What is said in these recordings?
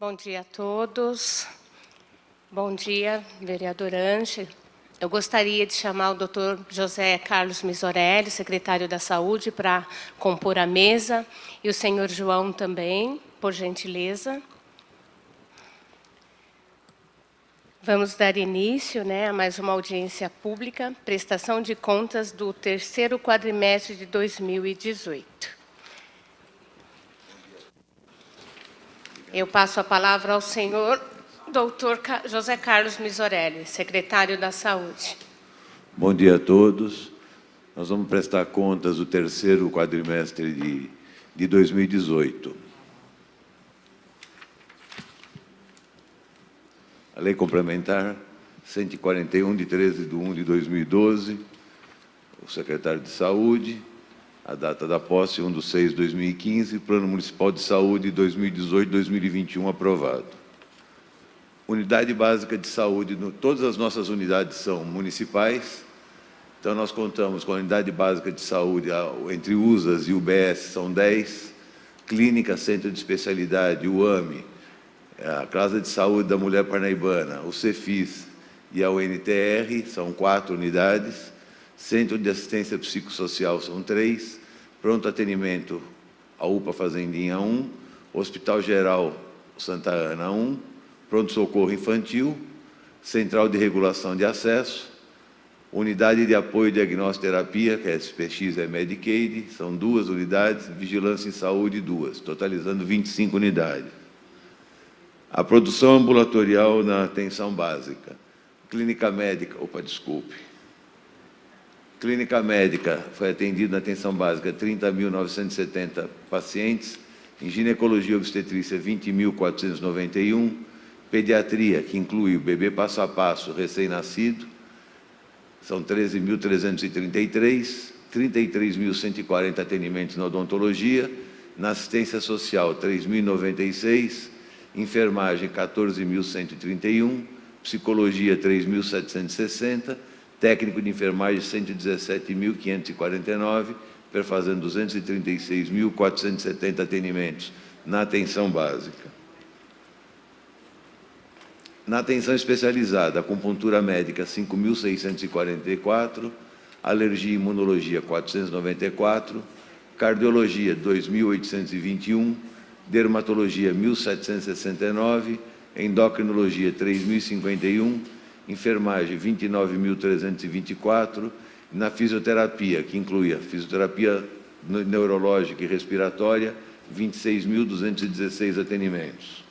Bom dia a todos. Bom dia, vereador Anche. Eu gostaria de chamar o Dr. José Carlos Misorelli, secretário da Saúde, para compor a mesa, e o senhor João também, por gentileza. Vamos dar início, a mais uma audiência pública, prestação de contas do terceiro quadrimestre de 2018. Eu passo a palavra ao senhor Dr. José Carlos Misorelli, secretário da Saúde. Bom dia a todos. Nós vamos prestar contas do terceiro quadrimestre de 2018. A Lei Complementar 141, de 13 de 1 de 2012, o secretário de Saúde, a data da posse, 1/6/2015, Plano Municipal de Saúde 2018-2021 aprovado. Unidade Básica de Saúde, todas as nossas unidades são municipais, então nós contamos com a Unidade Básica de Saúde, entre USAs e UBS são 10, Clínica, Centro de Especialidade, UAME, a Casa de Saúde da Mulher Parnaibana, o CEFIS e a UNTR, são 4 unidades, Centro de Assistência Psicossocial são 3, Pronto Atendimento, a UPA Fazendinha 1, Hospital Geral Santa Ana 1, Pronto Socorro Infantil, Central de Regulação de Acesso, Unidade de Apoio e Diagnóstico e Terapia, que é SPX e Medicaid, são 2 unidades, Vigilância em Saúde 2, totalizando 25 unidades. A produção ambulatorial na atenção básica. Clínica médica, Clínica médica foi atendida na atenção básica 30.970 pacientes, em ginecologia e obstetrícia 20.491, pediatria, que inclui o bebê passo a passo recém-nascido, são 13.333, 33.140 atendimentos na odontologia, na assistência social 3.096, enfermagem 14.131, psicologia 3.760, técnico de enfermagem 117.549, perfazendo 236.470 atendimentos na atenção básica. Na atenção especializada, acupuntura médica 5.644, alergia e imunologia 494, cardiologia 2.821, dermatologia 1.769, endocrinologia 3.051, enfermagem 29.324, na fisioterapia, que inclui a fisioterapia neurológica e respiratória, 26.216 atendimentos.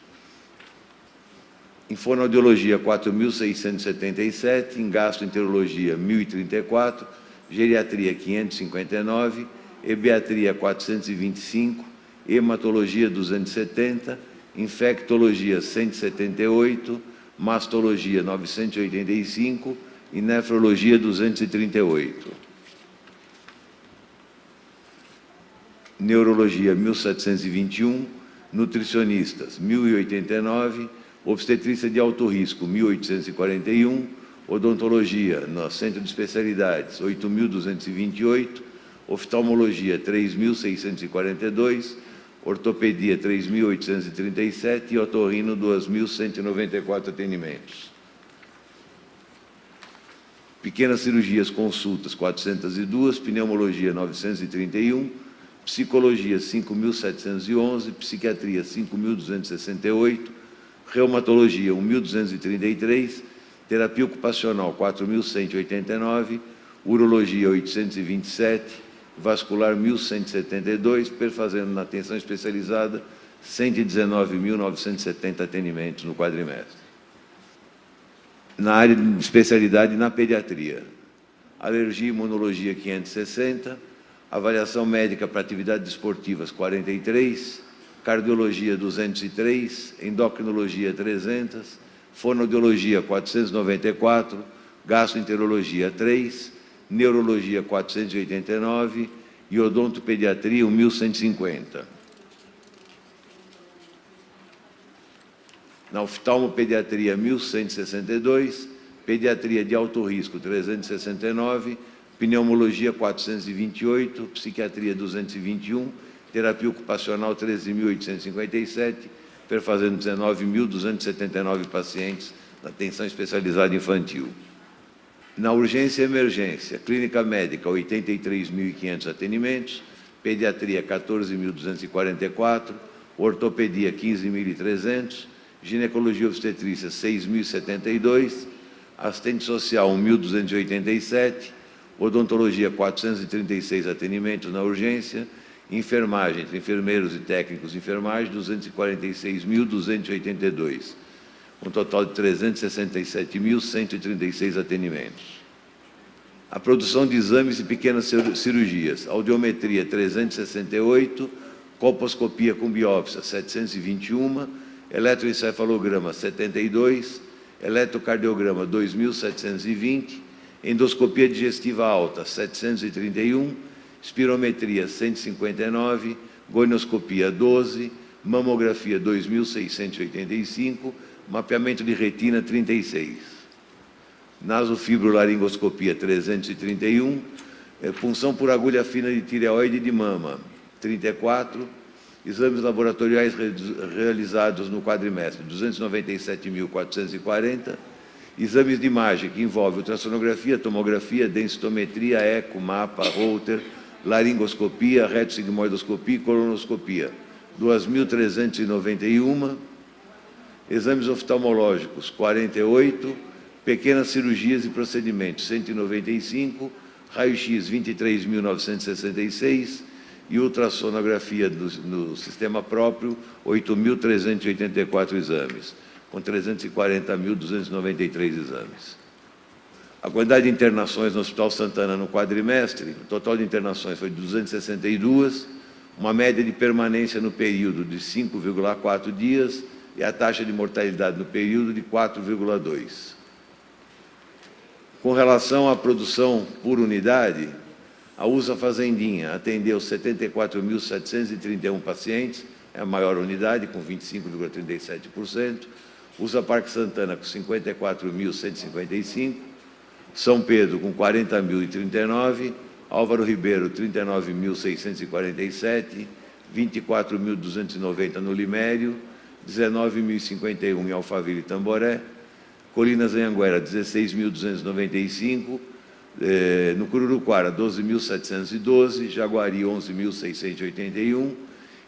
Em fonoaudiologia, 4.677, em gastroenterologia, 1.034, geriatria, 559, ebiatria, 425, hematologia, 270, infectologia, 178, mastologia, 985 e nefrologia, 238. Neurologia, 1.721, nutricionistas, 1.089, obstetrícia de alto risco, 1.841, odontologia, no Centro de Especialidades, 8.228, oftalmologia, 3.642, ortopedia 3.837 e otorrino 2.194 atendimentos. Pequenas cirurgias, consultas 402, pneumologia 931, psicologia 5.711, psiquiatria 5.268, reumatologia 1.233, terapia ocupacional 4.189, urologia 827, vascular 1.172, perfazendo na atenção especializada 119.970 atendimentos no quadrimestre. Na área de especialidade, na pediatria, alergia e imunologia 560, avaliação médica para atividades esportivas 43, cardiologia 203, endocrinologia 300, fonoaudiologia 494, gastroenterologia 3, neurologia 489 e odontopediatria 1.150. Na oftalmopediatria 1.162, pediatria de alto risco 369, pneumologia 428, psiquiatria 221, terapia ocupacional 13.857, perfazendo 19.279 pacientes na atenção especializada infantil. Na urgência e emergência, clínica médica, 83.500 atendimentos, pediatria, 14.244, ortopedia, 15.300, ginecologia e obstetrícia, 6.072, assistente social, 1.287, odontologia, 436 atendimentos na urgência, enfermagem, entre enfermeiros e técnicos de enfermagem, 246.282, um total de 367.136 atendimentos. A produção de exames e pequenas cirurgias, audiometria, 368, colposcopia com biópsia, 721, eletroencefalograma, 72, eletrocardiograma, 2.720, endoscopia digestiva alta, 731, espirometria, 159, gonioscopia, 12, mamografia, 2.685, mapeamento de retina, 36. Nasofibrolaringoscopia, 331, punção por agulha fina de tireoide de mama, 34, exames laboratoriais realizados no quadrimestre, 297.440, exames de imagem que envolvem ultrassonografia, tomografia, densitometria, eco, mapa, Holter, laringoscopia, retossigmoidoscopia e colonoscopia, 2.391, exames oftalmológicos, 48, pequenas cirurgias e procedimentos, 195, raio-x, 23.966, e ultrassonografia no sistema próprio, 8.384 exames, com 340.293 exames. A quantidade de internações no Hospital Santana no quadrimestre, o total de internações foi 262, uma média de permanência no período de 5,4 dias e a taxa de mortalidade no período de 4,2. Com relação à produção por unidade, a USA Fazendinha atendeu 74.731 pacientes, é a maior unidade, com 25,37%. USA Parque Santana, com 54.155. São Pedro, com 40.039. Álvaro Ribeiro, 39.647. 24.290 no Limério. 19.051 em Alphaville e Tamboré. Colinas Anhanguera, 16.295. No Cururuquara, 12.712, Jaguari, 11.681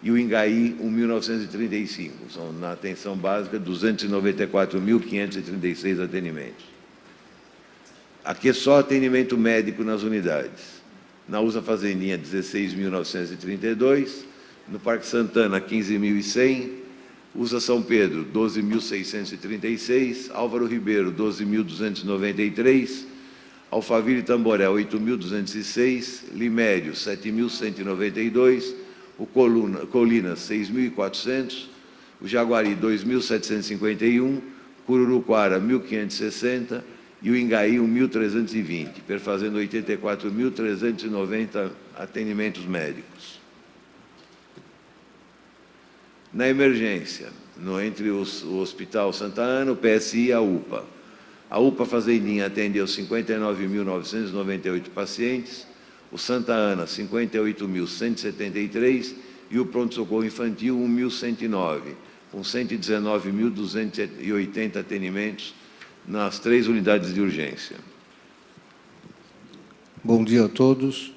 e o Ingaí, 1.935. São, na atenção básica, 294.536 atendimentos. Aqui é só atendimento médico nas unidades. Na USA Fazendinha, 16.932, no Parque Santana, 15.100, USA São Pedro, 12.636, Álvaro Ribeiro, 12.293, Alphaville e Tamboré, 8.206, Limério, 7.192, o Colinas, 6.400, o Jaguari, 2.751, Cururuquara, 1.560 e o Ingaí, 1.320, perfazendo 84.390 atendimentos médicos. Na emergência, entre o Hospital Santa Ana, o PSI e a UPA. A UPA Fazendinha atendeu 59.998 pacientes, o Santa Ana, 58.173 e o pronto-socorro infantil, 1.109, com 119.280 atendimentos nas 3 unidades de urgência. Bom dia a todos.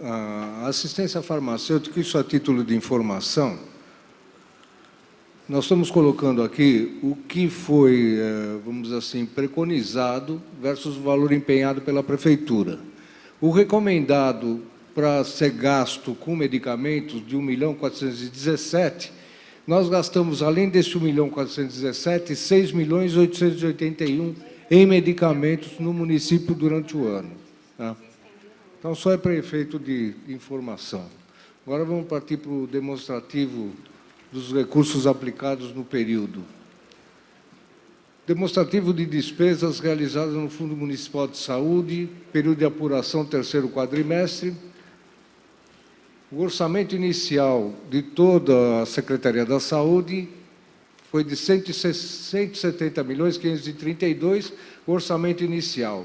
A assistência farmacêutica, isso a título de informação, nós estamos colocando aqui o que foi, vamos dizer assim, preconizado versus o valor empenhado pela Prefeitura. O recomendado para ser gasto com medicamentos de 1.417.000, nós gastamos, além desse 1.417.000, 6.881.000 em medicamentos no município durante o ano. Tá? Então, só é para efeito de informação. Agora vamos partir para o demonstrativo dos recursos aplicados no período. Demonstrativo de despesas realizadas no Fundo Municipal de Saúde, período de apuração, terceiro quadrimestre. O orçamento inicial de toda a Secretaria da Saúde foi de 170.532.000, o orçamento inicial.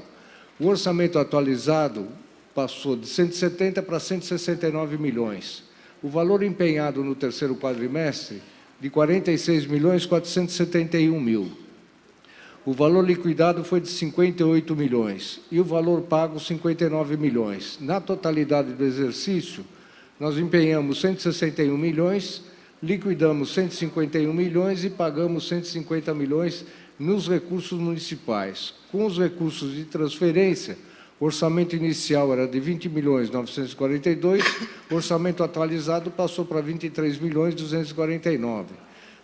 O orçamento atualizado passou de 170 para 169 milhões. O valor empenhado no terceiro quadrimestre de 46.471.000. O valor liquidado foi de 58 milhões e o valor pago 59 milhões. Na totalidade do exercício, nós empenhamos 161 milhões, liquidamos 151 milhões e pagamos 150 milhões nos recursos municipais. Com os recursos de transferência, o orçamento inicial era de 20.942.000, o orçamento atualizado passou para 23.249.000.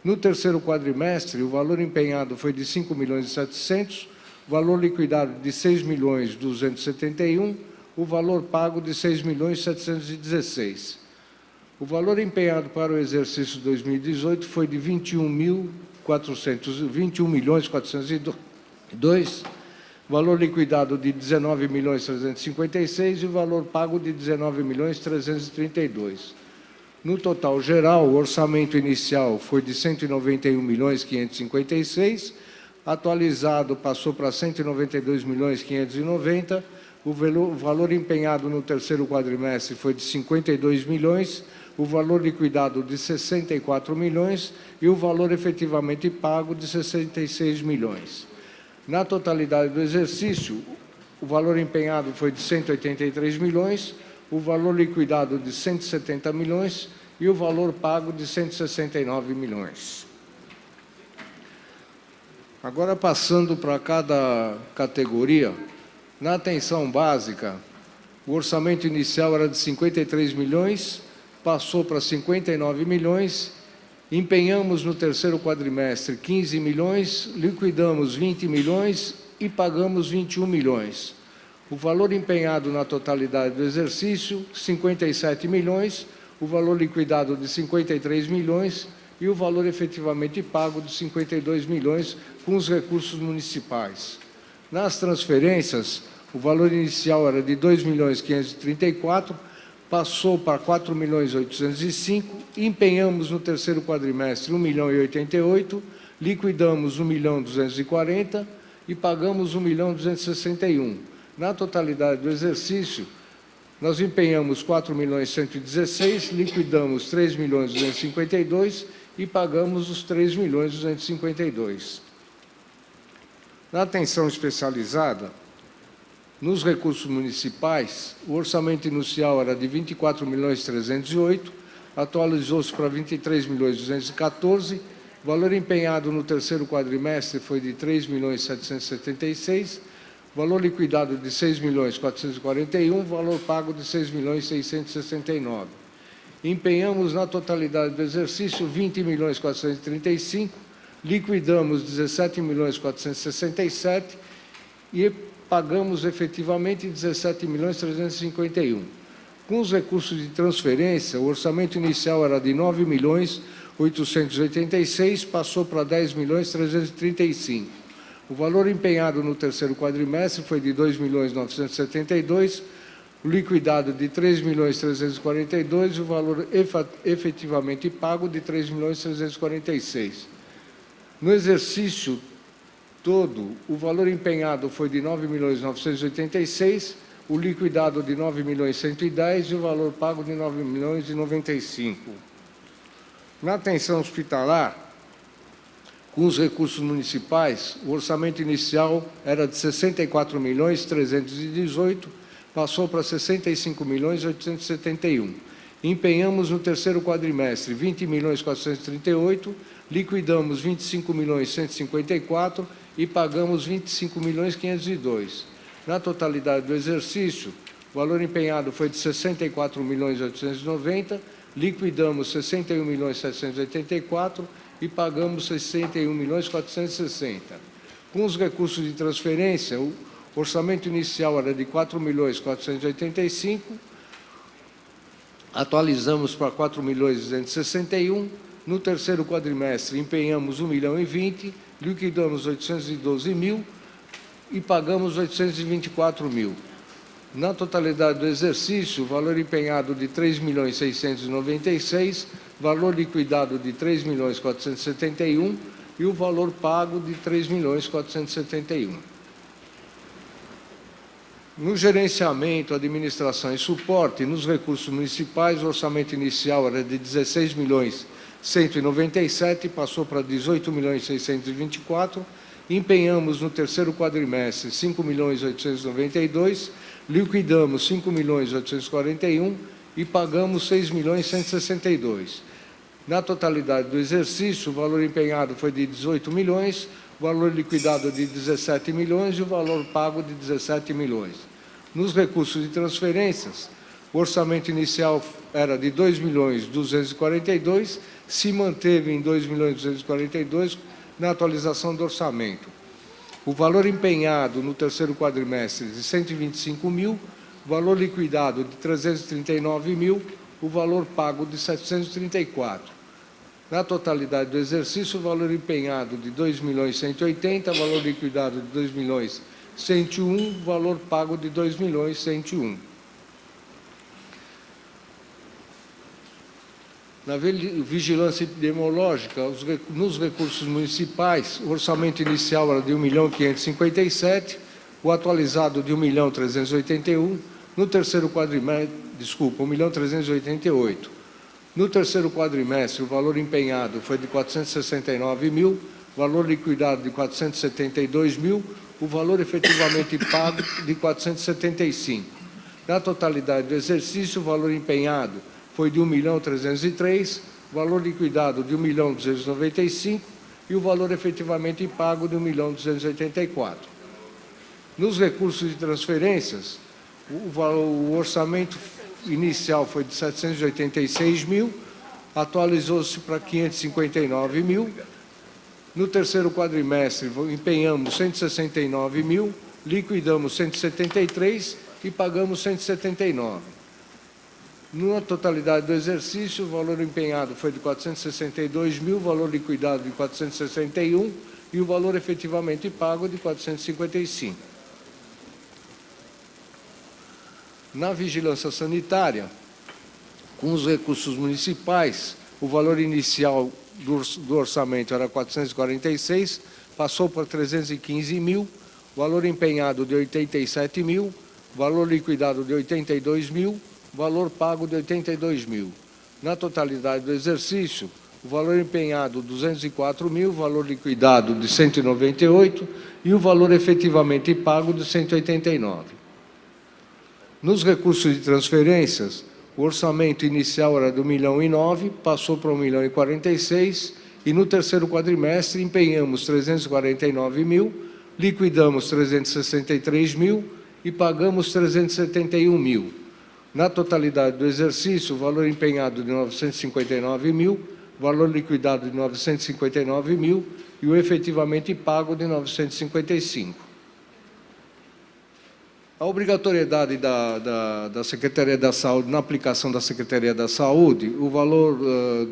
No terceiro quadrimestre, o valor empenhado foi de 5.700.000, o valor liquidado de 6.271.000, o valor pago de 6.716.000. O valor empenhado para o exercício 2018 foi de 21.402.000, valor liquidado de 19.356.000 e o valor pago de 19.332.000. No total geral, o orçamento inicial foi de 191.556.000, atualizado passou para 192.590.000, o valor empenhado no terceiro quadrimestre foi de 52 milhões, o valor liquidado de 64 milhões e o valor efetivamente pago de 66 milhões. Na totalidade do exercício, o valor empenhado foi de 183 milhões, o valor liquidado de 170 milhões e o valor pago de 169 milhões. Agora, passando para cada categoria, na atenção básica, o orçamento inicial era de 53 milhões, passou para 59 milhões, empenhamos no terceiro quadrimestre 15 milhões, liquidamos 20 milhões e pagamos 21 milhões. O valor empenhado na totalidade do exercício, 57 milhões, o valor liquidado de 53 milhões e o valor efetivamente pago de 52 milhões com os recursos municipais. Nas transferências, o valor inicial era de 2.534.000, passou para 4.805.000, empenhamos no terceiro quadrimestre 1.088.000, liquidamos 1.240.000 e pagamos 1.261.000. Na totalidade do exercício, nós empenhamos 4.116.000, liquidamos 3.252.000 e pagamos os 3.252.000. Na atenção especializada, nos recursos municipais, o orçamento inicial era de 24.308.000, atualizou-se para 23.214.000, o valor empenhado no terceiro quadrimestre foi de 3.776.000, valor liquidado de 6.441.000, valor pago de 6.669.000. Empenhamos na totalidade do exercício 20.435.000, liquidamos 17.467.000 e pagamos efetivamente 17.351.000. Com os recursos de transferência, o orçamento inicial era de 9.886.000, passou para 10.335.000. O valor empenhado no terceiro quadrimestre foi de 2.972.000, o liquidado de 3.342.000 e o valor efetivamente pago de 3.346.000. No exercício todo, o valor empenhado foi de 9.986.000, o liquidado de 9.110.000 e o valor pago de 9.095.000. Na atenção hospitalar, com os recursos municipais, o orçamento inicial era de 64.318.000, passou para 65.871.000. Empenhamos no terceiro quadrimestre 20.438.000, liquidamos 25.154.000 e pagamos 25.502.000. Na totalidade do exercício, o valor empenhado foi de 64.890.000, liquidamos 61.784.000 e pagamos 61.460.000. Com os recursos de transferência, o orçamento inicial era de 4.485.000, atualizamos para 4.261.000, no terceiro quadrimestre empenhamos 1.020.000, liquidamos 812.000 e pagamos 824.000. Na totalidade do exercício, o valor empenhado de 3.696.000, valor liquidado de 3.471.000 e o valor pago de 3.471.000. No gerenciamento, administração e suporte, nos recursos municipais, o orçamento inicial era de 197, passou para 18.624.000. Empenhamos no terceiro quadrimestre 5.892.000, liquidamos 5.841.000 e pagamos 6.162.000. Na totalidade do exercício, o valor empenhado foi de 18 milhões, o valor liquidado de 17 milhões e o valor pago de 17 milhões. Nos recursos de transferências, o orçamento inicial era de 2.242.000, se manteve em 2.242.000 na atualização do orçamento. O valor empenhado no terceiro quadrimestre de 125.000, o valor liquidado de 339.000, o valor pago de 734. Na totalidade do exercício, o valor empenhado de 2.180.000, valor liquidado de 2.101.000, valor pago de 2.101.000. Na vigilância epidemiológica, nos recursos municipais, o orçamento inicial era de 1.557.000, o atualizado de 1.381.000, no terceiro quadrimestre, 1.388.000. No terceiro quadrimestre, o valor empenhado foi de 469.000, valor liquidado de 472.000, o valor efetivamente pago de 475. Na totalidade do exercício, o valor empenhado foi de 1.303.000, valor liquidado de 1.295.000 e o valor efetivamente pago de 1.284.000. Nos recursos de transferências, o orçamento inicial foi de 786.000, atualizou-se para 559.000. No terceiro quadrimestre, empenhamos 169.000, liquidamos 173 e pagamos 179. Na totalidade do exercício, o valor empenhado foi de 462.000, valor liquidado de 461 e o valor efetivamente pago de 455. Na vigilância sanitária, com os recursos municipais, o valor inicial do orçamento era 446, passou para 315.000, valor empenhado de 87.000, valor liquidado de 82.000, valor pago de 82.000. Na totalidade do exercício, o valor empenhado 204.000, valor liquidado de 198 e o valor efetivamente pago de 189. Nos recursos de transferências, o orçamento inicial era de 1.009.000, passou para 1.046.000 e no terceiro quadrimestre empenhamos 349.000, liquidamos 363.000 e pagamos 371.000. Na totalidade do exercício, o valor empenhado de 959.000, valor liquidado de 959.000 e o efetivamente pago de 955. A obrigatoriedade da Secretaria da Saúde, na aplicação da Secretaria da Saúde, o valor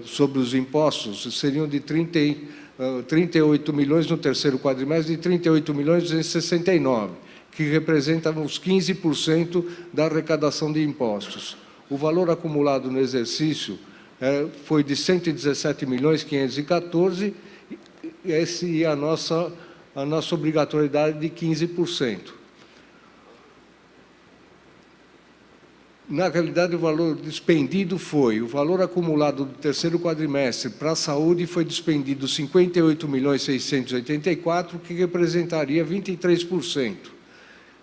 sobre os impostos seriam de 38 milhões no terceiro quadrimestre e 38.269.000, que representam os 15% da arrecadação de impostos. O valor acumulado no exercício foi de 117.514.000, essa é a nossa obrigatoriedade de 15%. Na realidade, o valor despendido foi, o valor acumulado do terceiro quadrimestre para a saúde foi despendido 58.684.000, que representaria 23%.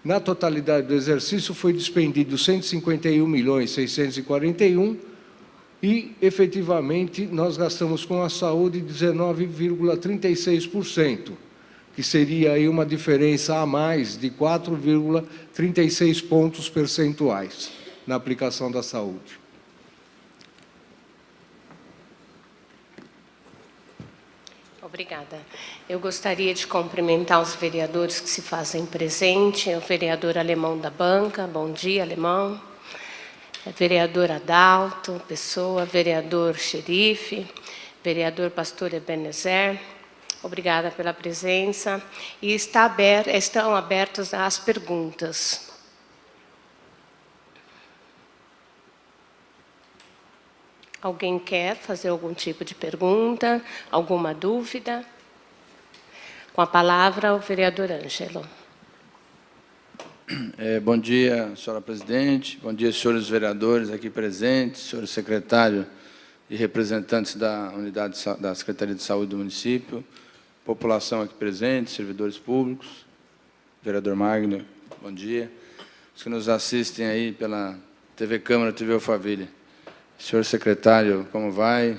Na totalidade do exercício, foi despendido 151.641.000 e, efetivamente, nós gastamos com a saúde 19,36%, que seria aí uma diferença a mais de 4,36 pontos percentuais na aplicação da saúde. Obrigada. Eu gostaria de cumprimentar os vereadores que se fazem presente, o vereador Alemão da banca, bom dia, Alemão, vereador Adalto, Pessoa, vereador Xerife, vereador Pastor Ebenezer, obrigada pela presença. E estão abertas as perguntas. Alguém quer fazer algum tipo de pergunta, alguma dúvida? Com a palavra, o vereador Ângelo. Bom dia, senhora presidente. Bom dia, senhores vereadores aqui presentes, senhor secretário e representantes da unidade da Secretaria de Saúde do município, população aqui presente, servidores públicos, vereador Magno, bom dia. Os que nos assistem aí pela TV Câmara, TV Alphaville. Senhor secretário, como vai?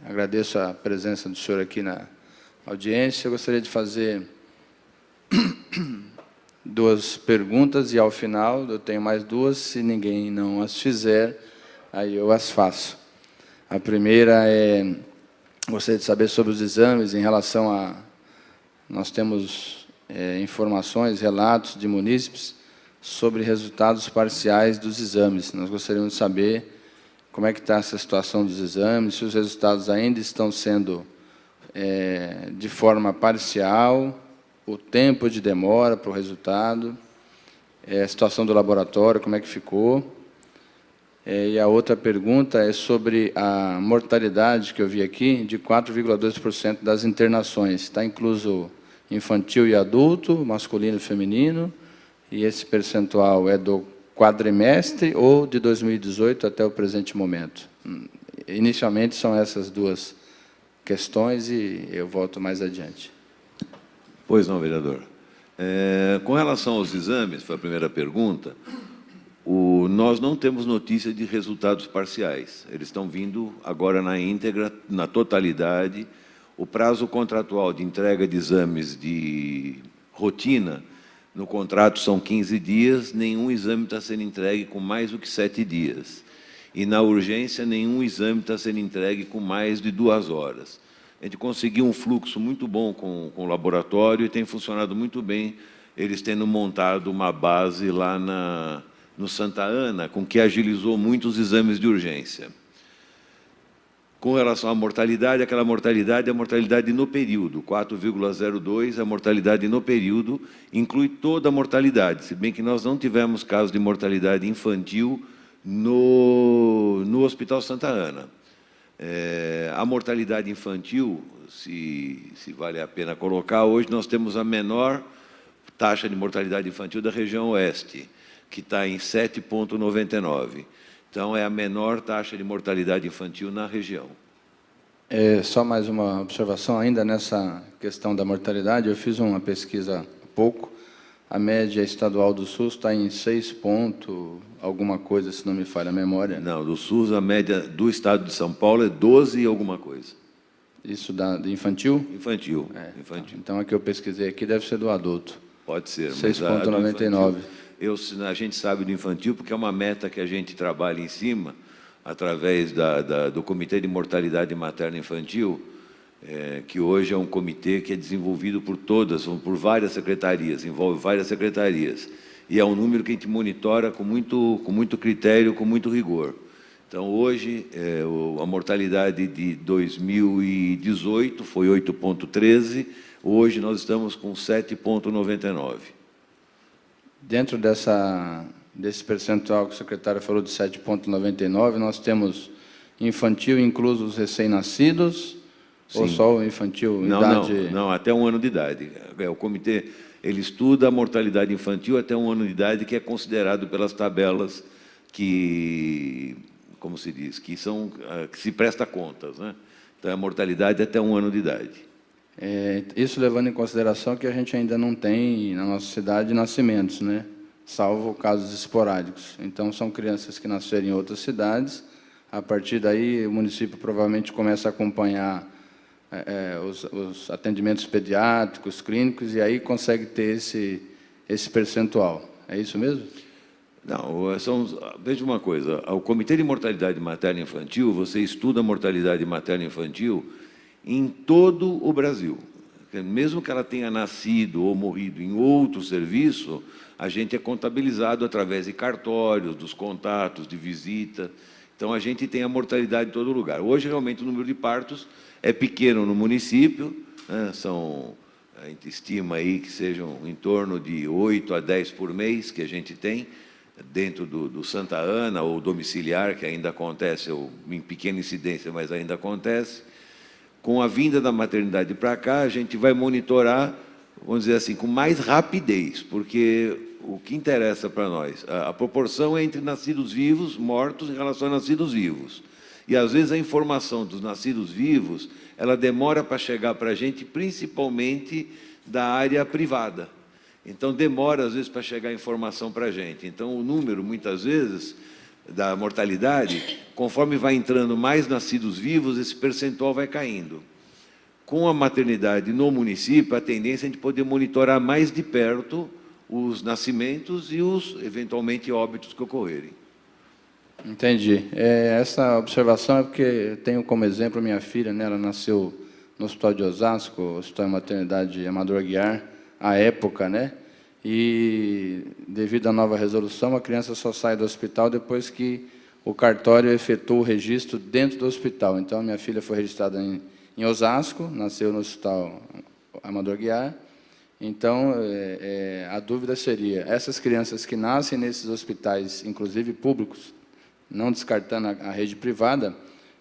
Agradeço a presença do senhor aqui na audiência. Eu gostaria de fazer 2 perguntas e, ao final, eu tenho mais 2. Se ninguém não as fizer, aí eu as faço. A primeira é, gostaria de saber sobre os exames em relação a... Nós temos informações, relatos de munícipes sobre resultados parciais dos exames. Nós gostaríamos de saber como é que está essa situação dos exames, se os resultados ainda estão sendo de forma parcial, o tempo de demora para o resultado, a situação do laboratório, como é que ficou. E a outra pergunta é sobre a mortalidade que eu vi aqui, de 4,2% das internações. Está incluso infantil e adulto, masculino e feminino, e esse percentual é do quadrimestre ou de 2018 até o presente momento? Inicialmente são essas 2 questões e eu volto mais adiante. Pois não, vereador. Com relação aos exames, foi a primeira pergunta, nós não temos notícia de resultados parciais. Eles estão vindo agora na íntegra, na totalidade. O prazo contratual de entrega de exames de rotina, no contrato são 15 dias, nenhum exame está sendo entregue com mais do que 7 dias. E, na urgência, nenhum exame está sendo entregue com mais de 2 horas. A gente conseguiu um fluxo muito bom com o laboratório e tem funcionado muito bem, eles tendo montado uma base lá no Santa Ana, com que agilizou muito os exames de urgência. Com relação à mortalidade, aquela mortalidade é a mortalidade no período, 4,02, a mortalidade no período inclui toda a mortalidade, se bem que nós não tivemos casos de mortalidade infantil no Hospital Santa Ana. A mortalidade infantil, se vale a pena colocar, hoje nós temos a menor taxa de mortalidade infantil da região oeste, que está em 7,99. Então, é a menor taxa de mortalidade infantil na região. Só mais uma observação ainda nessa questão da mortalidade. Eu fiz uma pesquisa há pouco. A média estadual do SUS está em 6 ponto alguma coisa, se não me falha a memória. Não, do SUS, a média do estado de São Paulo é 12 e alguma coisa. Isso de infantil? Infantil. Infantil. Então, a que eu pesquisei aqui deve ser do adulto. Pode ser. 6,99. A gente sabe do infantil porque é uma meta que a gente trabalha em cima, através do Comitê de Mortalidade Materna Infantil, que hoje é um comitê que é desenvolvido por várias secretarias, envolve várias secretarias. E é um número que a gente monitora com muito critério, com muito rigor. Então, hoje, a mortalidade de 2018 foi 8,13, hoje nós estamos com 7,99. Dentro desse percentual que o secretário falou de 7,99, nós temos infantil incluso os recém-nascidos, ou só o infantil? Não, até 1 ano de idade. O comitê ele estuda a mortalidade infantil até 1 ano de idade, que é considerado pelas tabelas que, como se diz, que se presta contas, né? Então, a mortalidade até 1 ano de idade. Isso levando em consideração que a gente ainda não tem, na nossa cidade, nascimentos, né? Salvo casos esporádicos. Então, são crianças que nasceram em outras cidades. A partir daí, o município provavelmente começa a acompanhar os atendimentos pediátricos, clínicos, e aí consegue ter esse percentual. É isso mesmo? Não, veja uma coisa, o Comitê de Mortalidade Materna Infantil, você estuda a mortalidade materna infantil em todo o Brasil. Mesmo que ela tenha nascido ou morrido em outro serviço, a gente é contabilizado através de cartórios, dos contatos, de visita. Então, a gente tem a mortalidade em todo lugar. Hoje, realmente, o número de partos é pequeno no município, né? A gente estima aí que sejam em torno de 8 a 10 por mês que a gente tem, dentro do Santa Ana, ou domiciliar, que ainda acontece, ou em pequena incidência, mas ainda acontece. Com a vinda da maternidade para cá, a gente vai monitorar, vamos dizer assim, com mais rapidez, porque o que interessa para nós, a proporção é entre nascidos vivos, mortos, em relação a nascidos vivos. E, às vezes, a informação dos nascidos vivos, ela demora para chegar para a gente, principalmente da área privada. Então, demora, às vezes, para chegar a informação para a gente. Então, o número, muitas vezes, da mortalidade, conforme vai entrando mais nascidos vivos, esse percentual vai caindo. Com a maternidade no município, a tendência é a gente poder monitorar mais de perto os nascimentos e os, eventualmente, óbitos que ocorrerem. Entendi. Essa observação é porque eu tenho como exemplo minha filha, né? Ela nasceu no Hospital de Osasco, Hospital de Maternidade Amador Aguiar, à época, né? E, devido à nova resolução, a criança só sai do hospital depois que o cartório efetua o registro dentro do hospital. Então, minha filha foi registrada em Osasco, nasceu no Hospital Amador Aguiar. Então, a dúvida seria, essas crianças que nascem nesses hospitais, inclusive públicos, não descartando a rede privada,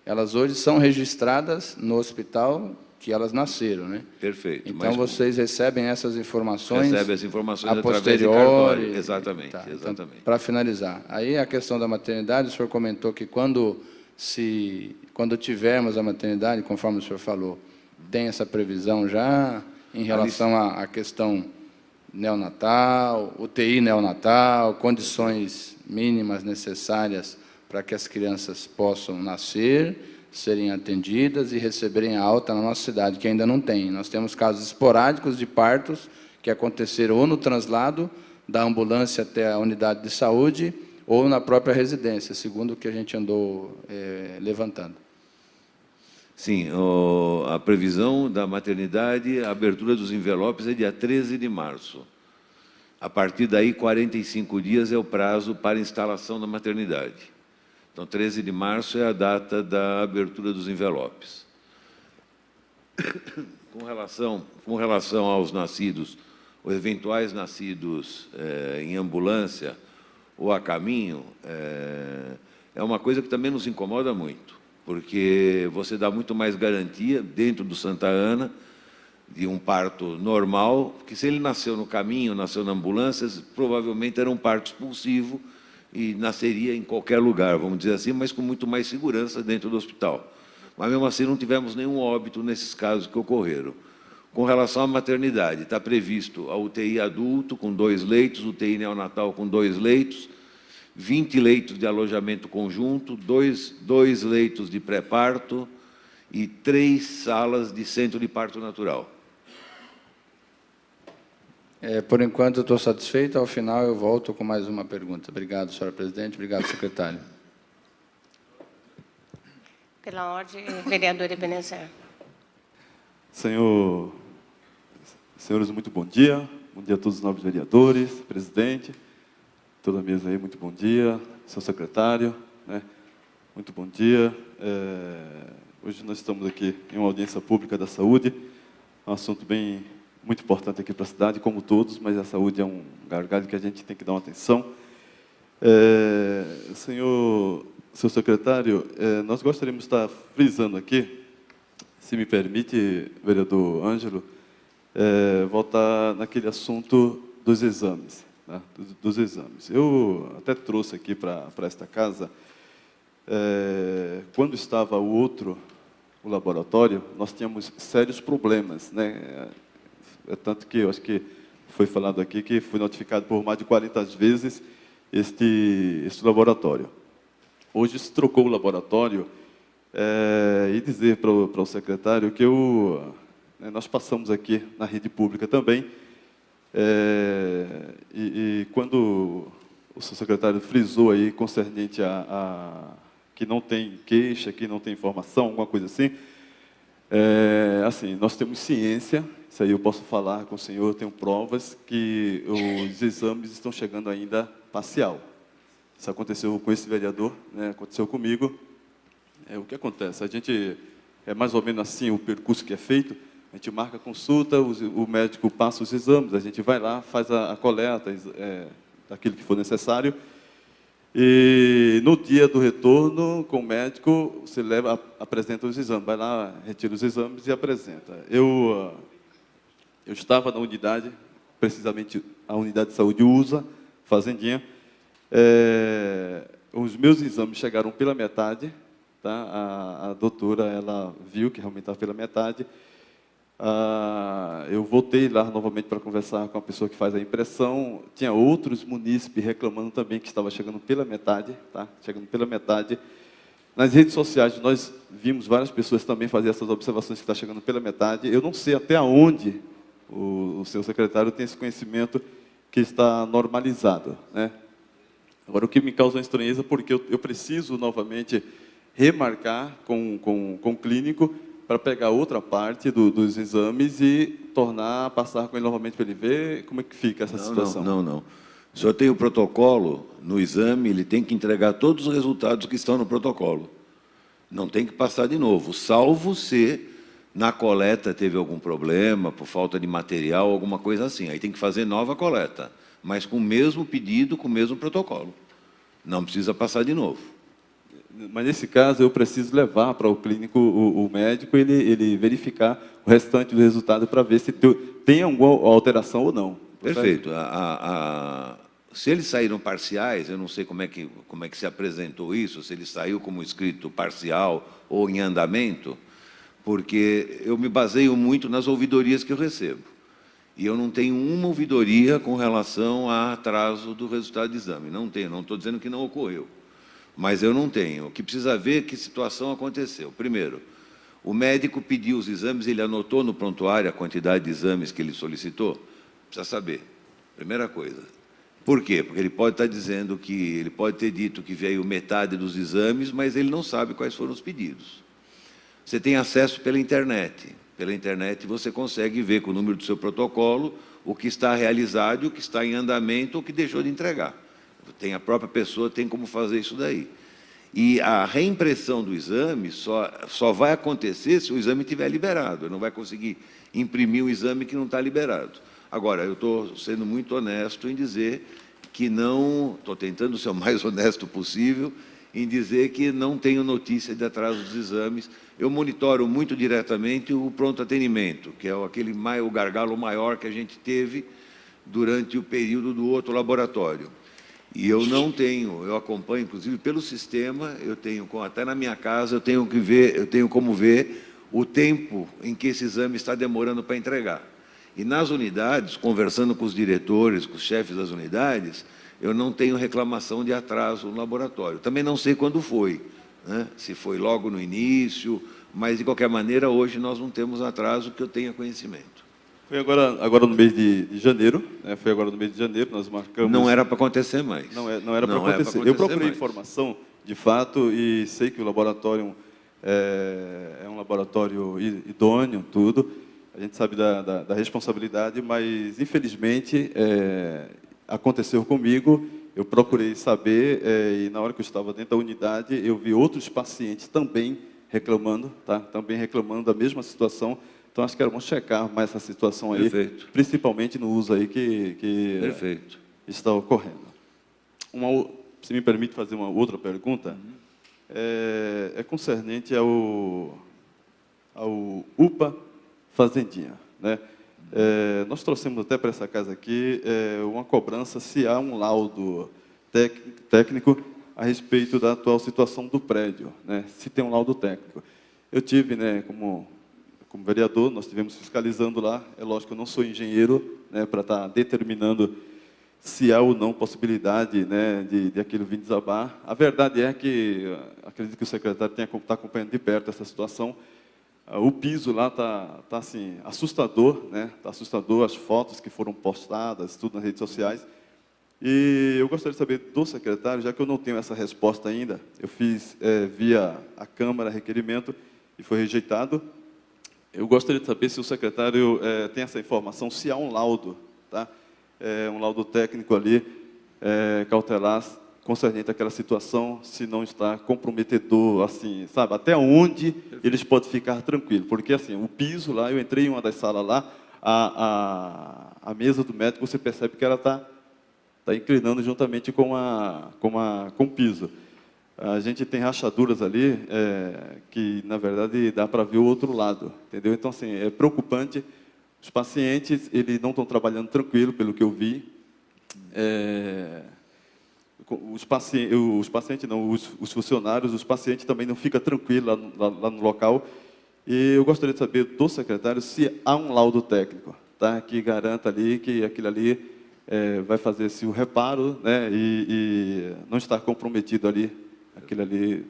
elas hoje são registradas no hospital que elas nasceram, né? Perfeito. Então, vocês recebem essas informações... Recebem as informações a através de posteriori. cartório. Exatamente, Tá, exatamente. então, para finalizar, aí a questão da maternidade, o senhor comentou que quando tivermos a maternidade, conforme o senhor falou, tem essa previsão já em relação à questão neonatal, UTI neonatal, condições mínimas necessárias para que as crianças possam nascer, serem atendidas e receberem a alta na nossa cidade, que ainda não tem. Nós temos casos esporádicos de partos que aconteceram ou no translado da ambulância até a unidade de saúde ou na própria residência, segundo o que a gente andou levantando. Sim, a previsão da maternidade, a abertura dos envelopes é dia 13 de março. A partir daí, 45 dias é o prazo para instalação da maternidade. Então, 13 de março é a data da abertura dos envelopes. Com relação aos nascidos, ou eventuais nascidos em ambulância ou a caminho, é uma coisa que também nos incomoda muito, porque você dá muito mais garantia dentro do Santa Ana de um parto normal, que se ele nasceu no caminho, nasceu na ambulância, provavelmente era um parto expulsivo e nasceria em qualquer lugar, vamos dizer assim, mas com muito mais segurança dentro do hospital. Mas, mesmo assim, não tivemos nenhum óbito nesses casos que ocorreram. Com relação à maternidade, está previsto a UTI adulto com 2 leitos, UTI neonatal com 2 leitos, 20 leitos de alojamento conjunto, 2 leitos de pré-parto e 3 salas de centro de parto natural. Por enquanto, eu estou satisfeito. Ao final, eu volto com mais uma pergunta. Obrigado, senhora presidente. Obrigado, secretário. Pela ordem, vereador Ebenezer. Senhores, muito bom dia. Bom dia a todos os nobres vereadores, presidente, toda a mesa aí, muito bom dia. Senhor secretário, né? Muito bom dia. Hoje nós estamos aqui em uma audiência pública da saúde, um assunto muito importante aqui para a cidade, como todos, mas a saúde é um gargalo que a gente tem que dar uma atenção. Senhor secretário, nós gostaríamos de estar frisando aqui, se me permite, vereador Ângelo, voltar naquele assunto dos exames. Né, dos exames. Eu até trouxe aqui para esta casa, quando estava o laboratório, nós tínhamos sérios problemas, né? Tanto que eu acho que foi falado aqui que foi notificado por mais de 40 vezes este laboratório. Hoje se trocou o laboratório e dizer para o secretário que nós passamos aqui na rede pública também, e quando o seu secretário frisou aí concernente que não tem queixa, que não tem informação, alguma coisa assim, assim, nós temos ciência, isso aí eu posso falar com o senhor, eu tenho provas que os exames estão chegando ainda parcial. Isso aconteceu com esse vereador, né, aconteceu comigo. O que acontece? A gente, mais ou menos assim o percurso que é feito, a gente marca a consulta, o médico passa os exames, a gente vai lá, faz a coleta daquilo que for necessário, e no dia do retorno com o médico, você apresenta os exames, vai lá, retira os exames e apresenta. Eu estava na unidade, precisamente a unidade de saúde USA, Fazendinha, os meus exames chegaram pela metade, tá? A doutora, ela viu que realmente estava pela metade. Eu voltei lá novamente para conversar com a pessoa que faz a impressão. Tinha outros munícipes reclamando também que estava chegando pela metade, tá? Chegando pela metade. Nas redes sociais, nós vimos várias pessoas também fazer essas observações que está chegando pela metade. Eu não sei até onde o seu secretário tem esse conhecimento que está normalizado, né? Agora, o que me causa uma estranheza, porque eu preciso novamente remarcar com o clínico para pegar outra parte dos exames e passar com ele novamente para ele ver como é que fica essa situação. Não. O senhor tem o protocolo no exame, ele tem que entregar todos os resultados que estão no protocolo. Não tem que passar de novo, salvo se na coleta teve algum problema, por falta de material, alguma coisa assim. Aí tem que fazer nova coleta, mas com o mesmo pedido, com o mesmo protocolo. Não precisa passar de novo. Mas, nesse caso, eu preciso levar para o clínico o médico, ele verificar o restante do resultado para ver se tem alguma alteração ou não. Perfeito. Se eles saíram parciais, eu não sei como é que se apresentou isso, se ele saiu como escrito parcial ou em andamento, porque eu me baseio muito nas ouvidorias que eu recebo. E eu não tenho uma ouvidoria com relação a atraso do resultado de exame. Não tenho, não estou dizendo que não ocorreu. Mas eu não tenho. O que precisa ver é que situação aconteceu. Primeiro, o médico pediu os exames, ele anotou no prontuário a quantidade de exames que ele solicitou? Precisa saber. Primeira coisa. Por quê? Porque ele pode estar dizendo que, ele pode ter dito que veio metade dos exames, mas ele não sabe quais foram os pedidos. Você tem acesso pela internet. Pela internet você consegue ver com o número do seu protocolo o que está realizado, o que está em andamento, ou o que deixou de entregar. A própria pessoa tem como fazer isso daí. E a reimpressão do exame só vai acontecer se o exame estiver liberado. Não vai conseguir imprimir um exame que não está liberado. Agora, eu estou sendo muito honesto em dizer que não... Estou tentando ser o mais honesto possível em dizer que não tenho notícia de atraso dos exames. Eu monitoro muito diretamente o pronto atendimento, que é o gargalo maior que a gente teve durante o período do outro laboratório. E eu não tenho, eu acompanho, inclusive, pelo sistema, eu tenho, até na minha casa, eu tenho como ver o tempo em que esse exame está demorando para entregar. E nas unidades, conversando com os diretores, com os chefes das unidades, eu não tenho reclamação de atraso no laboratório. Também não sei quando foi, né? Se foi logo no início, mas, de qualquer maneira, hoje nós não temos atraso que eu tenha conhecimento. Foi agora no mês de janeiro, né? Foi agora no mês de janeiro, nós marcamos... Não era para acontecer mais. Não era para acontecer. Eu procurei informação, de fato, e sei que o laboratório é um laboratório idôneo, tudo. A gente sabe da responsabilidade, mas, infelizmente, aconteceu comigo. Eu procurei saber, e na hora que eu estava dentro da unidade, eu vi outros pacientes também reclamando, tá? Também reclamando da mesma situação. Então, acho que vamos checar mais essa situação aí, Perfeito. Principalmente no uso aí que Perfeito. Está ocorrendo. Se me permite fazer uma outra pergunta, é concernente ao UPA Fazendinha, né? Nós trouxemos até para essa casa aqui uma cobrança se há um laudo técnico a respeito da atual situação do prédio, né? Se tem um laudo técnico. Eu tive, né, como vereador, nós estivemos fiscalizando lá. É lógico que eu não sou engenheiro, né, para estar determinando se há ou não possibilidade, né, de aquilo vir desabar. A verdade é que, acredito que o secretário está acompanhando de perto essa situação. O piso lá está assim, assustador, né? Está assustador, as fotos que foram postadas, tudo nas redes sociais. E eu gostaria de saber do secretário, já que eu não tenho essa resposta ainda, eu fiz via a Câmara requerimento e foi rejeitado. Eu gostaria de saber se o secretário tem essa informação, se há um laudo, tá? Um laudo técnico ali, cautelar, concernente àquela situação, se não está comprometedor, assim, sabe? Até onde eles podem ficar tranquilos. Porque, assim, o piso lá, eu entrei em uma das salas lá, a mesa do médico, você percebe que ela está inclinando juntamente com o piso. A gente tem rachaduras ali que, na verdade, dá para ver o outro lado, entendeu? Então, assim, é preocupante. Os pacientes, eles não estão trabalhando tranquilo, pelo que eu vi. os pacientes não, os funcionários, os pacientes também não ficam tranquilos lá no local. E eu gostaria de saber do secretário se há um laudo técnico, tá, que garanta ali que aquilo ali vai fazer o reparo, né, e não estar comprometido ali, aquilo ali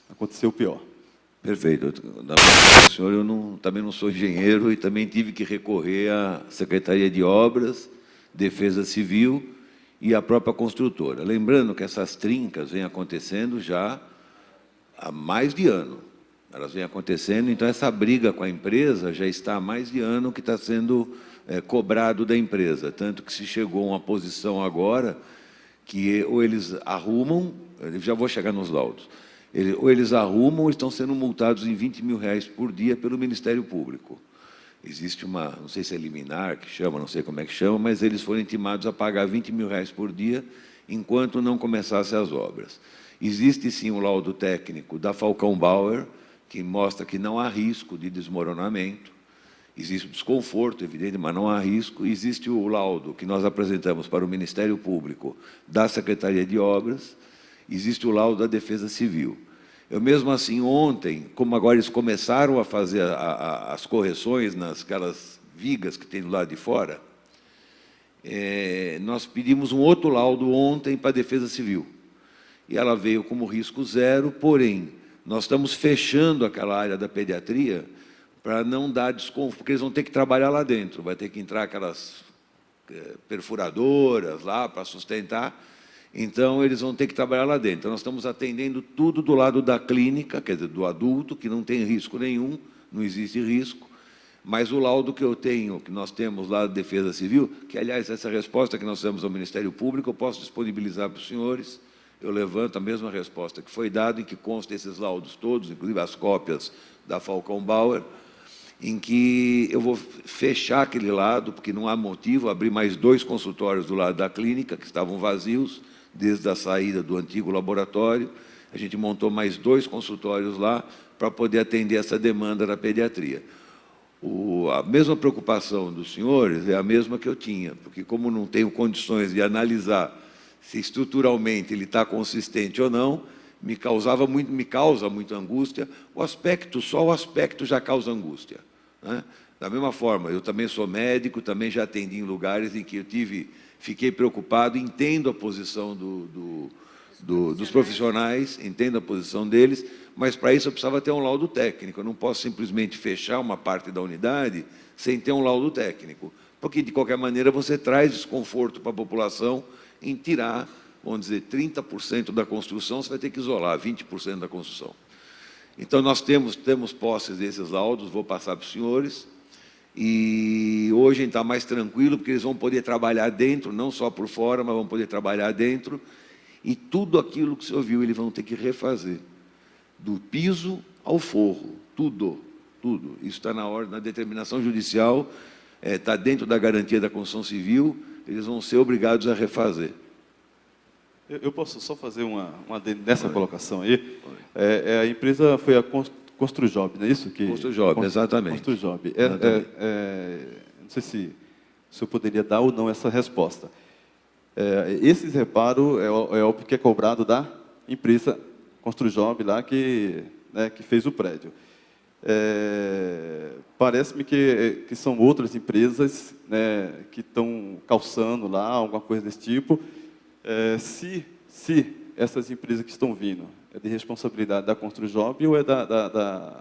aconteceu pior. Perfeito. Senhor, eu também não sou engenheiro e também tive que recorrer à Secretaria de Obras, Defesa Civil e à própria construtora. Lembrando que essas trincas vêm acontecendo já há mais de ano. Elas vêm acontecendo, então essa briga com a empresa já está há mais de ano que está sendo cobrado da empresa. Tanto que se chegou a uma posição agora que ou eles arrumam, eu já vou chegar nos laudos, ou eles arrumam ou estão sendo multados em R$20 mil por dia pelo Ministério Público. Existe uma, não sei se é liminar que chama, não sei como é que chama, mas eles foram intimados a pagar R$20 mil por dia enquanto não começassem as obras. Existe, sim, um laudo técnico da Falcão Bauer, que mostra que não há risco de desmoronamento. Existe desconforto, evidente, mas não há risco. Existe o laudo que nós apresentamos para o Ministério Público da Secretaria de Obras. Existe o laudo da Defesa Civil. Eu, mesmo assim, ontem, como agora eles começaram a fazer as correções nasquelas vigas que tem do lado de fora, nós pedimos um outro laudo ontem para a Defesa Civil. E ela veio como risco zero, porém, nós estamos fechando aquela área da pediatria para não dar desconforto, porque eles vão ter que trabalhar lá dentro, vai ter que entrar aquelas perfuradoras lá para sustentar, então eles vão ter que trabalhar lá dentro. Então, nós estamos atendendo tudo do lado da clínica, quer dizer, do adulto, que não tem risco nenhum, não existe risco, mas o laudo que eu tenho, que nós temos lá da Defesa Civil, que, aliás, essa resposta que nós temos ao Ministério Público, eu posso disponibilizar para os senhores. Eu levanto a mesma resposta que foi dada, em que consta esses laudos todos, inclusive as cópias da Falcão Bauer, em que eu vou fechar aquele lado, porque não há motivo, abrir mais 2 consultórios do lado da clínica, que estavam vazios, desde a saída do antigo laboratório. A gente montou mais 2 consultórios lá, para poder atender essa demanda da pediatria. A mesma preocupação dos senhores é a mesma que eu tinha, porque como não tenho condições de analisar se estruturalmente ele está consistente ou não, me causa muita angústia. Só o aspecto já causa angústia, né? Da mesma forma, eu também sou médico, também já atendi em lugares em que eu fiquei preocupado, entendo a posição dos profissionais, entendo a posição deles, mas para isso eu precisava ter um laudo técnico. Eu não posso simplesmente fechar uma parte da unidade sem ter um laudo técnico, porque, de qualquer maneira, você traz desconforto para a população em tirar, vamos dizer, 30% da construção, você vai ter que isolar 20% da construção. Então, nós temos posses desses laudos, vou passar para os senhores, e hoje a gente está mais tranquilo, porque eles vão poder trabalhar dentro, não só por fora, mas vão poder trabalhar dentro, e tudo aquilo que o senhor viu, eles vão ter que refazer, do piso ao forro, tudo. Isso está na determinação judicial, está dentro da garantia da construção civil, eles vão ser obrigados a refazer. Eu posso só fazer uma nessa colocação aí? A empresa foi a Construjob, não é isso? Construjob, exatamente. Construjob. Não sei se o senhor poderia dar ou não essa resposta. Esses reparos é óbvio que é cobrado da empresa Construjob lá que fez o prédio. Parece-me que são outras empresas, né, que estão calçando lá, alguma coisa desse tipo. Se essas empresas que estão vindo é de responsabilidade da Construjob ou é da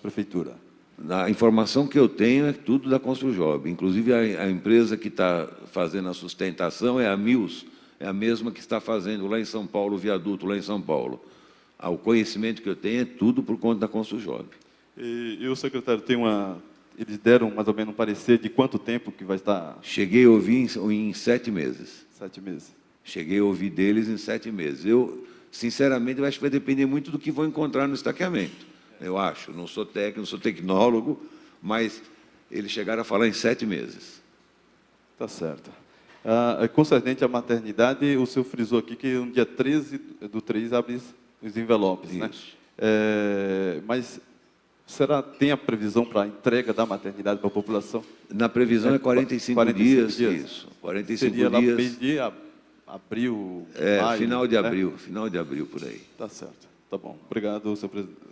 Prefeitura? A informação que eu tenho é tudo da Construjob. Inclusive, a empresa que está fazendo a sustentação é a Mills, é a mesma que está fazendo lá em São Paulo, o viaduto lá em São Paulo. O conhecimento que eu tenho é tudo por conta da Construjob. E o secretário eles deram mais ou menos um parecer de quanto tempo que vai estar? Cheguei a ouvir em 7 meses. 7 meses. Cheguei a ouvir deles em 7 meses. Eu, sinceramente, eu acho que vai depender muito do que vão encontrar no estaqueamento. Eu acho. Não sou técnico, não sou tecnólogo, mas eles chegaram a falar em 7 meses. Tá certo. Concernente à maternidade, o senhor frisou aqui que no dia 13/3 abre os envelopes, isso, né? Mas tem a previsão para a entrega da maternidade para a população? Na previsão é 45 dias. Isso, 45 Seria dias. lá mês de abril, É, maio, final de né? abril, final de abril, por aí. Tá certo. Tá bom. Obrigado,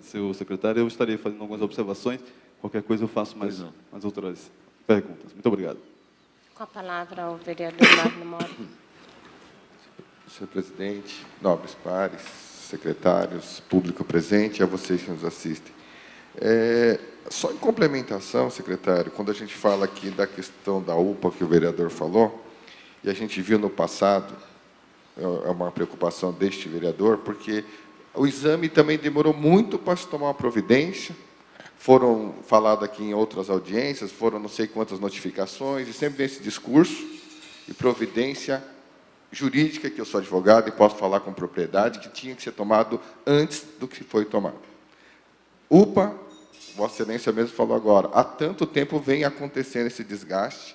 seu secretário. Eu estarei fazendo algumas observações. Qualquer coisa eu faço mais outras perguntas. Muito obrigado. Com a palavra, o vereador Magno Mora. Senhor presidente, nobres pares, secretários, público presente, a vocês que nos assistem. Só em complementação, secretário, quando a gente fala aqui da questão da UPA que o vereador falou, e a gente viu no passado, é uma preocupação deste vereador, porque o exame também demorou muito para se tomar uma providência, foram falados aqui em outras audiências, foram não sei quantas notificações, e sempre vem esse discurso e providência jurídica, que eu sou advogado e posso falar com propriedade, que tinha que ser tomado antes do que foi tomado. UPA, Vossa Excelência mesmo falou agora, há tanto tempo vem acontecendo esse desgaste,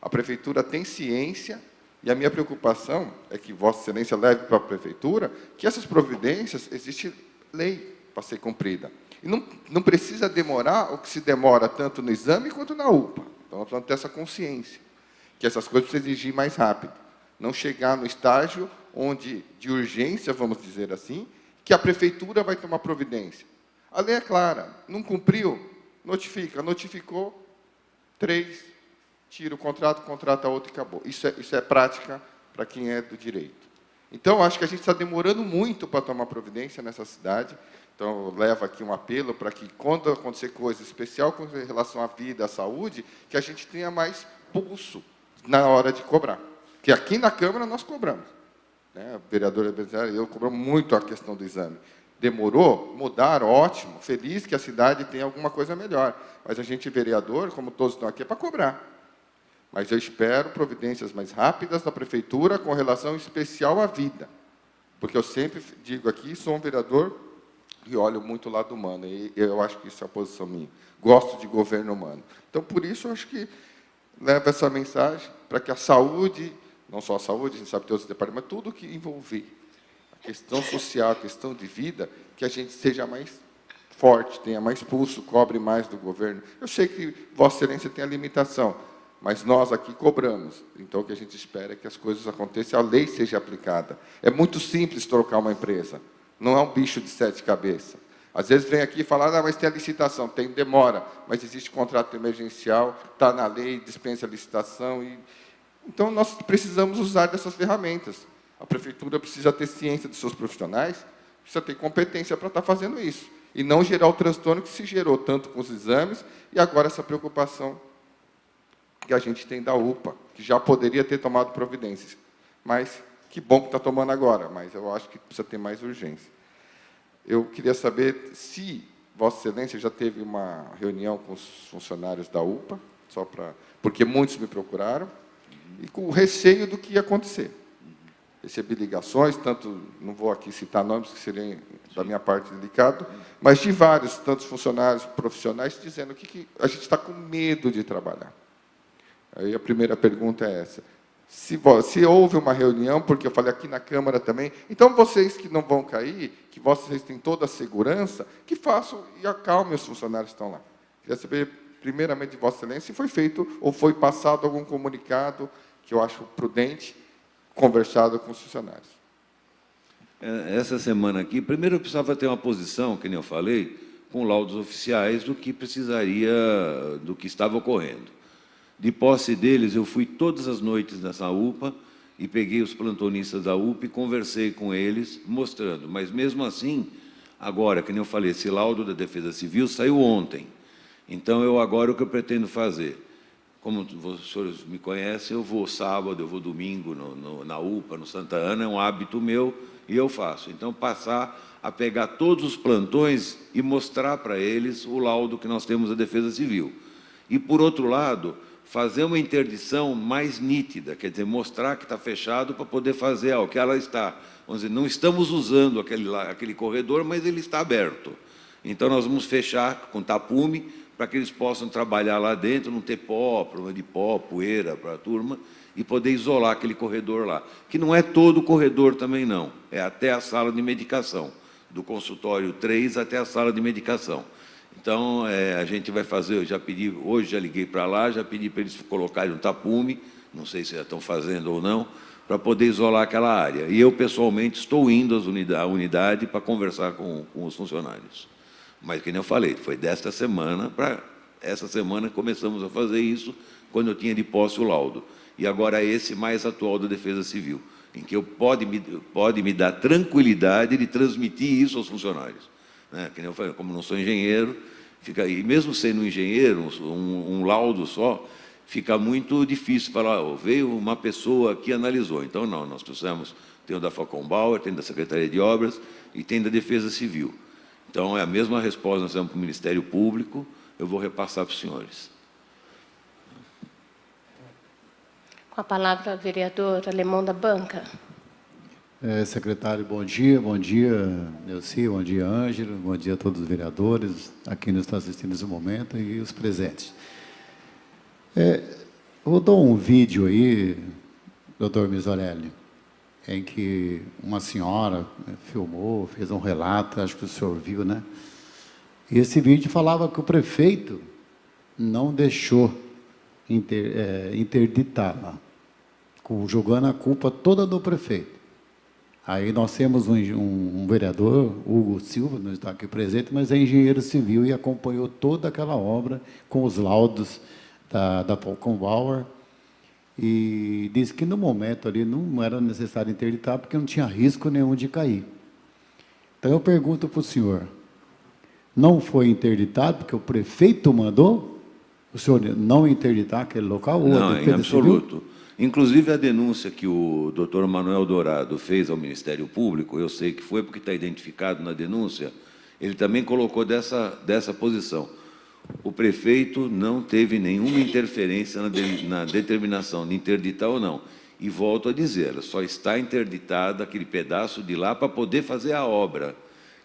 a Prefeitura tem ciência, e a minha preocupação é que Vossa Excelência leve para a Prefeitura que essas providências, existe lei para ser cumprida. E não precisa demorar o que se demora tanto no exame quanto na UPA. Então, nós precisamos ter essa consciência, que essas coisas precisam exigir mais rápido. Não chegar no estágio onde, de urgência, vamos dizer assim, que a Prefeitura vai tomar providência. A lei é clara, não cumpriu, notifica, notificou, 3, tira o contrato, contrata outro e acabou. Isso é prática para quem é do direito. Então, acho que a gente está demorando muito para tomar providência nessa cidade. Então, eu levo aqui um apelo para que, quando acontecer coisa especial com relação à vida, à saúde, que a gente tenha mais pulso na hora de cobrar. Que aqui na Câmara nós cobramos. Né? O vereador Ebenezer e eu cobramos muito a questão do exame. Demorou, mudaram, ótimo, feliz que a cidade tenha alguma coisa melhor. Mas a gente, vereador, como todos estão aqui, é para cobrar. Mas eu espero providências mais rápidas da Prefeitura com relação especial à vida. Porque eu sempre digo aqui, sou um vereador e olho muito o lado humano. E eu acho que isso é a posição minha. Gosto de governo humano. Então, por isso, eu acho que levo essa mensagem para que a saúde, não só a saúde, a gente sabe que tem outros departamentos, mas tudo que envolver a questão social, a questão de vida, que a gente seja mais forte, tenha mais pulso, cobre mais do governo. Eu sei que Vossa Excelência tem a limitação, mas nós aqui cobramos. Então, o que a gente espera é que as coisas aconteçam, a lei seja aplicada. É muito simples trocar uma empresa. Não é um bicho de 7 cabeças. Às vezes vem aqui e fala, mas tem a licitação, tem, demora, mas existe contrato emergencial, está na lei, dispensa a licitação. Então, nós precisamos usar dessas ferramentas. A Prefeitura precisa ter ciência dos seus profissionais, precisa ter competência para estar fazendo isso. E não gerar o transtorno que se gerou, tanto com os exames, e agora essa preocupação que a gente tem da UPA, que já poderia ter tomado providências. Mas, que bom que está tomando agora, mas eu acho que precisa ter mais urgência. Eu queria saber se Vossa Excelência já teve uma reunião com os funcionários da UPA, porque muitos me procuraram, e com o receio do que ia acontecer. Recebi ligações, tanto, não vou aqui citar nomes, que seria da minha parte delicado, mas de vários, tantos funcionários profissionais, dizendo que a gente está com medo de trabalhar. Aí a primeira pergunta é essa. Se houve uma reunião, porque eu falei aqui na Câmara também, então vocês que não vão cair, que vocês têm toda a segurança, que façam e acalmem os funcionários que estão lá. Queria saber, primeiramente, de Vossa Excelência, se foi feito ou foi passado algum comunicado, que eu acho prudente, conversado com os funcionários. Essa semana aqui, primeiro eu precisava ter uma posição, que nem eu falei, com laudos oficiais do que precisaria, do que estava ocorrendo. De posse deles, eu fui todas as noites nessa UPA e peguei os plantonistas da UPA e conversei com eles, mostrando. Mas, mesmo assim, agora, que nem eu falei, esse laudo da Defesa Civil saiu ontem. Então, agora, o que eu pretendo fazer? Como os senhores me conhecem, eu vou sábado, eu vou domingo na UPA, no Santa Ana, é um hábito meu e eu faço. Então, passar a pegar todos os plantões e mostrar para eles o laudo que nós temos da Defesa Civil. E, por outro lado, fazer uma interdição mais nítida, quer dizer, mostrar que está fechado para poder fazer o que ela está. Vamos dizer, não estamos usando aquele corredor, mas ele está aberto. Então, nós vamos fechar com tapume para que eles possam trabalhar lá dentro, não ter problema de pó, poeira para a turma, e poder isolar aquele corredor lá. Que não é todo o corredor também, não. É até a sala de medicação, do consultório 3 até a sala de medicação. Então, a gente vai fazer, eu já pedi, hoje já liguei para lá, já pedi para eles colocarem um tapume, não sei se já estão fazendo ou não, para poder isolar aquela área. E eu, pessoalmente, estou indo à unidade para conversar com os funcionários. Mas, como eu falei, foi desta semana para essa semana que começamos a fazer isso, quando eu tinha de posse o laudo. E agora esse mais atual da Defesa Civil, em que pode me dar tranquilidade de transmitir isso aos funcionários. Né? Que nem eu falei, como não sou engenheiro, e mesmo sendo engenheiro, um laudo só, fica muito difícil falar, veio uma pessoa que analisou. Então, não, nós trouxemos, tem o da Falcon-Bauer, tem da Secretaria de Obras e tem da Defesa Civil. Então, é a mesma resposta, nós temos para o Ministério Público, eu vou repassar para os senhores. Com a palavra, vereador Alemão da Banca. Secretário, bom dia, Neuci, bom dia, Ângelo, bom dia a todos os vereadores, a quem nos está assistindo nesse momento e os presentes. Eu dou um vídeo aí, doutor Misorelli, em que uma senhora filmou, fez um relato, acho que o senhor viu, né? E esse vídeo falava que o prefeito não deixou interditar lá, jogando a culpa toda do prefeito. Aí nós temos um vereador, Hugo Silva, não está aqui presente, mas é engenheiro civil e acompanhou toda aquela obra com os laudos da Falcon-Bauer e disse que no momento ali não era necessário interditar porque não tinha risco nenhum de cair. Então eu pergunto para o senhor, não foi interditado porque o prefeito mandou o senhor não interditar aquele local? Ou não, a Defesa em absoluto. Civil? Inclusive, a denúncia que o doutor Manuel Dourado fez ao Ministério Público, eu sei que foi porque está identificado na denúncia, ele também colocou dessa posição. O prefeito não teve nenhuma interferência na determinação de interditar ou não. E volto a dizer, ela só está interditada aquele pedaço de lá para poder fazer a obra,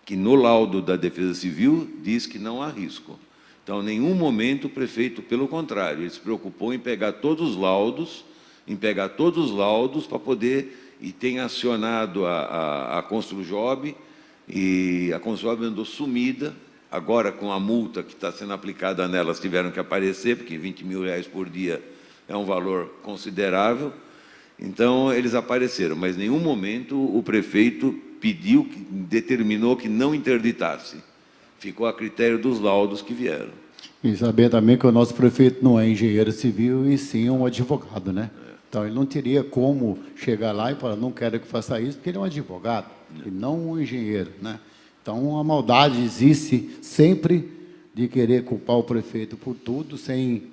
que no laudo da Defesa Civil diz que não há risco. Então, em nenhum momento o prefeito, pelo contrário, ele se preocupou em pegar todos os laudos, para poder, e tem acionado a Construjob, e a Construjob andou sumida, agora com a multa que está sendo aplicada nelas, tiveram que aparecer, porque R$20 mil por dia é um valor considerável, então eles apareceram, mas em nenhum momento o prefeito determinou que não interditasse, ficou a critério dos laudos que vieram. E saber também que o nosso prefeito não é engenheiro civil e sim um advogado, né? Então, ele não teria como chegar lá e falar, não quero que faça isso, porque ele é um advogado, e não um engenheiro, né? Então, a maldade existe sempre de querer culpar o prefeito por tudo, sem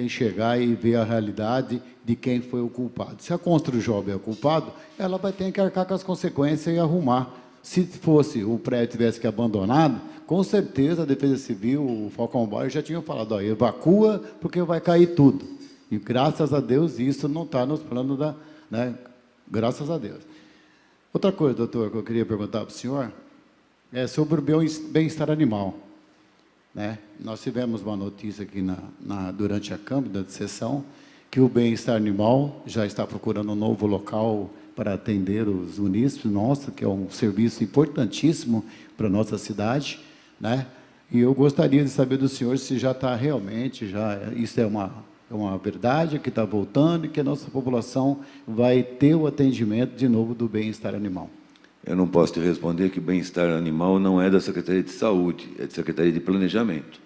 chegar e ver a realidade de quem foi o culpado. Se a Construjob é o culpado, ela vai ter que arcar com as consequências e arrumar. Se fosse o prédio tivesse que abandonado, com certeza a Defesa Civil, o Falcon-Bauer já tinham falado, ó, evacua porque vai cair tudo. E, graças a Deus, isso não está nos planos da... Né? Graças a Deus. Outra coisa, doutor, que eu queria perguntar para o senhor é sobre o bem-estar animal. Né? Nós tivemos uma notícia aqui durante a Câmara de Sessão que o bem-estar animal já está procurando um novo local para atender os munícipes nossos, que é um serviço importantíssimo para a nossa cidade. Né? E eu gostaria de saber do senhor se já está realmente, isso é uma verdade que está voltando e que a nossa população vai ter o atendimento de novo do bem-estar animal. Eu não posso te responder que o bem-estar animal não é da Secretaria de Saúde, é da Secretaria de Planejamento.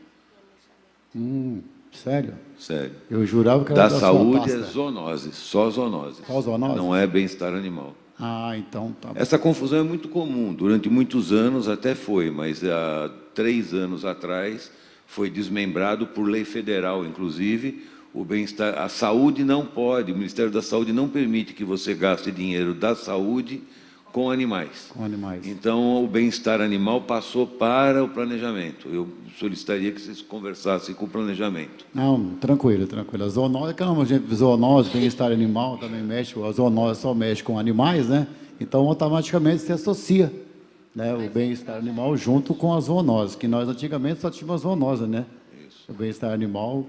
Sério? Sério. Eu jurava que era da da saúde sua é pasta. zoonose, só zoonose. Só zoonose? Não é bem-estar animal. Ah, então tá bom. Essa confusão é muito comum. Durante muitos anos até foi, mas há 3 anos atrás foi desmembrado por lei federal, inclusive. O bem-estar, a saúde não pode, o Ministério da Saúde não permite que você gaste dinheiro da saúde com animais. Com animais. Então, o bem-estar animal passou para o planejamento. Eu solicitaria que vocês conversassem com o planejamento. Não, tranquilo. A zoonose, calma, gente, zoonose, bem-estar animal também mexe, a zoonose só mexe com animais, né? Então, automaticamente se associa, né, o bem-estar animal junto com a zoonose, que nós antigamente só tínhamos a zoonose, né? Isso. O bem-estar animal.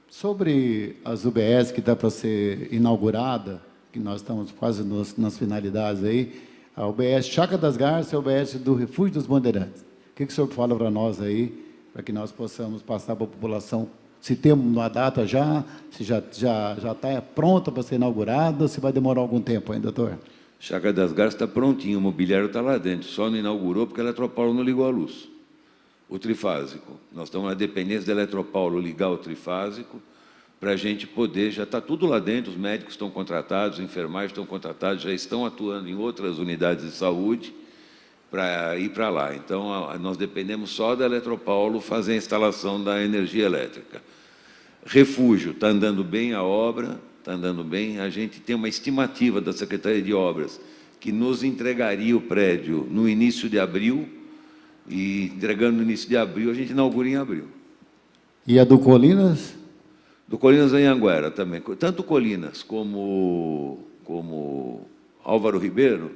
Sobre as UBS que está para ser inaugurada, que nós estamos quase nas finalidades aí, a UBS Chácara das Garças e a UBS do Refúgio dos Bandeirantes. O que o senhor fala para nós aí, para que nós possamos passar para a população Se temos uma data já, se já está pronta para ser inaugurada, ou se vai demorar algum tempo ainda, doutor? Chácara das Garças está prontinho, o mobiliário está lá dentro, só não inaugurou porque a Eletropaulo não ligou a luz. O trifásico, nós estamos na dependência da Eletropaulo ligar o trifásico, para a gente poder, já está tudo lá dentro, os médicos estão contratados, os enfermeiros estão contratados, já estão atuando em outras unidades de saúde para ir para lá. Então, nós dependemos só da Eletropaulo fazer a instalação da energia elétrica. Refúgio, está andando bem a obra, está andando bem. A gente tem uma estimativa da Secretaria de Obras que nos entregaria o prédio no início de abril, e entregando no início de abril, a gente inaugura em abril. E a do Colinas? Do Colinas Anhanguera também. Tanto Colinas como Álvaro Ribeiro,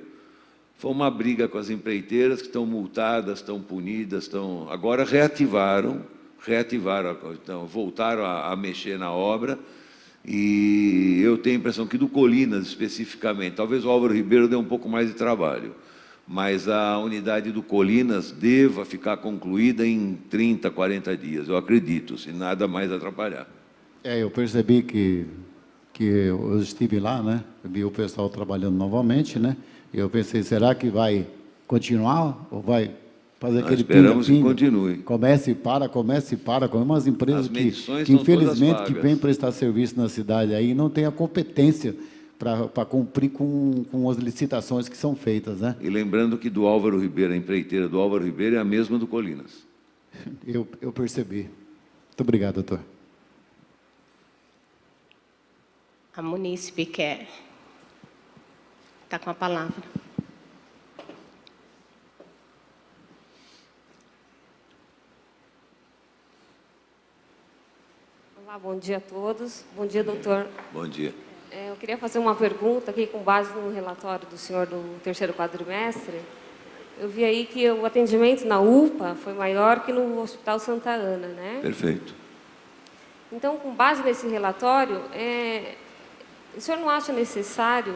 foi uma briga com as empreiteiras que estão multadas, estão punidas, agora reativaram, então, voltaram a mexer na obra, e eu tenho a impressão que do Colinas, especificamente, talvez o Álvaro Ribeiro dê um pouco mais de trabalho, mas a unidade do Colinas deva ficar concluída em 30, 40 dias, eu acredito, se nada mais atrapalhar. Eu percebi que eu estive lá, né? Eu vi o pessoal trabalhando novamente, né? E eu pensei, será que vai continuar ou vai fazer Nós aquele esperamos que pinga-pinga? continue. Comece e para, com umas empresas As medições que estão infelizmente, todas que vagas. vêm prestar serviço na cidade aí e não tem a competência para cumprir com as licitações que são feitas, né? E lembrando que do Álvaro Ribeiro, a empreiteira do Álvaro Ribeiro é a mesma do Colinas. Eu percebi. Muito obrigado, doutor. A munícipe quer. Está com a palavra. Olá, bom dia a todos. Bom dia, doutor. Bom dia. Eu queria fazer uma pergunta aqui com base no relatório do senhor do terceiro quadrimestre. Eu vi aí que o atendimento na UPA foi maior que no Hospital Santa Ana, né? Perfeito. Então, com base nesse relatório, o senhor não acha necessário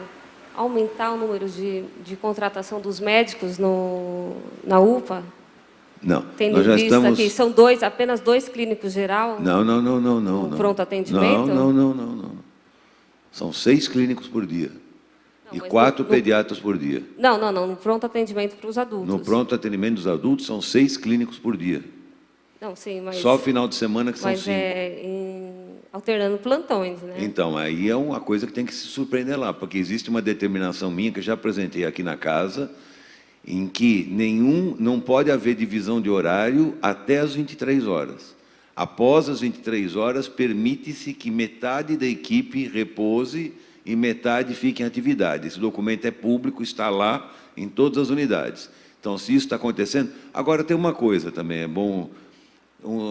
aumentar o número de contratação dos médicos na UPA? Não, Tendo nós já visto estamos... aqui, são apenas 2 clínicos geral? Não. No pronto atendimento? Não. São 6 clínicos por dia. Não, E mas 4 pediatras por dia. Não, no pronto atendimento para os adultos. No pronto atendimento dos adultos, são 6 clínicos por dia. Não, sim, mas... Só final de semana que são 5. Alternando plantões, né? Então, aí é uma coisa que tem que se surpreender lá, porque existe uma determinação minha, que eu já apresentei aqui na casa, em que não pode haver divisão de horário até as 23 horas. Após as 23 horas, permite-se que metade da equipe repouse e metade fique em atividade. Esse documento é público, está lá em todas as unidades. Então, se isso está acontecendo... Agora, tem uma coisa também, é bom...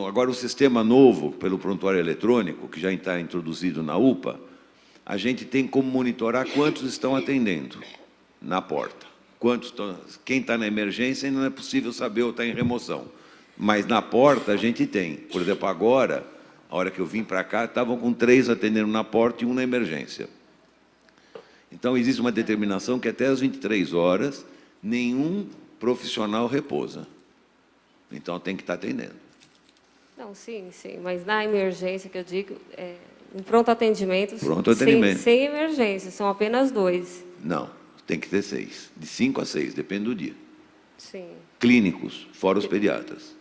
Agora, o sistema novo, pelo prontuário eletrônico, que já está introduzido na UPA, a gente tem como monitorar quantos estão atendendo na porta. Quem está na emergência ainda não é possível saber ou está em remoção. Mas na porta a gente tem. Por exemplo, agora, a hora que eu vim para cá, estavam com 3 atendendo na porta e 1 na emergência. Então, existe uma determinação que até as 23 horas, nenhum profissional repousa. Então, tem que estar atendendo. Não, sim, mas na emergência, que eu digo, no pronto atendimento, sem emergência, são apenas 2. Não, tem que ter 6. De 5 a 6, depende do dia. Sim. Clínicos, fora os pediatras.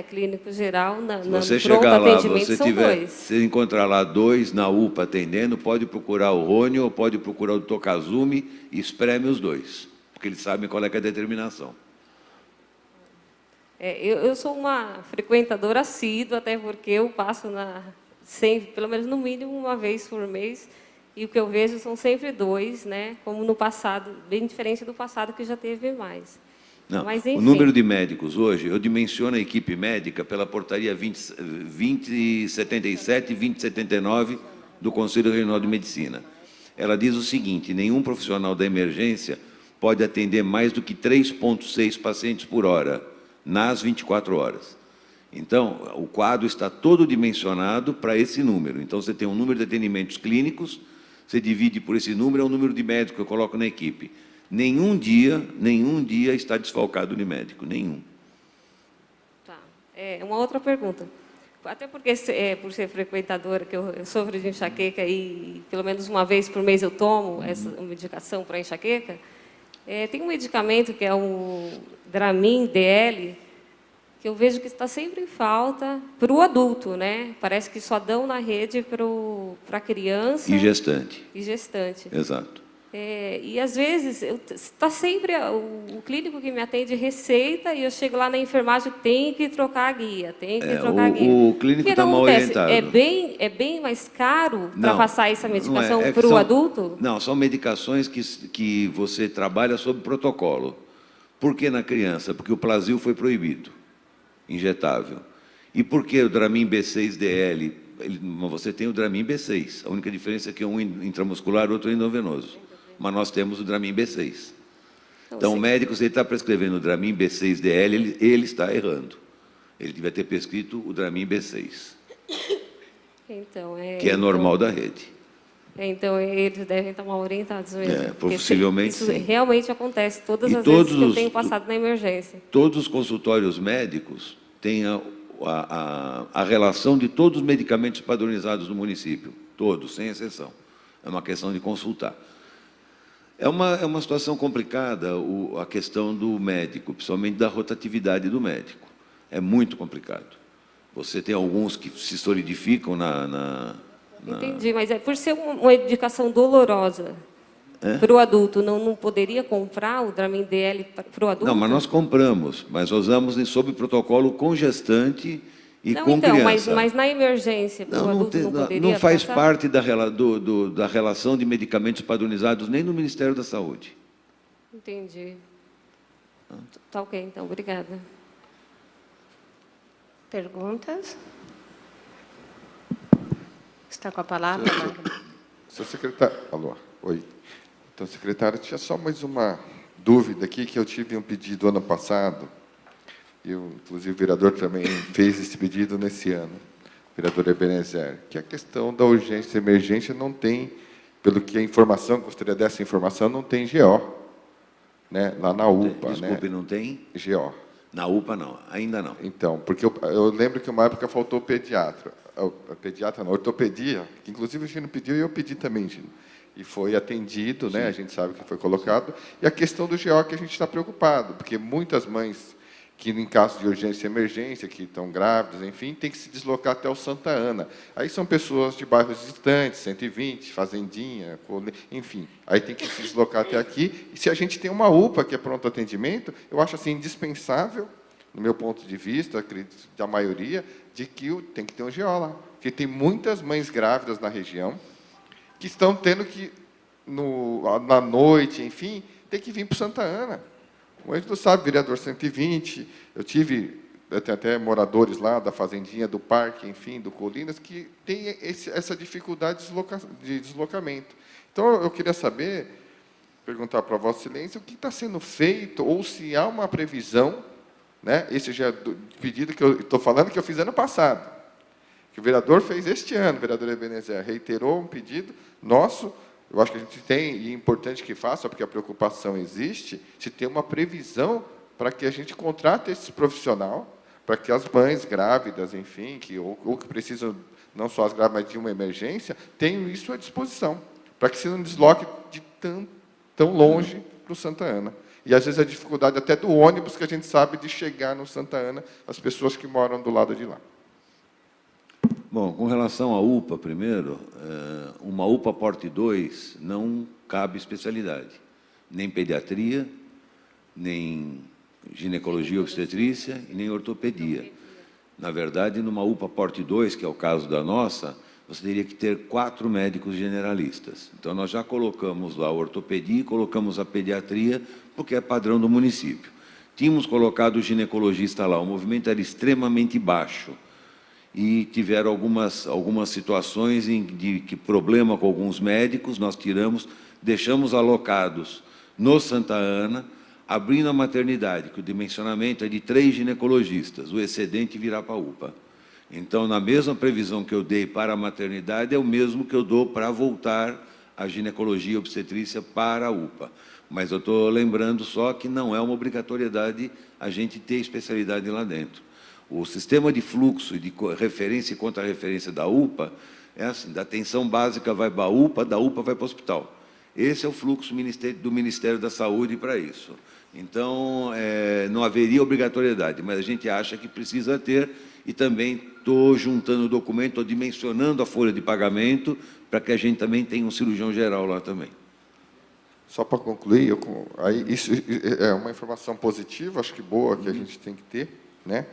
Clínico geral, Você no chegar pronto lá, atendimento são 2. se encontrar lá 2 na UPA atendendo, pode procurar o Rony ou pode procurar o Dr. Kazumi e espreme os 2, porque eles sabem qual é que é a determinação. Eu sou uma frequentadora assídua, até porque eu passo sempre, pelo menos no mínimo uma vez por mês, e o que eu vejo são sempre 2, né? Como no passado, bem diferente do passado, que já teve mais. Não, mas, enfim, o número de médicos hoje, eu dimensiono a equipe médica pela portaria 2077 e 2079 do Conselho Regional de Medicina. Ela diz o seguinte: nenhum profissional da emergência pode atender mais do que 3,6 pacientes por hora, nas 24 horas. Então, o quadro está todo dimensionado para esse número. Então, você tem um número de atendimentos clínicos, você divide por esse número, é o número de médicos que eu coloco na equipe. Nenhum dia está desfalcado de médico, nenhum. Tá. Uma outra pergunta. Até porque, por ser frequentadora, que eu sofro de enxaqueca e pelo menos uma vez por mês eu tomo essa medicação para enxaqueca, tem um medicamento que é o Dramin DL, que eu vejo que está sempre em falta para o adulto, né? Parece que só dão na rede para a criança E gestante. e gestante. Exato. E, às vezes, está sempre o clínico que me atende receita e eu chego lá na enfermagem, tem que trocar a guia, tem que trocar a guia. O clínico O que está mal acontece? orientado. É bem mais caro para Não, passar essa medicação não é que para o são- adulto? Não, são medicações que você trabalha sob protocolo. Por que na criança? Porque o Plasil foi proibido, injetável. E por que o Dramin B6DL? Você tem o Dramin B6. A única diferença é que um intramuscular, outro endovenoso. Mas nós temos o Dramin B6. Então, o médico, se ele está prescrevendo o Dramin B6DL, ele está errando. Ele devia ter prescrito o Dramin B6, Então, que é normal da rede. Então, eles devem estar mal orientados mesmo. Porque possivelmente isso sim. realmente acontece todas E as todos vezes que eu os- tenho passado na emergência. Todos os consultórios médicos têm a relação de todos os medicamentos padronizados no município, todos, sem exceção. É uma questão de consultar. É uma situação complicada a questão do médico, principalmente da rotatividade do médico. É muito complicado. Você tem alguns que se solidificam Entendi, mas por ser uma medicação dolorosa para o adulto, não poderia comprar o Dramin DL para o adulto? Não, mas nós compramos, mas usamos sob protocolo com gestante e Não, com então, criança. mas na emergência, o adulto não poderia não faz passar? parte da relação de medicamentos padronizados nem no Ministério da Saúde. Entendi. Tá ok, então, obrigada. Perguntas? Está com a palavra, Magno. Seu secretário... Alô, oi. Então, secretário, tinha só mais uma dúvida aqui, que eu tive um pedido ano passado, e inclusive o vereador também fez esse pedido nesse ano, o vereador Ebenezer, que a questão da urgência e emergência não tem, pelo que a informação, gostaria dessa informação, não tem GO, né? Lá na UPA, Desculpe, né? não tem? GO. Na UPA, não. Ainda não. Então, porque eu lembro que uma época faltou pediatra. Pediatra não, ortopedia, que inclusive o Gino pediu e eu pedi também, Gino. E foi atendido, né? A gente sabe que foi colocado. E a questão do GO que a gente está preocupado, porque muitas mães que, em caso de urgência e emergência, que estão grávidas, enfim, tem que se deslocar até o Santa Ana. Aí são pessoas de bairros distantes, 120, Fazendinha, enfim. Aí tem que se deslocar até aqui. E se a gente tem uma UPA, que é pronto atendimento, eu acho assim indispensável, no meu ponto de vista, acredito da maioria, de que tem que ter um GO lá. Porque tem muitas mães grávidas na região que estão tendo que, na noite, enfim, ter que vir para Santa Ana. O Ângelo sabe, vereador 120, eu tenho até moradores lá da Fazendinha, do Parque, enfim, do Colinas, que tem essa dificuldade de deslocamento. Então, eu queria saber, perguntar para a Vossa Excelência, o que está sendo feito, ou se há uma previsão, né? Esse já é do pedido que eu estou falando, que eu fiz ano passado, que o vereador fez este ano, o vereador Ebenezer, reiterou um pedido nosso. Eu acho que a gente tem, e é importante que faça, porque a preocupação existe, se tem uma previsão para que a gente contrate esse profissional, para que as mães grávidas, enfim, ou que precisam, não só as grávidas, mas de uma emergência, tenham isso à disposição, para que se não desloque de tão longe para o Santa Ana. E, às vezes, a dificuldade até do ônibus, que a gente sabe de chegar no Santa Ana, as pessoas que moram do lado de lá. Bom, com relação à UPA, primeiro, uma UPA porte 2 não cabe especialidade, nem pediatria, nem ginecologia obstetrícia e nem ortopedia. Na verdade, numa UPA porte 2, que é o caso da nossa, você teria que ter 4 médicos generalistas. Então, nós já colocamos lá a ortopedia e colocamos a pediatria, porque é padrão do município. Tínhamos colocado o ginecologista lá, o movimento era extremamente baixo, e tiveram algumas situações de problema com alguns médicos, nós tiramos, deixamos alocados no Santa Ana, abrindo a maternidade, que o dimensionamento é de 3 ginecologistas, o excedente virá para a UPA. Então, na mesma previsão que eu dei para a maternidade, é o mesmo que eu dou para voltar a ginecologia obstetrícia para a UPA. Mas eu estou lembrando só que não é uma obrigatoriedade a gente ter especialidade lá dentro. O sistema de fluxo de referência e contra-referência da UPA é assim, da atenção básica vai para a UPA, da UPA vai para o hospital. Esse é o fluxo do Ministério da Saúde para isso. Então, não haveria obrigatoriedade, mas a gente acha que precisa ter, e também estou juntando o documento, estou dimensionando a folha de pagamento, para que a gente também tenha um cirurgião geral lá também. Só para concluir, isso é uma informação positiva, acho que boa, que a gente tem que ter, né?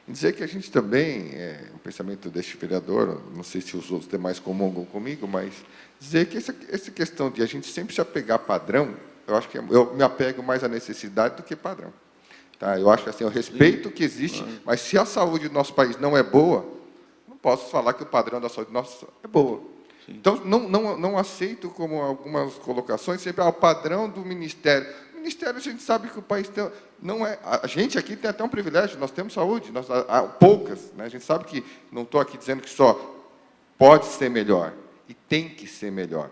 E dizer que a gente também, o pensamento deste vereador, não sei se os outros demais comungam comigo, mas dizer que essa questão de a gente sempre se apegar a padrão, eu acho que eu me apego mais à necessidade do que padrão. Tá? Eu acho que assim, eu respeito o que existe, mas se a saúde do nosso país não é boa, não posso falar que o padrão da saúde nossa é boa. Então, não aceito como algumas colocações, sempre o padrão do Ministério. O Ministério, a gente sabe que o país tem, não é... A gente aqui tem até um privilégio, nós temos saúde, há poucas. Né? A gente sabe que, não estou aqui dizendo que só pode ser melhor, e tem que ser melhor.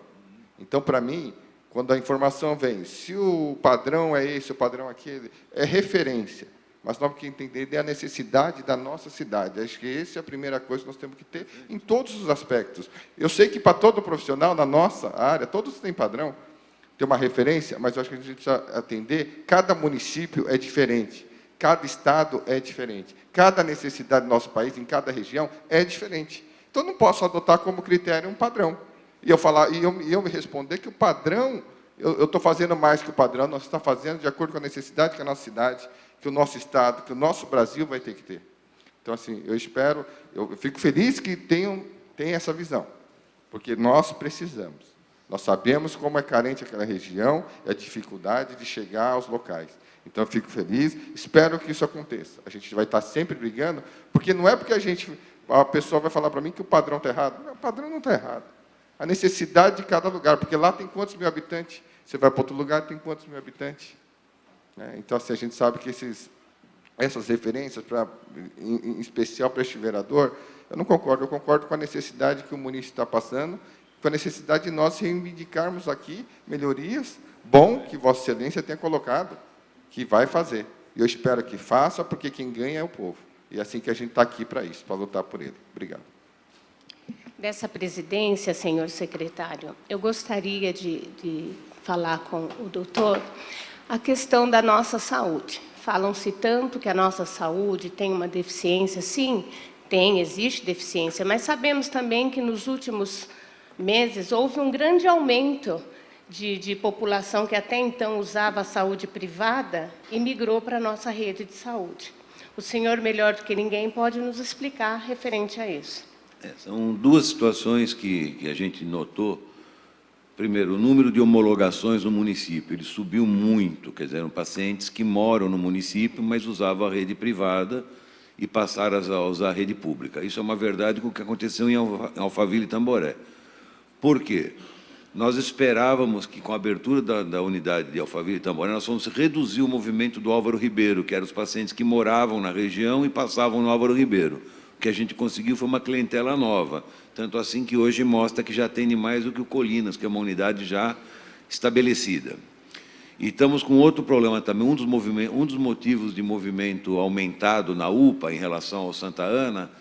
Então, para mim, quando a informação vem, se o padrão é esse, o padrão é aquele, é referência. Mas nós temos que entender a necessidade da nossa cidade. Acho que essa é a primeira coisa que nós temos que ter em todos os aspectos. Eu sei que, para todo profissional, na nossa área, todos têm padrão, tem uma referência, mas eu acho que a gente precisa atender, cada município é diferente, cada estado é diferente, cada necessidade do nosso país, em cada região, é diferente. Então, não posso adotar como critério um padrão. E eu me responder que o padrão, eu estou fazendo mais que o padrão, nós estamos fazendo de acordo com a necessidade que a nossa cidade, que o nosso estado, que o nosso Brasil vai ter que ter. Então, assim, eu fico feliz que tenham essa visão, porque nós precisamos. Nós sabemos como é carente aquela região e a dificuldade de chegar aos locais. Então, eu fico feliz, espero que isso aconteça. A gente vai estar sempre brigando, porque não é porque a pessoa vai falar para mim que o padrão está errado. Não, o padrão não está errado. A necessidade de cada lugar, porque lá tem quantos mil habitantes? Você vai para outro lugar, tem quantos mil habitantes? Então, assim, a gente sabe que essas referências, em especial para este vereador, eu não concordo. Eu concordo com a necessidade que o município está passando, com a necessidade de nós reivindicarmos aqui melhorias. Bom que Vossa Excelência tenha colocado, que vai fazer. E eu espero que faça, porque quem ganha é o povo. E é assim que a gente está aqui para isso, para lutar por ele. Obrigado. Dessa presidência, senhor secretário, eu gostaria de falar com o doutor a questão da nossa saúde. Falam-se tanto que a nossa saúde tem uma deficiência. Sim, existe deficiência, mas sabemos também que nos últimos meses houve um grande aumento de população que até então usava a saúde privada e migrou para a nossa rede de saúde. O senhor, melhor do que ninguém, pode nos explicar referente a isso. São duas situações que a gente notou. Primeiro, o número de homologações no município, ele subiu muito, quer dizer, eram pacientes que moram no município, mas usavam a rede privada e passaram a usar a rede pública. Isso é uma verdade com o que aconteceu em Alphaville e Tamboré. Por quê? Nós esperávamos que, com a abertura da unidade de Alphaville e Tamboré, nós fomos reduzir o movimento do Álvaro Ribeiro, que eram os pacientes que moravam na região e passavam no Álvaro Ribeiro. O que a gente conseguiu foi uma clientela nova, tanto assim que hoje mostra que já atende mais do que o Colinas, que é uma unidade já estabelecida. E estamos com outro problema também, um dos motivos de movimento aumentado na UPA em relação ao Santa Ana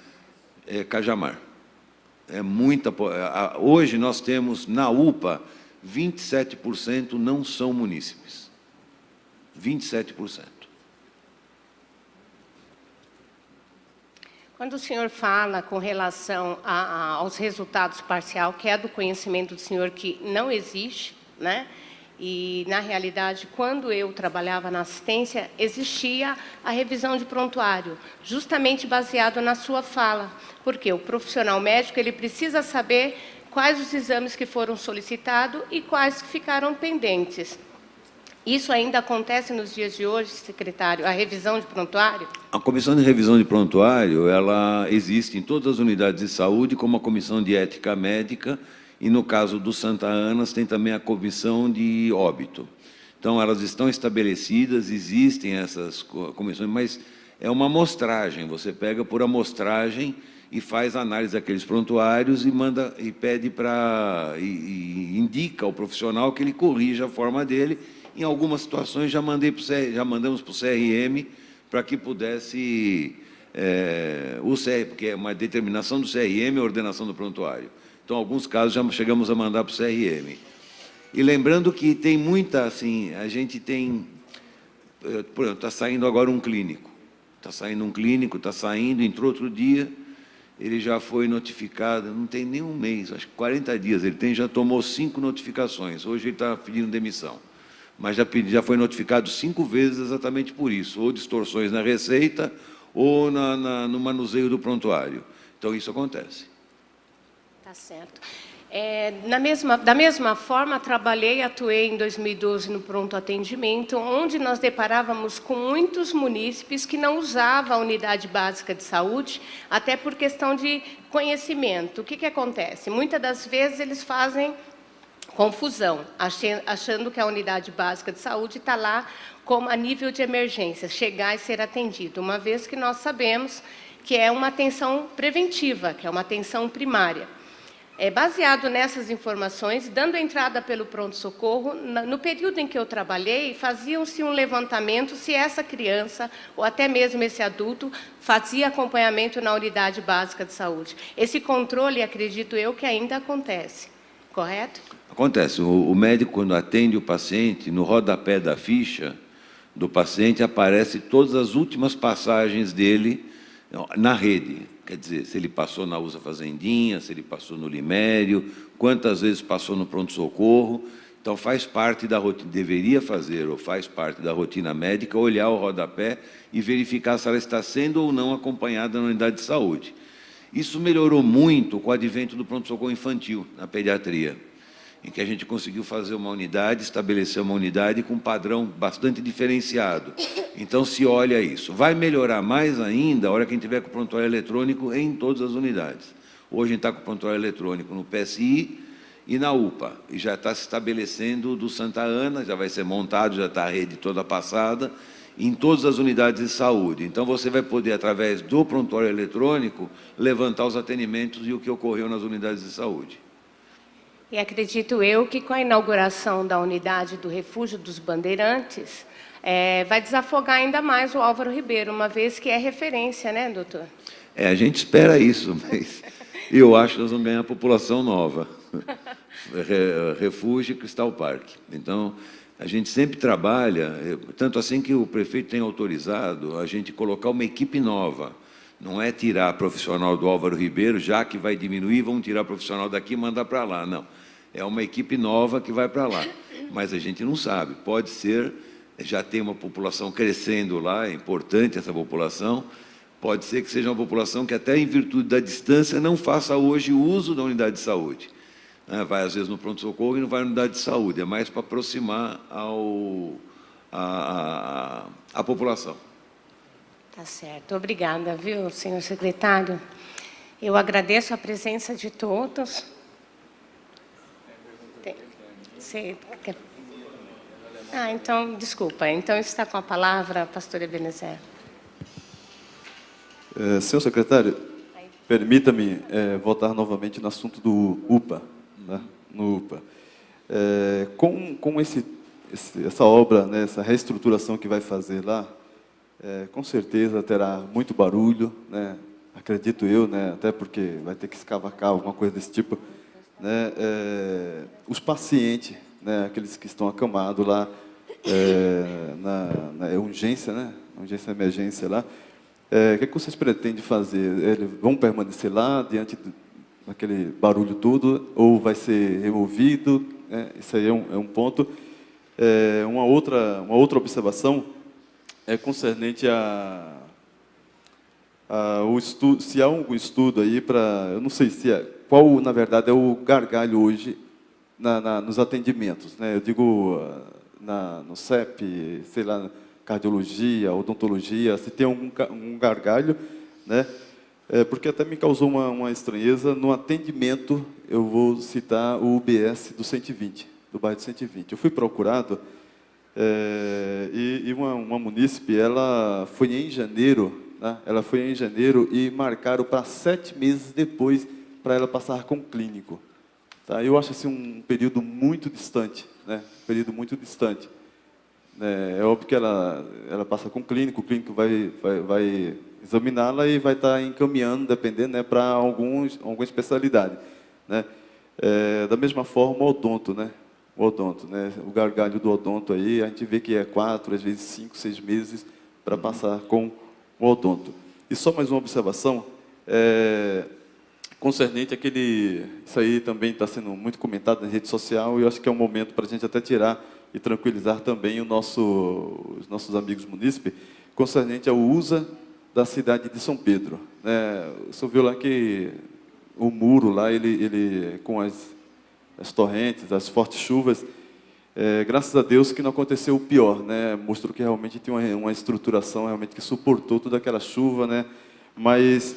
é Cajamar. Hoje nós temos na UPA 27% não são munícipes. 27%. Quando o senhor fala com relação aos resultados parcial, que é do conhecimento do senhor que não existe, né? E, na realidade, quando eu trabalhava na assistência, existia a revisão de prontuário, justamente baseado na sua fala. Porque o profissional médico ele precisa saber quais os exames que foram solicitados e quais que ficaram pendentes. Isso ainda acontece nos dias de hoje, secretário, a revisão de prontuário? A comissão de revisão de prontuário, ela existe em todas as unidades de saúde, como a comissão de ética médica, e no caso do Santa Ana, tem também a comissão de óbito. Então, elas estão estabelecidas, existem essas comissões, mas é uma amostragem, você pega por amostragem e faz análise daqueles prontuários e manda e pede e indica ao profissional que ele corrija a forma dele. Em algumas situações já mandamos para o CRM para que pudesse o CR, porque é uma determinação do CRM, a ordenação do prontuário. Então, alguns casos já chegamos a mandar para o CRM. E lembrando que tem muita, assim, a gente tem, por exemplo, está saindo agora um clínico. Está saindo, entrou outro dia, ele já foi notificado, não tem nem um mês, acho que 40 dias ele tem, já tomou 5 notificações. Hoje ele está pedindo demissão. Mas já foi notificado 5 vezes exatamente por isso, ou distorções na receita, ou no manuseio do prontuário. Então, isso acontece. Tá certo. Da mesma forma, trabalhei e atuei em 2012 no pronto atendimento, onde nós deparávamos com muitos munícipes que não usavam a unidade básica de saúde, até por questão de conhecimento. O que acontece? Muitas das vezes eles fazem confusão, achando que a unidade básica de saúde está lá como a nível de emergência, chegar e ser atendido, uma vez que nós sabemos que é uma atenção preventiva, que é uma atenção primária. Baseado nessas informações, dando entrada pelo pronto-socorro, no período em que eu trabalhei, faziam-se um levantamento se essa criança, ou até mesmo esse adulto, fazia acompanhamento na unidade básica de saúde. Esse controle, acredito eu, que ainda acontece, correto? Acontece. O médico, quando atende o paciente, no rodapé da ficha do paciente, aparece todas as últimas passagens dele na rede. Quer dizer, se ele passou na USA Fazendinha, se ele passou no Limério, quantas vezes passou no pronto-socorro. Então, faz parte da rotina, deveria fazer, ou faz parte da rotina médica, olhar o rodapé e verificar se ela está sendo ou não acompanhada na unidade de saúde. Isso melhorou muito com o advento do pronto-socorro infantil, na pediatria, em que a gente conseguiu fazer uma unidade, estabelecer uma unidade com um padrão bastante diferenciado. Então, se olha isso. Vai melhorar mais ainda a hora que a gente tiver com o prontuário eletrônico em todas as unidades. Hoje a gente está com o prontuário eletrônico no PSI e na UPA, e já está se estabelecendo do Santa Ana, já vai ser montado, já está a rede toda passada, em todas as unidades de saúde. Então, você vai poder, através do prontuário eletrônico, levantar os atendimentos e o que ocorreu nas unidades de saúde. E acredito eu que com a inauguração da unidade do Refúgio dos Bandeirantes, vai desafogar ainda mais o Álvaro Ribeiro, uma vez que é referência, né, doutor? A gente espera isso, mas eu acho que nós vamos ganhar população nova. Refúgio e Cristal Parque. Então, a gente sempre trabalha, tanto assim que o prefeito tem autorizado a gente colocar uma equipe nova. Não é tirar profissional do Álvaro Ribeiro, já que vai diminuir, vamos tirar profissional daqui e mandar para lá. Não, é uma equipe nova que vai para lá. Mas a gente não sabe, pode ser, já tem uma população crescendo lá, é importante essa população, pode ser que seja uma população que até em virtude da distância não faça hoje o uso da unidade de saúde. Vai às vezes no pronto-socorro e não vai na unidade de saúde, é mais para aproximar a população. Tá certo. Obrigada, viu, senhor secretário? Eu agradeço a presença de todos. Então, desculpa. Então, está com a palavra a pastora Ebenezer. Senhor secretário, permita-me voltar novamente no assunto do UPA, né? No UPA. Com essa obra, né, essa reestruturação que vai fazer lá, com certeza terá muito barulho, né? Acredito eu, né? Até porque vai ter que escavacar alguma coisa desse tipo, né? Os pacientes, né? Aqueles que estão acamados lá na urgência, né? Urgência e emergência lá, o que vocês pretendem fazer? Eles vão permanecer lá diante daquele barulho todo, ou vai ser removido? Isso aí é um ponto. Uma outra observação é concernente o estudo, se há algum estudo aí para, eu não sei qual na verdade é o gargalho hoje nos atendimentos, né? Eu digo no CEP, sei lá, cardiologia, odontologia, se tem um gargalho, né? Porque até me causou uma estranheza no atendimento. Eu vou citar o UBS do 120, do bairro do 120. Eu fui procurado. E uma munícipe, ela foi em janeiro, né? Ela foi em janeiro e marcaram para 7 meses depois para ela passar com o clínico. Tá? Eu acho assim um período muito distante, né? Um período muito distante. É óbvio que ela passa com o clínico vai examiná-la e vai estar encaminhando, dependendo, né, para alguma especialidade, né? Da mesma forma, o odonto, né? O gargalho do odonto aí, a gente vê que é 4, às vezes 5, 6 meses para passar com o odonto. E só mais uma observação, concernente àquele... Isso aí também está sendo muito comentado na rede social e eu acho que é um momento para a gente até tirar e tranquilizar também os nossos amigos munícipes, concernente ao uso da cidade de São Pedro, né? O senhor viu lá que o muro lá, ele com as torrentes, as fortes chuvas, graças a Deus que não aconteceu o pior, né? Mostrou que realmente tinha uma estruturação realmente que suportou toda aquela chuva, né? Mas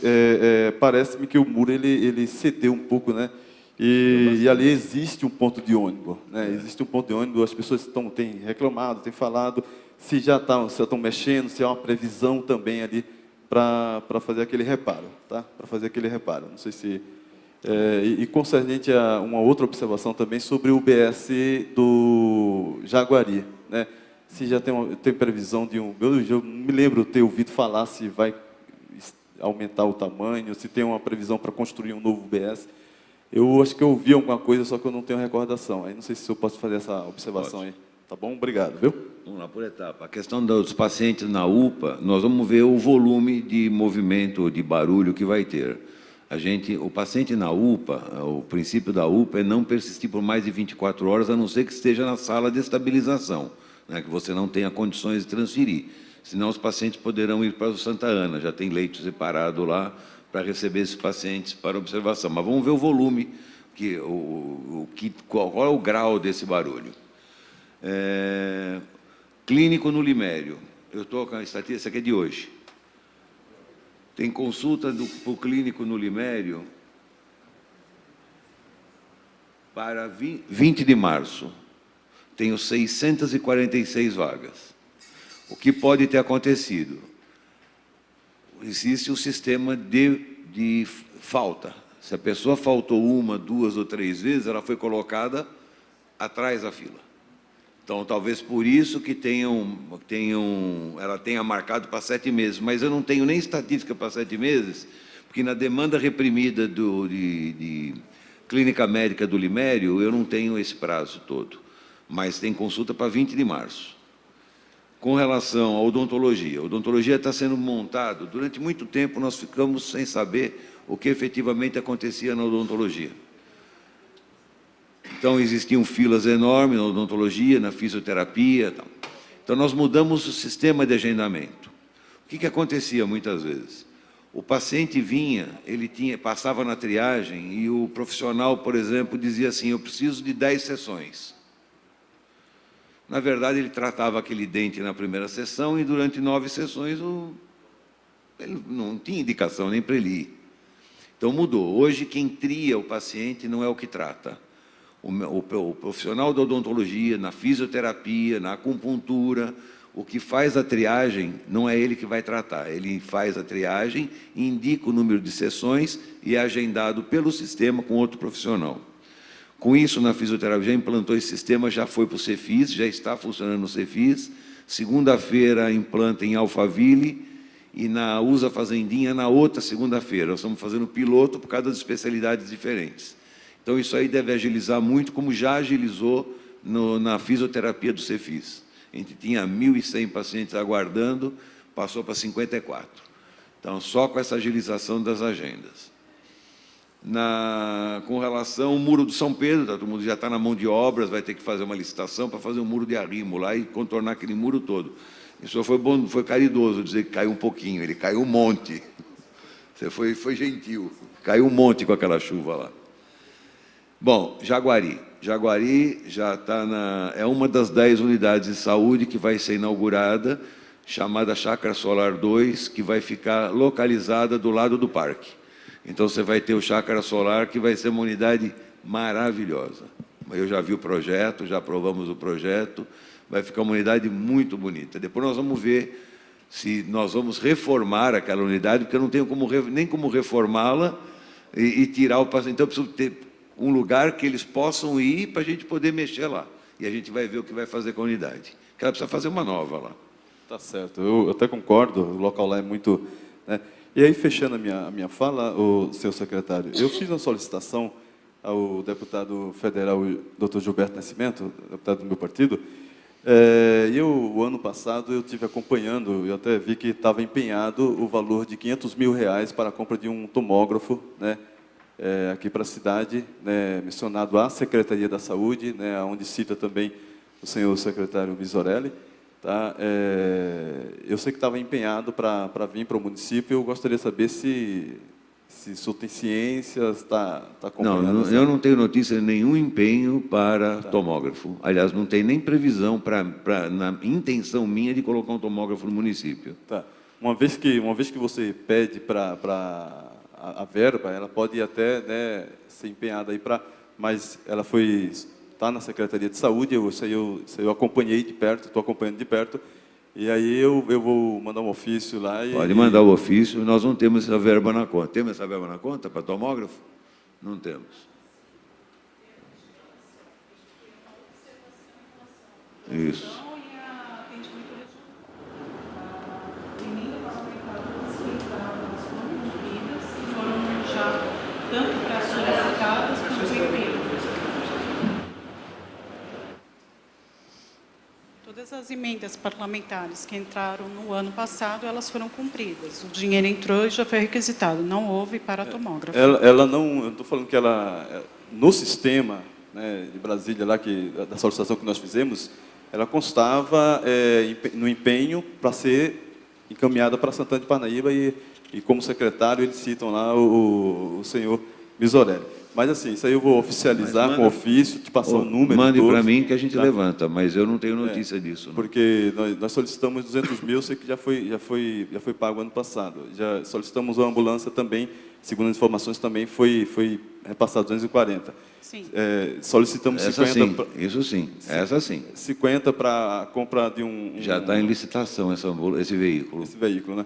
parece-me que o muro ele cedeu um pouco, né? E ali existe um ponto de ônibus, né? Existe um ponto de ônibus, as pessoas têm reclamado, têm falado se já estão mexendo, se há uma previsão também ali para fazer aquele reparo, tá? Para fazer aquele reparo. Não sei se e concernente a uma outra observação também sobre o UBS do Jaguari, né? Se já tem previsão de eu não me lembro ter ouvido falar se vai aumentar o tamanho, se tem uma previsão para construir um novo UBS. Eu acho que eu ouvi alguma coisa, só que eu não tenho recordação. Aí não sei se eu posso fazer essa observação aí. Tá bom? Obrigado, viu? Vamos lá por etapa. A questão dos pacientes na UPA, nós vamos ver o volume de movimento, de barulho que vai ter. O paciente na UPA, o princípio da UPA é não persistir por mais de 24 horas, a não ser que esteja na sala de estabilização, né, que você não tenha condições de transferir. Senão os pacientes poderão ir para o Santa Ana, já tem leito separado lá para receber esses pacientes para observação. Mas vamos ver o volume, qual é o grau desse barulho. Clínico no Limério. Eu estou com a estatística, essa aqui é de hoje. Tem consulta para o clínico no Limério para 20 de março. Tenho 646 vagas. O que pode ter acontecido? Existe um sistema de falta. Se a pessoa faltou 1, 2 ou 3 vezes, ela foi colocada atrás da fila. Então, talvez por isso que ela tenha marcado para 7 meses, mas eu não tenho nem estatística para 7 meses, porque na demanda reprimida de Clínica Médica do Limério, eu não tenho esse prazo todo, mas tem consulta para 20 de março. Com relação à odontologia, a odontologia está sendo montado, durante muito tempo nós ficamos sem saber o que efetivamente acontecia na odontologia. Então, existiam filas enormes na odontologia, na fisioterapia. Tal. Então, nós mudamos o sistema de agendamento. O que acontecia muitas vezes? O paciente vinha, passava na triagem e o profissional, por exemplo, dizia assim, eu preciso de 10 sessões. Na verdade, ele tratava aquele dente na primeira sessão e durante 9 sessões ele não tinha indicação nem para ele ir. Então, mudou. Hoje, quem tria o paciente não é o que trata. O profissional da odontologia, na fisioterapia, na acupuntura, o que faz a triagem não é ele que vai tratar. Ele faz a triagem, indica o número de sessões e é agendado pelo sistema com outro profissional. Com isso, na fisioterapia, já implantou esse sistema, já foi para o Cefis, já está funcionando no Cefis. Segunda-feira, implanta em Alphaville e na USA Fazendinha, na outra segunda-feira. Nós estamos fazendo piloto por causa das especialidades diferentes. Então, isso aí deve agilizar muito, como já agilizou na fisioterapia do Cefis. A gente tinha 1.100 pacientes aguardando, passou para 54. Então, só com essa agilização das agendas. Com relação ao Muro do São Pedro, todo mundo já está na mão de obras, vai ter que fazer uma licitação para fazer um muro de arrimo lá e contornar aquele muro todo. Isso foi bom, foi caridoso dizer que caiu um pouquinho, ele caiu um monte. Você foi gentil, caiu um monte com aquela chuva lá. Bom, Jaguari. Jaguari já está é uma das 10 unidades de saúde que vai ser inaugurada, chamada Chácara Solar 2, que vai ficar localizada do lado do parque. Então, você vai ter o Chácara Solar, que vai ser uma unidade maravilhosa. Eu já vi o projeto, já aprovamos o projeto, vai ficar uma unidade muito bonita. Depois nós vamos ver se nós vamos reformar aquela unidade, porque eu não tenho nem como reformá-la e tirar o paciente. Então, eu preciso ter um lugar que eles possam ir para a gente poder mexer lá. E a gente vai ver o que vai fazer com a unidade. que ela precisa fazer uma nova lá. Tá certo, eu até concordo, o local lá é muito... Né? E aí, fechando a minha fala, o seu secretário, eu fiz uma solicitação ao deputado federal, Dr. Gilberto Nascimento, deputado do meu partido, e o ano passado eu tive acompanhando, eu até vi que estava empenhado o valor de R$500 mil para a compra de um tomógrafo, né, aqui para a cidade, né, mencionado à Secretaria da Saúde, né, onde cita também o senhor secretário Misorelli. Tá? Eu sei que estava empenhado para vir para o município, eu gostaria de saber se o senhor tem ciências, está acompanhando. Não, eu não tenho notícia de nenhum empenho para tomógrafo. Aliás, não tem nem previsão na intenção minha de colocar um tomógrafo no município. Tá. Uma vez que você pede para a verba, ela pode até, né, ser empenhada aí mas ela está na Secretaria de Saúde, eu acompanhei de perto, estou acompanhando de perto. E aí eu vou mandar um ofício lá. Pode mandar o ofício, nós não temos essa verba na conta. Temos essa verba na conta para tomógrafo? Não temos. Isso. Tanto para as solicitadas quanto para o empenho. Todas as emendas parlamentares que entraram no ano passado, elas foram cumpridas. O dinheiro entrou e já foi requisitado. Não houve para tomógrafo. Ela não... Eu estou falando que ela... No sistema, né, de Brasília, lá da solicitação que nós fizemos, ela constava no empenho para ser encaminhada para Santana de Parnaíba e como secretário, eles citam lá o senhor Misorelli. Mas, assim, isso aí eu vou oficializar com ofício, te passar o número. Mande para mim que a gente levanta, mas eu não tenho notícia disso. Não. Porque nós solicitamos 200 mil, sei que já foi pago ano passado. Já solicitamos uma ambulância também, segundo as informações, também foi repassado 240. Sim. Solicitamos essa 50... Sim, isso sim, essa sim. 50 para a compra de um... Já está em licitação esse veículo. Esse veículo, né?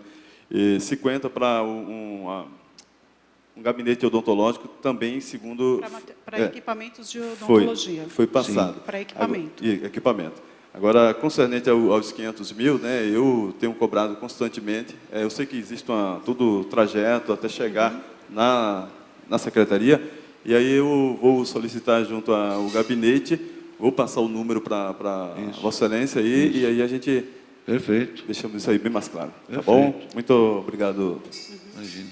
E 50 para um gabinete odontológico também, segundo... Para equipamentos de odontologia. Foi passado. Para equipamento. Equipamento. Agora, concernente aos 500 mil, né, eu tenho cobrado constantemente. Eu sei que existe todo o trajeto até chegar na secretaria, e aí eu vou solicitar junto ao gabinete, vou passar o número para Vossa Excelência aí, e aí a gente... Perfeito. Deixamos isso aí bem mais claro. Perfeito. Tá bom? Muito obrigado. Imagina.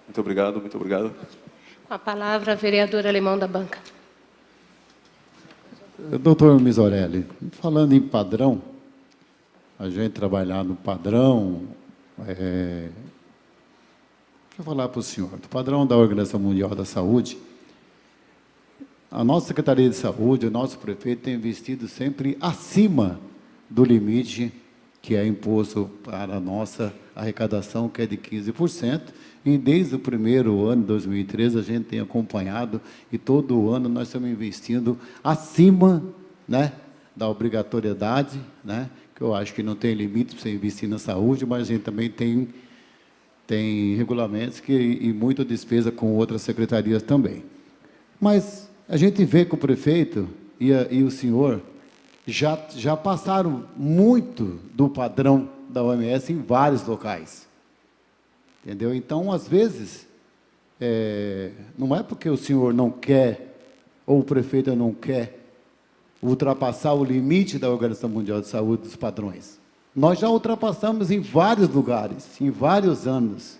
Muito obrigado, muito obrigado. Com a palavra, a vereadora Alemão da Banca. Doutor Misorelli, falando em padrão, a gente trabalhar no padrão, deixa eu falar para o senhor, do padrão da Organização Mundial da Saúde, a nossa Secretaria de Saúde, o nosso prefeito tem investido sempre acima do limite que é imposto para a nossa arrecadação, que é de 15%, e desde o primeiro ano, 2013, a gente tem acompanhado, e todo ano nós estamos investindo acima, né, da obrigatoriedade, né, que eu acho que não tem limite para você investir na saúde, mas a gente também tem regulamentos e muita despesa com outras secretarias também. Mas a gente vê que o prefeito e o senhor já passaram muito do padrão da OMS em vários locais. Entendeu? Então, às vezes, não é porque o senhor não quer, ou o prefeito não quer, ultrapassar o limite da Organização Mundial de Saúde dos padrões. Nós já ultrapassamos em vários lugares, em vários anos.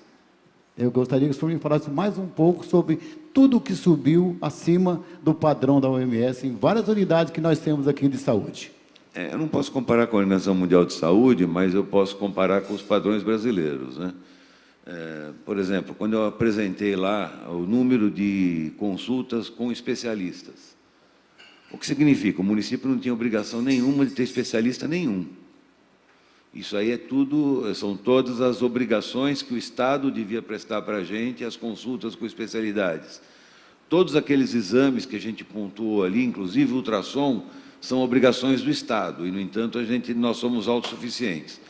Eu gostaria que o senhor me falasse mais um pouco sobre tudo que subiu acima do padrão da OMS em várias unidades que nós temos aqui de saúde. Eu não posso comparar com a Organização Mundial de Saúde, mas eu posso comparar com os padrões brasileiros, né? Por exemplo, quando eu apresentei lá o número de consultas com especialistas, o que significa? O município não tinha obrigação nenhuma de ter especialista nenhum. Isso aí são todas as obrigações que o Estado devia prestar para a gente, as consultas com especialidades. Todos aqueles exames que a gente pontuou ali, inclusive o ultrassom, são obrigações do Estado, e, no entanto, nós somos autossuficientes.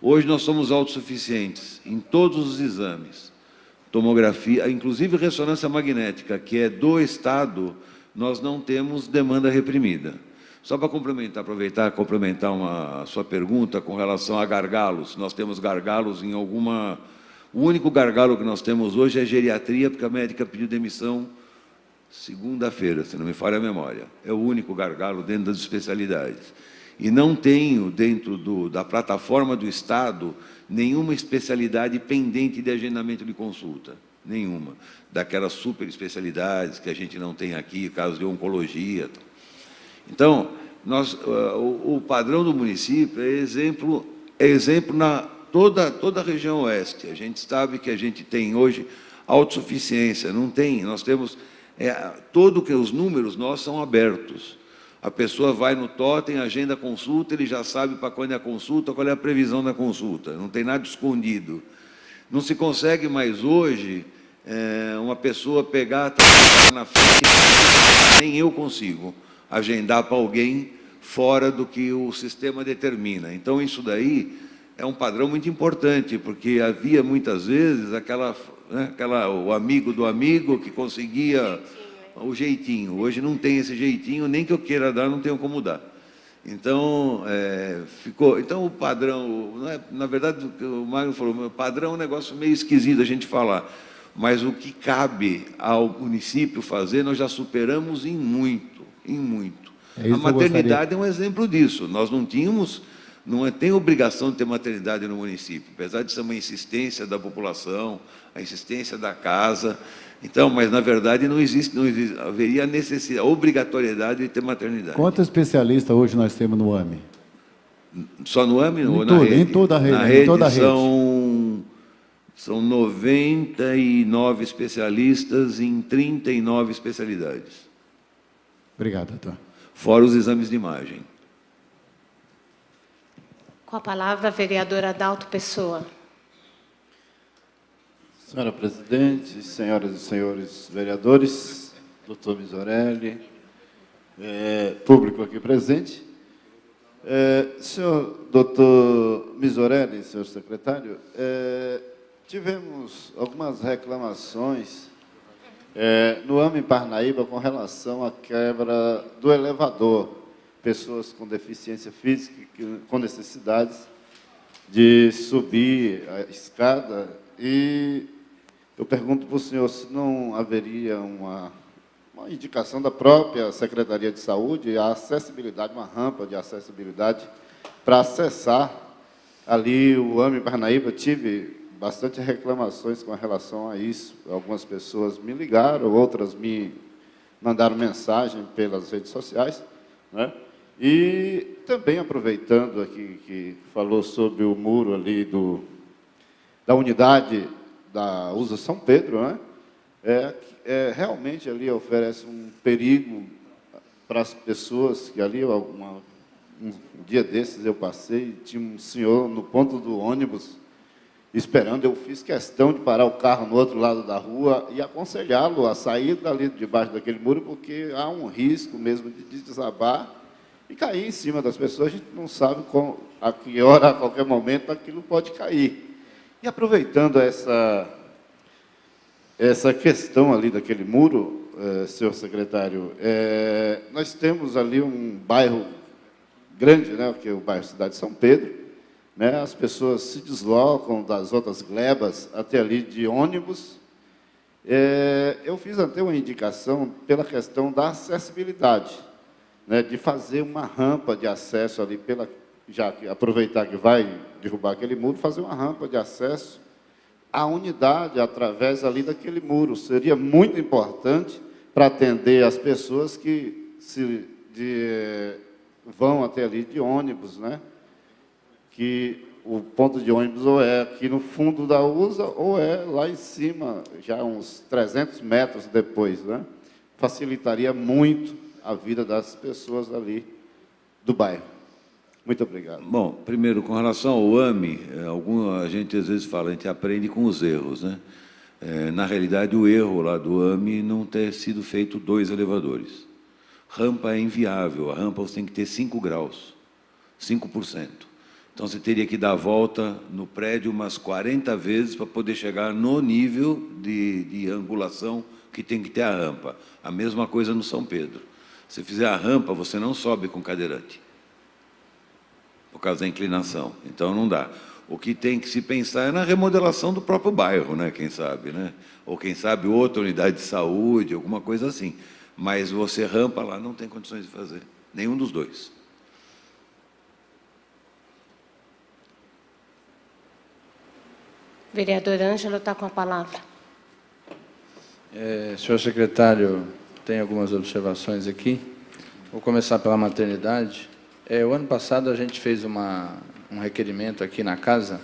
Hoje nós somos autossuficientes em todos os exames. Tomografia, inclusive ressonância magnética, que é do Estado, nós não temos demanda reprimida. Só para complementar, aproveitar e complementar a sua pergunta com relação a gargalos. Nós temos gargalos em alguma... O único gargalo que nós temos hoje é geriatria, porque a médica pediu demissão segunda-feira, se não me falha a memória. É o único gargalo dentro das especialidades. E não tenho, dentro da plataforma do Estado, nenhuma especialidade pendente de agendamento de consulta. Nenhuma. Daquelas super especialidades que a gente não tem aqui, caso de oncologia. Então, o padrão do município é exemplo na toda a região oeste. A gente sabe que a gente tem hoje autossuficiência, não tem, nós temos, os números nossos são abertos. A pessoa vai no totem, agenda a consulta, ele já sabe para quando é a consulta, qual é a previsão da consulta, não tem nada escondido. Não se consegue mais hoje uma pessoa pegar, trabalhar na frente, nem eu consigo agendar para alguém fora do que o sistema determina. Então, isso daí é um padrão muito importante, porque havia, muitas vezes, o amigo do amigo que conseguia o jeitinho. Hoje não tem esse jeitinho, nem que eu queira dar, não tenho como dar. Então, Então, o padrão... na verdade, o que o Magno falou, o padrão é um negócio meio esquisito a gente falar, mas o que cabe ao município fazer, nós já superamos em muito, em muito. A maternidade é um exemplo disso. Nós não tínhamos... Não tem obrigação de ter maternidade no município, apesar de ser uma insistência da população, a insistência da casa. Então, mas, na verdade, não haveria necessidade, obrigatoriedade de ter maternidade. Quantos especialistas hoje nós temos no AME? Só no AME? Ou na tudo, rede? Em toda a rede. Na rede, toda a rede. São 99 especialistas em 39 especialidades. Obrigado, doutor. Fora os exames de imagem. Com a palavra, a vereadora Adalto Pessoa. Senhora presidente, senhoras e senhores vereadores, doutor Misorelli, público aqui presente. Senhor doutor Misorelli, senhor secretário, tivemos algumas reclamações no AME Parnaíba com relação à quebra do elevador. Pessoas com deficiência física, com necessidades de subir a escada. E eu pergunto para o senhor se não haveria uma indicação da própria Secretaria de Saúde, a acessibilidade, uma rampa de acessibilidade para acessar ali o AME Parnaíba. Tive bastante reclamações com relação a isso. Algumas pessoas me ligaram, outras me mandaram mensagem pelas redes sociais, né? E também, aproveitando aqui que falou sobre o muro ali da unidade da USA São Pedro, né? Realmente ali oferece um perigo para as pessoas, que ali, um dia desses eu passei, tinha um senhor no ponto do ônibus esperando, eu fiz questão de parar o carro no outro lado da rua e aconselhá-lo a sair dali debaixo daquele muro, porque há um risco mesmo de desabar e cair em cima das pessoas. A gente não sabe a que hora, a qualquer momento, aquilo pode cair. E aproveitando essa questão ali daquele muro, senhor secretário, nós temos ali um bairro grande, né, que é o bairro Cidade de São Pedro, né, as pessoas se deslocam das outras glebas até ali de ônibus. Eu fiz até uma indicação pela questão da acessibilidade, né, de fazer uma rampa de acesso ali, já que aproveitar que vai derrubar aquele muro, fazer uma rampa de acesso à unidade através ali daquele muro. Seria muito importante para atender as pessoas que vão até ali de ônibus, né? Que o ponto de ônibus ou é aqui no fundo da USA ou é lá em cima, já uns 300 metros depois, né? Facilitaria muito a vida das pessoas ali do bairro. Muito obrigado. Bom, primeiro, com relação ao AME, a gente às vezes fala, a gente aprende com os erros, né? Na realidade, o erro lá do AME não ter sido feito 2 elevadores. Rampa é inviável, a rampa você tem que ter 5 graus, 5%. Então, você teria que dar a volta no prédio umas 40 vezes para poder chegar no nível de angulação que tem que ter a rampa. A mesma coisa no São Pedro. Se fizer a rampa, você não sobe com cadeirante, por causa da inclinação. Então, não dá. O que tem que se pensar é na remodelação do próprio bairro, né? Quem sabe, né? Ou, quem sabe, outra unidade de saúde, alguma coisa assim. Mas você rampa lá, não tem condições de fazer. Nenhum dos dois. Vereador Ângelo está com a palavra. Senhor secretário, tem algumas observações aqui. Vou começar pela maternidade. O ano passado a gente fez um requerimento aqui na casa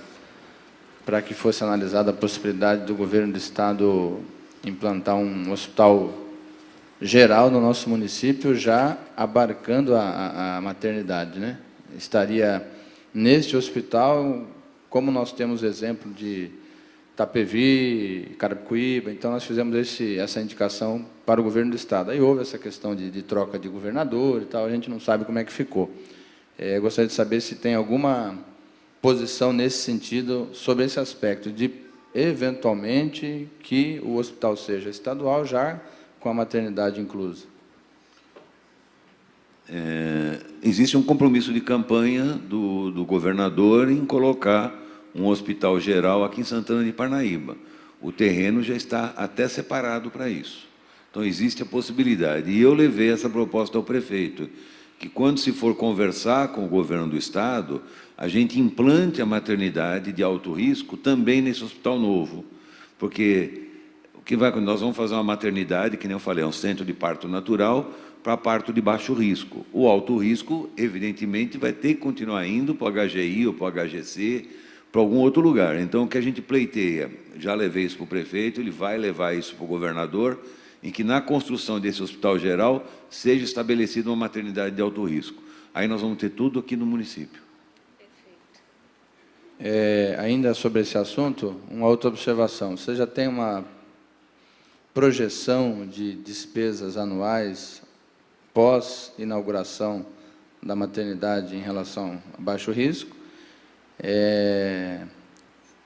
para que fosse analisada a possibilidade do governo do estado implantar um hospital geral no nosso município, já abarcando a maternidade, né? Estaria neste hospital, como nós temos exemplo de Itapevi, Carapicuíba, então nós fizemos essa indicação para o governo do estado. Aí houve essa questão de troca de governador e tal, a gente não sabe como é que ficou. Gostaria de saber se tem alguma posição nesse sentido, sobre esse aspecto, de, eventualmente, que o hospital seja estadual, já com a maternidade inclusa. Existe um compromisso de campanha do governador em colocar um hospital geral aqui em Santana de Parnaíba. O terreno já está até separado para isso. Então, existe a possibilidade. E eu levei essa proposta ao prefeito, que, quando se for conversar com o governo do estado, a gente implante a maternidade de alto risco também nesse hospital novo. Porque nós vamos fazer uma maternidade, que nem eu falei, é um centro de parto natural para parto de baixo risco. O alto risco, evidentemente, vai ter que continuar indo para o HGI ou para o HGC, para algum outro lugar. Então, o que a gente pleiteia, já levei isso para o prefeito, ele vai levar isso para o governador, em que, na construção desse hospital geral, seja estabelecida uma maternidade de alto risco. Aí nós vamos ter tudo aqui no município. Ainda sobre esse assunto, uma outra observação. Você já tem uma projeção de despesas anuais pós-inauguração da maternidade em relação a baixo risco?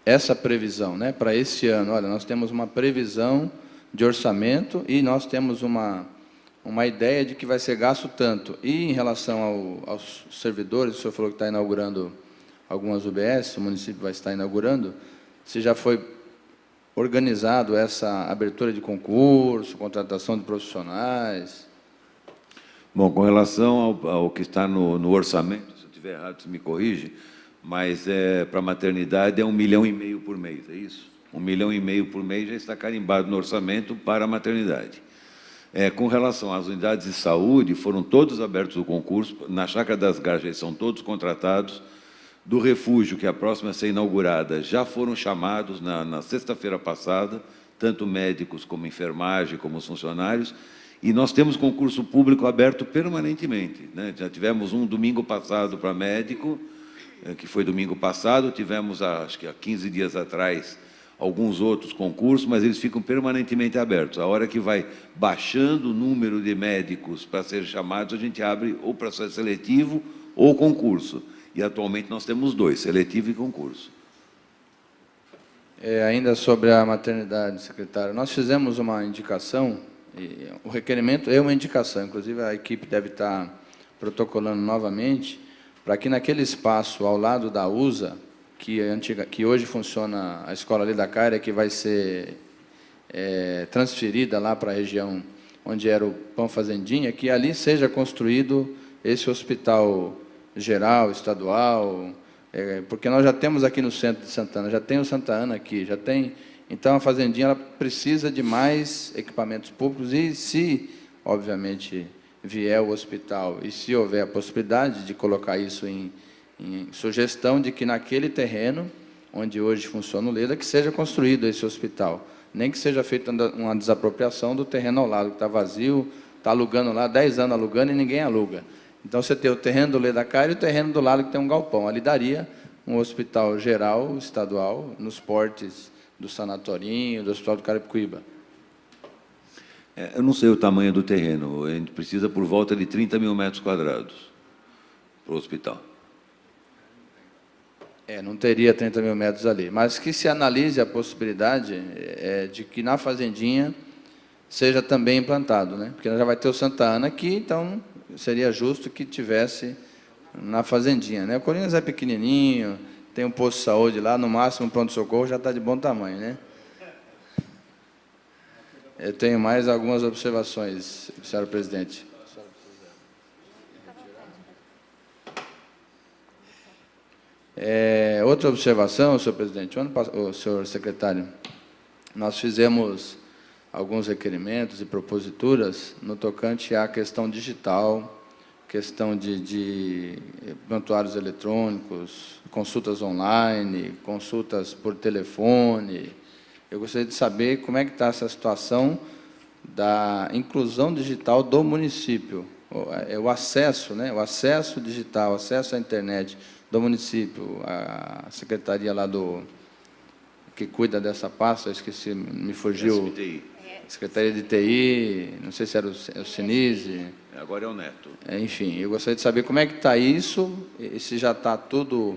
Essa previsão, né, para esse ano, olha, nós temos uma previsão de orçamento e nós temos uma ideia de que vai ser gasto tanto. E em relação aos servidores, o senhor falou que está inaugurando algumas UBS, o município vai estar inaugurando, se já foi organizado essa abertura de concurso, contratação de profissionais? Bom, com relação ao que está no orçamento, se eu estiver errado, você me corrige, mas para a maternidade é 1,5 milhão por mês, é isso? 1,5 milhão por mês já está carimbado no orçamento para a maternidade. Com relação às unidades de saúde, foram todos abertos o concurso, na Chácara das Garjas são todos contratados, do refúgio, que é a próxima a ser inaugurada, já foram chamados na sexta-feira passada, tanto médicos como enfermagem, como os funcionários, e nós temos concurso público aberto permanentemente, né? Já tivemos um domingo passado para médico, que foi domingo passado, tivemos, acho que há 15 dias atrás, alguns outros concursos, mas eles ficam permanentemente abertos. A hora que vai baixando o número de médicos para serem chamados, a gente abre ou processo seletivo ou concurso. E, atualmente, nós temos 2, seletivo e concurso. Ainda sobre a maternidade, secretário, nós fizemos uma indicação, e o requerimento é uma indicação, inclusive a equipe deve estar protocolando novamente, para que naquele espaço ao lado da USA, que hoje funciona a escola ali da Caira, que vai ser transferida lá para a região onde era o Pão Fazendinha, que ali seja construído esse hospital geral, estadual, porque nós já temos aqui no centro de Santana, já tem o Santa Ana aqui, já tem. Então, a Fazendinha ela precisa de mais equipamentos públicos e, se, obviamente, vier o hospital e se houver a possibilidade de colocar isso em sugestão de que naquele terreno, onde hoje funciona o Leda, que seja construído esse hospital. Nem que seja feita uma desapropriação do terreno ao lado, que está vazio, está alugando lá, 10 anos alugando e ninguém aluga. Então, você tem o terreno do Leda Caira e o terreno do lado que tem um galpão. Ali daria um hospital geral, estadual, nos portes do Sanatorinho, do Hospital do Carapicuíba. Eu não sei o tamanho do terreno, a gente precisa por volta de 30 mil metros quadrados para o hospital. Não teria 30 mil metros ali, mas que se analise a possibilidade de que na Fazendinha seja também implantado, né? Porque já vai ter o Santa Ana aqui, então seria justo que tivesse na fazendinha, né? O Colinas é pequenininho, tem um posto de saúde lá, no máximo um pronto-socorro já está de bom tamanho, né? Eu tenho mais algumas observações, senhor presidente. Outra observação, senhor presidente, senhor secretário, nós fizemos alguns requerimentos e proposituras no tocante à questão digital, questão de prontuários eletrônicos, consultas online, consultas por telefone. Eu gostaria de saber como é que está essa situação da inclusão digital do município, o acesso, né, o acesso digital, acesso à internet do município. A secretaria lá que cuida dessa pasta, eu esqueci, me fugiu. SBTI. Secretaria de TI, não sei se era o Sinise. Agora é o Neto. Enfim, eu gostaria de saber como é que está isso, e se já está tudo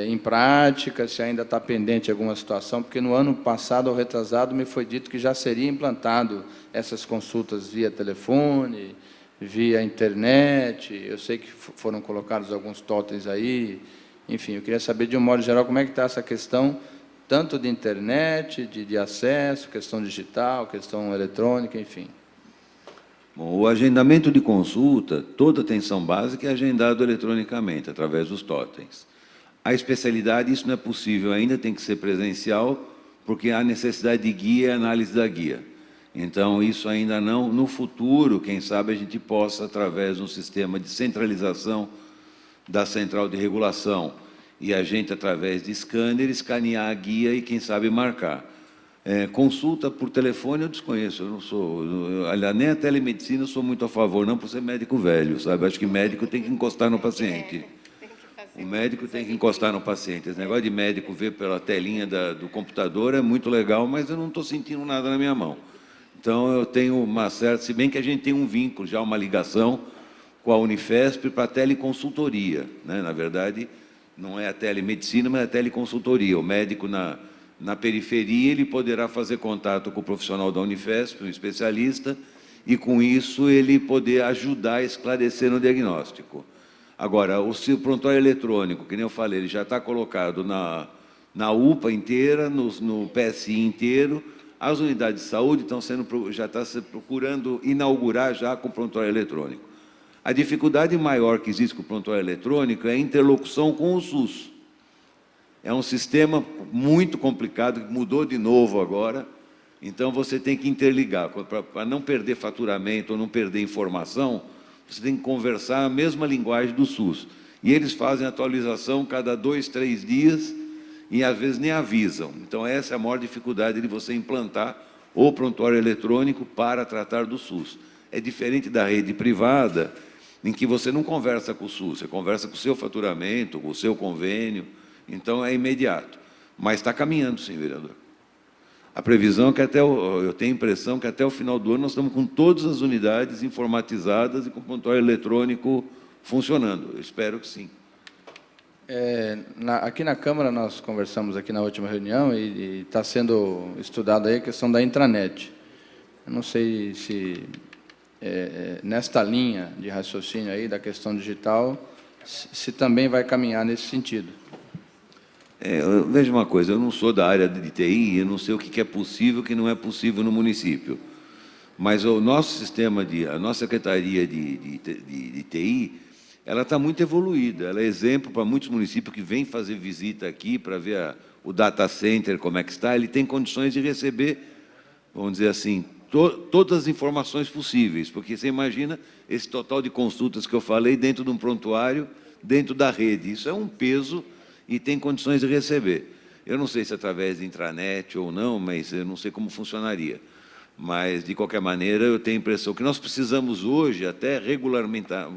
em prática, se ainda está pendente alguma situação, porque no ano passado, ou retrasado, me foi dito que já seria implantado essas consultas via telefone, via internet. Eu sei que foram colocados alguns totens aí. Enfim, eu queria saber, de um modo geral, como é que está essa questão, tanto de internet, de acesso, questão digital, questão eletrônica, enfim. Bom, o agendamento de consulta, toda atenção básica é agendado eletronicamente, através dos totens. A especialidade, isso não é possível ainda, tem que ser presencial, porque há necessidade de guia e análise da guia. Então, isso ainda não. No futuro, quem sabe, a gente possa, através de um sistema de centralização da central de regulação, e a gente, através de scanner, escanear a guia e, quem sabe, marcar. Consulta por telefone eu desconheço, eu não sou... Aliás, nem a telemedicina eu sou muito a favor, não por ser médico velho, sabe? Acho que médico tem que encostar no paciente. O médico tem que encostar no paciente. Esse negócio de médico ver pela telinha do computador é muito legal, mas eu não estou sentindo nada na minha mão. Então, eu tenho uma certa... Se bem que a gente tem um vínculo, já uma ligação com a Unifesp para a teleconsultoria, né? Na verdade, não é a telemedicina, mas é a teleconsultoria. O médico na periferia, ele poderá fazer contato com o profissional da Unifesp, um especialista, e, com isso, ele poder ajudar a esclarecer no diagnóstico. Agora, o prontuário eletrônico, que nem eu falei, ele já está colocado na UPA inteira, no PSI inteiro. As unidades de saúde já está se procurando inaugurar já com o prontuário eletrônico. A dificuldade maior que existe com o prontuário eletrônico é a interlocução com o SUS. É um sistema muito complicado, que mudou de novo agora. Então, você tem que interligar. Para não perder faturamento ou não perder informação, você tem que conversar a mesma linguagem do SUS. E eles fazem atualização cada 2, 3 dias e, às vezes, nem avisam. Então, essa é a maior dificuldade de você implantar o prontuário eletrônico para tratar do SUS. É diferente da rede privada, em que você não conversa com o SUS, você conversa com o seu faturamento, com o seu convênio. Então, é imediato. Mas está caminhando, sim, vereador. A previsão é que eu tenho a impressão que até o final do ano nós estamos com todas as unidades informatizadas e com o prontuário eletrônico funcionando. Eu espero que sim. Aqui na Câmara, nós conversamos aqui na última reunião e está sendo estudada aí a questão da intranet. Eu não sei se, nesta linha de raciocínio aí da questão digital, se também vai caminhar nesse sentido. Veja uma coisa, eu não sou da área de TI, eu não sei o que é possível e o que não é possível no município. Mas o nosso sistema, a nossa Secretaria de TI, ela está muito evoluída. Ela é exemplo para muitos municípios que vêm fazer visita aqui para ver o data center, como é que está. Ele tem condições de receber, vamos dizer assim, todas as informações possíveis. Porque você imagina esse total de consultas que eu falei dentro de um prontuário, dentro da rede. Isso é um peso e tem condições de receber. Eu não sei se através de intranet ou não, mas eu não sei como funcionaria. Mas, de qualquer maneira, eu tenho a impressão que nós precisamos hoje até regulamentar,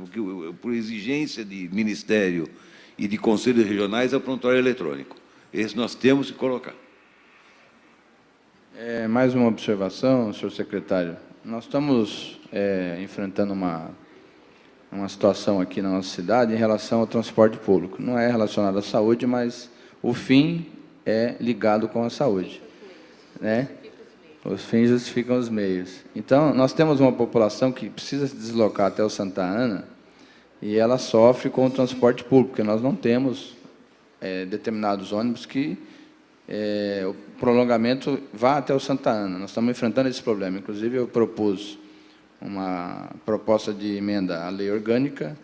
por exigência de Ministério e de Conselhos Regionais, é o prontuário eletrônico. Esse nós temos que colocar. Mais uma observação, senhor secretário. Nós estamos enfrentando uma situação aqui na nossa cidade em relação ao transporte público. Não é relacionado à saúde, mas o fim é ligado com a saúde, né? Os fins justificam os meios. Então, nós temos uma população que precisa se deslocar até o Santa Ana e ela sofre com o transporte público, porque nós não temos determinados ônibus que o prolongamento vá até o Santa Ana. Nós estamos enfrentando esse problema. Inclusive, eu propus uma proposta de emenda à lei orgânica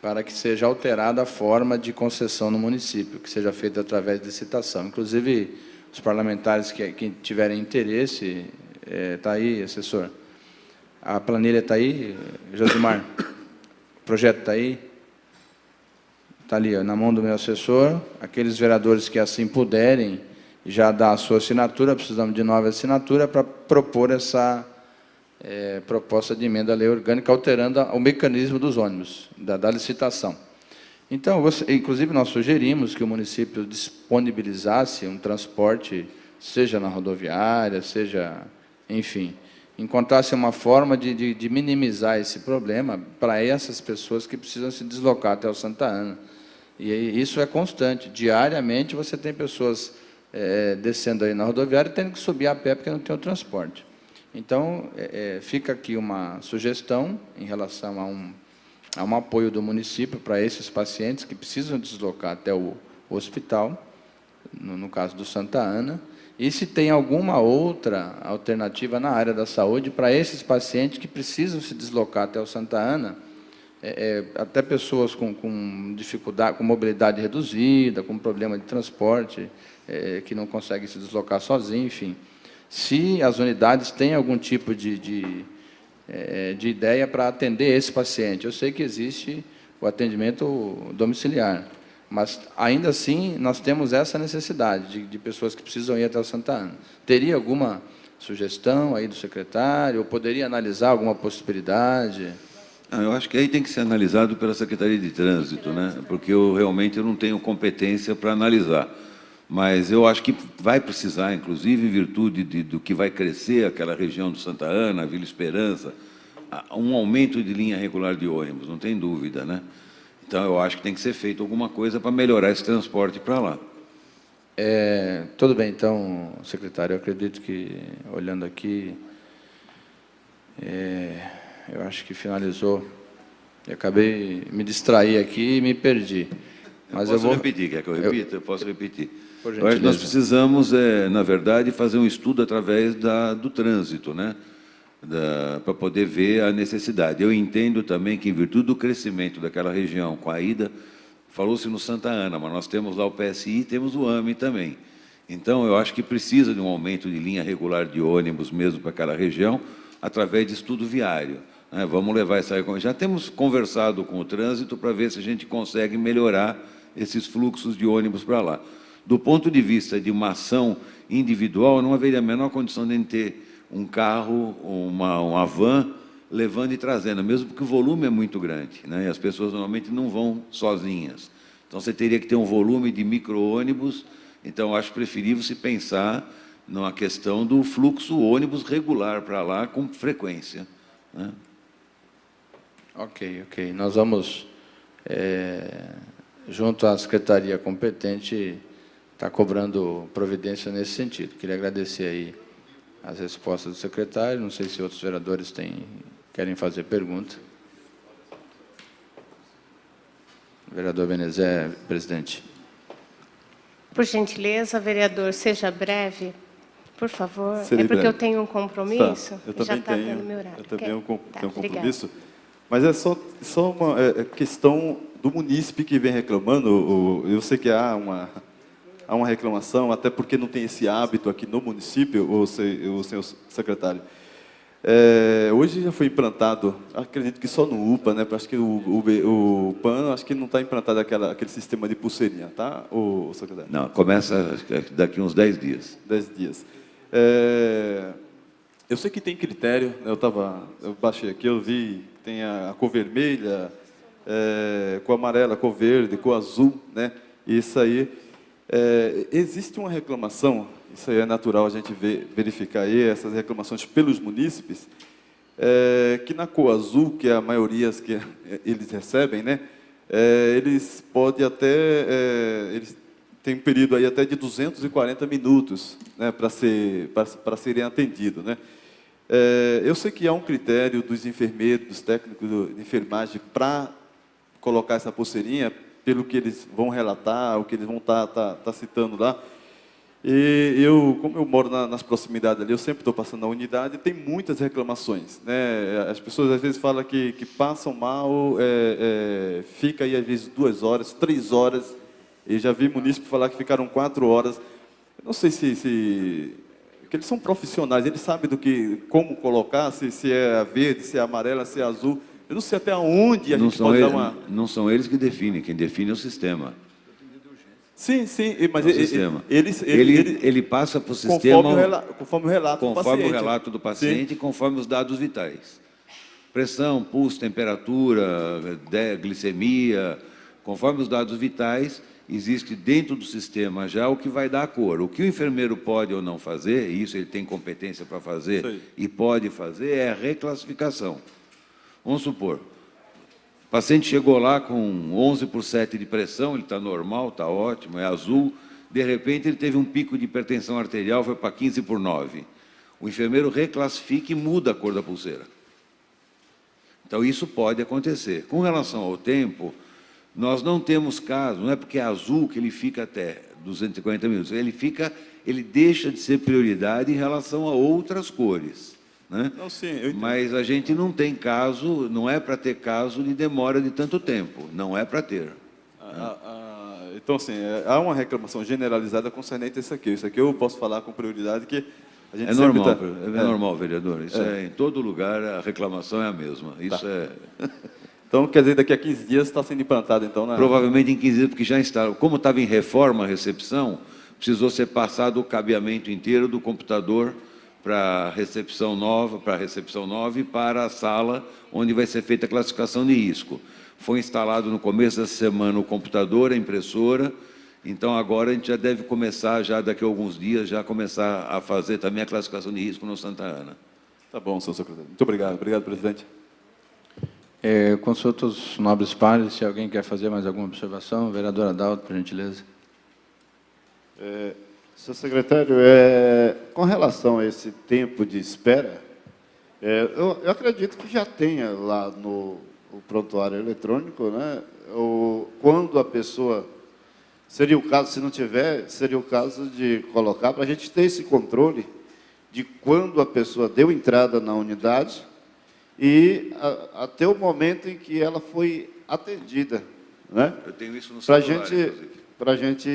para que seja alterada a forma de concessão no município, que seja feita através de licitação. Inclusive, os parlamentares que tiverem interesse, está aí, assessor, a planilha está aí, Josimar, o projeto está aí, está ali, ó, na mão do meu assessor. Aqueles vereadores que assim puderem já dar a sua assinatura, precisamos de 9 assinaturas para propor essa proposta de emenda à lei orgânica, alterando o mecanismo dos ônibus, da licitação. Então, inclusive, nós sugerimos que o município disponibilizasse um transporte, seja na rodoviária, seja, enfim, encontrasse uma forma de minimizar esse problema para essas pessoas que precisam se deslocar até o Santa Ana. E isso é constante. Diariamente, você tem pessoas descendo aí na rodoviária e tendo que subir a pé porque não tem o transporte. Então, fica aqui uma sugestão em relação a um apoio do município para esses pacientes que precisam deslocar até o hospital, no caso do Santa Ana, e se tem alguma outra alternativa na área da saúde para esses pacientes que precisam se deslocar até o Santa Ana, até pessoas com dificuldade, com mobilidade reduzida, com problema de transporte, que não conseguem se deslocar sozinhos, enfim. Se as unidades têm algum tipo de ideia para atender esse paciente. Eu sei que existe o atendimento domiciliar, mas, ainda assim, nós temos essa necessidade de pessoas que precisam ir até o Santa Ana. Teria alguma sugestão aí do secretário? Ou poderia analisar alguma possibilidade? Eu acho que aí tem que ser analisado pela Secretaria de Trânsito, né? Porque realmente eu não tenho competência para analisar. Mas eu acho que vai precisar, inclusive, em virtude do que vai crescer aquela região do Santa Ana, Vila Esperança, um aumento de linha regular de ônibus, não tem dúvida, né? Então, eu acho que tem que ser feito alguma coisa para melhorar esse transporte para lá. Tudo bem, então, secretário, eu acredito que, olhando aqui, eu acho que finalizou. Eu acabei me distrair aqui e me perdi. Mas eu vou repetir, quer que eu repita? Eu posso repetir. Por Eu acho que nós gentileza. precisamos, na verdade, fazer um estudo através do trânsito, né? Para poder ver a necessidade. Eu entendo também que, em virtude do crescimento daquela região, com a ida, falou-se no Santa Ana, mas nós temos lá o PSI e temos o AME também. Então, eu acho que precisa de um aumento de linha regular de ônibus mesmo para aquela região, através de estudo viário, né? Vamos levar essa... Já temos conversado com o trânsito para ver se a gente consegue melhorar esses fluxos de ônibus para lá. Do ponto de vista de uma ação individual, não haveria a menor condição de ter um carro, uma van, levando e trazendo, mesmo porque o volume é muito grande, né? E as pessoas normalmente não vão sozinhas. Então, você teria que ter um volume de micro-ônibus. Então, eu acho preferível se pensar numa questão do fluxo ônibus regular para lá com frequência, né? Ok. Nós vamos, junto à secretaria competente, estar cobrando providência nesse sentido. Queria agradecer aí as respostas do secretário. Não sei se outros vereadores querem fazer pergunta. Vereador Benezé, presidente. Por gentileza, vereador, seja breve, por favor. Serei porque breve. eu tenho um compromisso. Tá, eu já também está tenho. dando meu horário. Eu também tenho um obrigada. compromisso. Mas é só uma questão do munícipe que vem reclamando. Eu sei que há uma reclamação, até porque não tem esse hábito aqui no município, o senhor secretário. Hoje já foi implantado, acredito que só no UPA, né? Acho que o PAN, acho que não está implantado aquele sistema de pulseirinha, tá, o secretário? Não, começa daqui uns 10 dias. 10 dias. Eu sei que tem critério, né? Eu baixei aqui, eu vi, tem a cor vermelha, cor amarela, cor verde, cor azul, né? Isso aí, existe uma reclamação, isso aí é natural a gente verificar aí, essas reclamações pelos munícipes, que na cor azul, que é a maioria que eles recebem, né? Eles podem até tem um período aí até de 240 minutos, né, para serem atendidos, né? Eu sei que há um critério dos enfermeiros, dos técnicos de enfermagem para colocar essa pulseirinha, pelo que eles vão relatar, o que eles vão estar citando lá. E como eu moro nas proximidades ali, eu sempre estou passando na unidade, e tem muitas reclamações, né? As pessoas às vezes falam que passam mal, fica aí às vezes 2 horas, 3 horas, e já vi munícipe falar que ficaram 4 horas. Eu não sei porque eles são profissionais, eles sabem como colocar, se é verde, se é amarela, se é azul. Eu não sei até onde a gente pode dar uma... Não são eles que definem, quem define é o sistema. Sim, mas ele passa para o sistema conforme o relato do paciente e conforme os dados vitais. Pressão, pulso, temperatura, glicemia, conforme os dados vitais, existe dentro do sistema já o que vai dar a cor. O que o enfermeiro pode ou não fazer, e isso ele tem competência para fazer e pode fazer, é a reclassificação. Vamos supor, o paciente chegou lá com 11/7 de pressão, ele está normal, está ótimo, é azul, de repente ele teve um pico de hipertensão arterial, foi para 15/9. O enfermeiro reclassifica e muda a cor da pulseira. Então isso pode acontecer. Com relação ao tempo, nós não temos caso, não é porque é azul que ele fica até 240 minutos, ele deixa de ser prioridade em relação a outras cores. Né? Não, sim, eu entendo. Mas a gente não tem caso, não é para ter caso de demora de tanto tempo, não é para ter. Então, assim, há uma reclamação generalizada concernente a isso aqui. Isso aqui eu posso falar com prioridade, que a gente é normal, vereador. Isso em todo lugar, a reclamação é a mesma. Isso Então, quer dizer, daqui a 15 dias está sendo implantado, então, Provavelmente em 15 dias, porque já está. Como estava em reforma a recepção, precisou ser passado o cabeamento inteiro do computador para a recepção nova e para a sala onde vai ser feita a classificação de risco. Foi instalado no começo dessa semana o computador, a impressora, então agora a gente já deve começar, já daqui a alguns dias, já começar a fazer também a classificação de risco no Santa Ana. Tá bom, senhor secretário. Muito obrigado. Obrigado, presidente. Consulto os nobres pares, se alguém quer fazer mais alguma observação. Vereador Adalto, por gentileza. Senhor secretário, com relação a esse tempo de espera, eu acredito que já tenha lá no prontuário eletrônico, né? Quando a pessoa... Seria o caso, se não tiver, seria o caso de colocar, para a gente ter esse controle de quando a pessoa deu entrada na unidade e até o momento em que ela foi atendida. Né? Eu tenho isso no celular, inclusive. Para a gente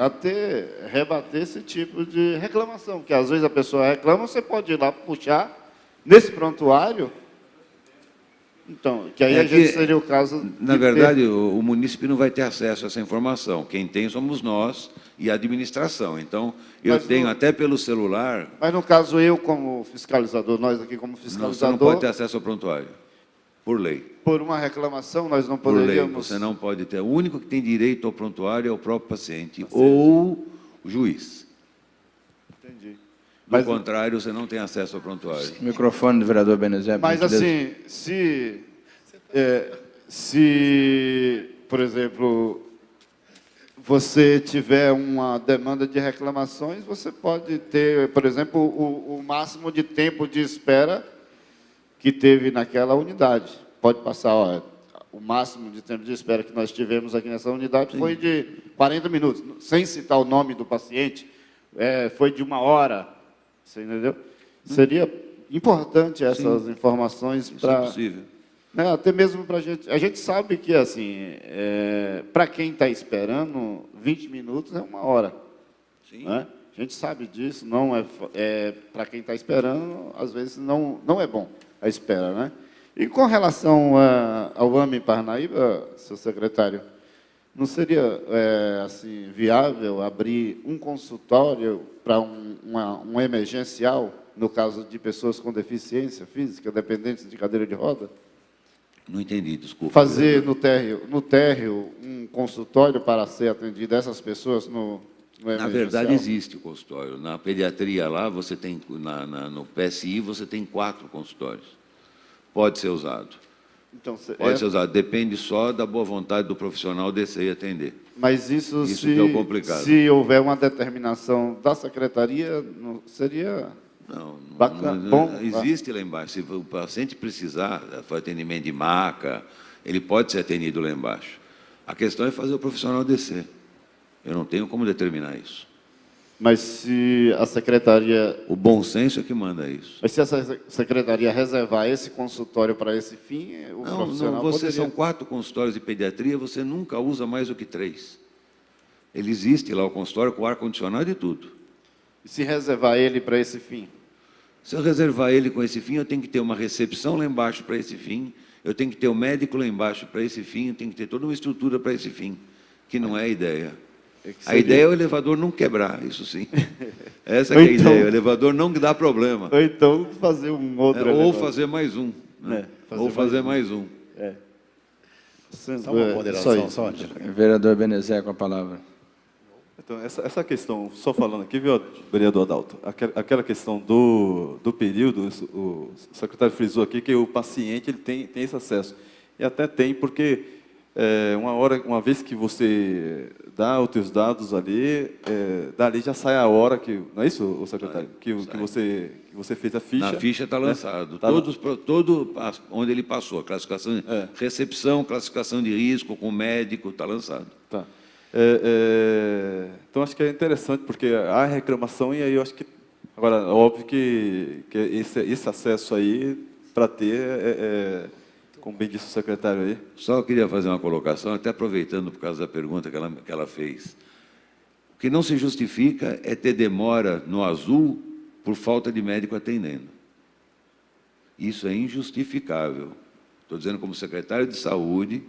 até rebater esse tipo de reclamação, que às vezes a pessoa reclama, você pode ir lá puxar nesse prontuário, então, que aí a gente seria o caso... Na verdade, o munícipe não vai ter acesso a essa informação. Quem tem somos nós e a administração. Então, eu tenho até pelo celular... Mas, no caso, eu como fiscalizador, nós aqui como fiscalizador... Você não pode ter acesso ao prontuário, por lei. Por uma reclamação, nós não poderíamos... Por lei, você não pode ter. O único que tem direito ao prontuário é o próprio paciente, ou o juiz. Entendi. Do contrário, você não tem acesso ao prontuário. Microfone do vereador Benezé. Mas, assim, se, por exemplo, você tiver uma demanda de reclamações, você pode ter, por exemplo, o máximo de tempo de espera que teve naquela unidade. Pode passar, o máximo de tempo de espera que nós tivemos aqui nessa unidade foi de 40 minutos, sem citar o nome do paciente, foi de 1 hora. Você entendeu? Seria importante essas informações para... possível. Né, até mesmo para a gente... A gente sabe que, assim, para quem está esperando, 20 minutos é 1 hora. Sim. Né? A gente sabe disso, não para quem está esperando, às vezes não é bom a espera. Né? E com relação ao AME Parnaíba, seu secretário, não seria assim, viável abrir um consultório para um emergencial, no caso de pessoas com deficiência física, dependentes de cadeira de roda? Não entendi, desculpa. Fazer no térreo um consultório para ser atendido essas pessoas no emergencial? Na verdade, existe o consultório. Na pediatria lá, você tem, no PSI, você tem 4 consultórios. Pode ser usado. Então, Pode ser usado, depende só da boa vontade do profissional descer e atender. Mas isso Isso que é o complicado. se houver uma determinação da secretaria, não seria Não, bacana, não bom. existe lá embaixo. Se o paciente precisar, for atendimento de maca, ele pode ser atendido lá embaixo. A questão é fazer o profissional descer. Eu não tenho como determinar isso. Mas se a secretaria, O bom senso é que manda isso. mas se a secretaria reservar esse consultório para esse fim, o Não, profissional você poderia... são 4 consultórios de pediatria, você nunca usa mais do que 3. Ele existe lá, o consultório, com ar-condicionado e tudo. E se reservar ele para esse fim? Se eu reservar ele com esse fim, eu tenho que ter uma recepção lá embaixo para esse fim, eu tenho que ter um médico lá embaixo para esse fim, eu tenho que ter toda uma estrutura para esse fim, que não é a ideia. É que A seria- ideia é o elevador não quebrar, isso sim. Essa que é a Então- ideia, o elevador não dá problema. Ou então fazer um outro Ou elevador. fazer mais um. Né? fazer Ou fazer mais mais um. Só uma ponderação, só, Angela. Vereador Benezé com a palavra. Então, essa questão, só falando aqui, viu, vereador Adalto, aquela questão do período, o secretário frisou aqui que o paciente ele tem esse acesso. E até tem, porque uma vez que você dá os teus dados ali, dali já sai a hora que... Não é isso, o secretário? Que você fez a ficha. Na ficha está né? lançado. Tá lá. Onde ele passou, a classificação de recepção, classificação de risco com médico, está lançado. Tá. Então, acho que é interessante, porque há reclamação, e aí eu acho que... Agora, óbvio que esse acesso aí, para ter, como bem disse o secretário aí... Só queria fazer uma colocação, até aproveitando por causa da pergunta que ela fez. O que não se justifica é ter demora no azul por falta de médico atendendo. Isso é injustificável. Estou dizendo como secretário de saúde,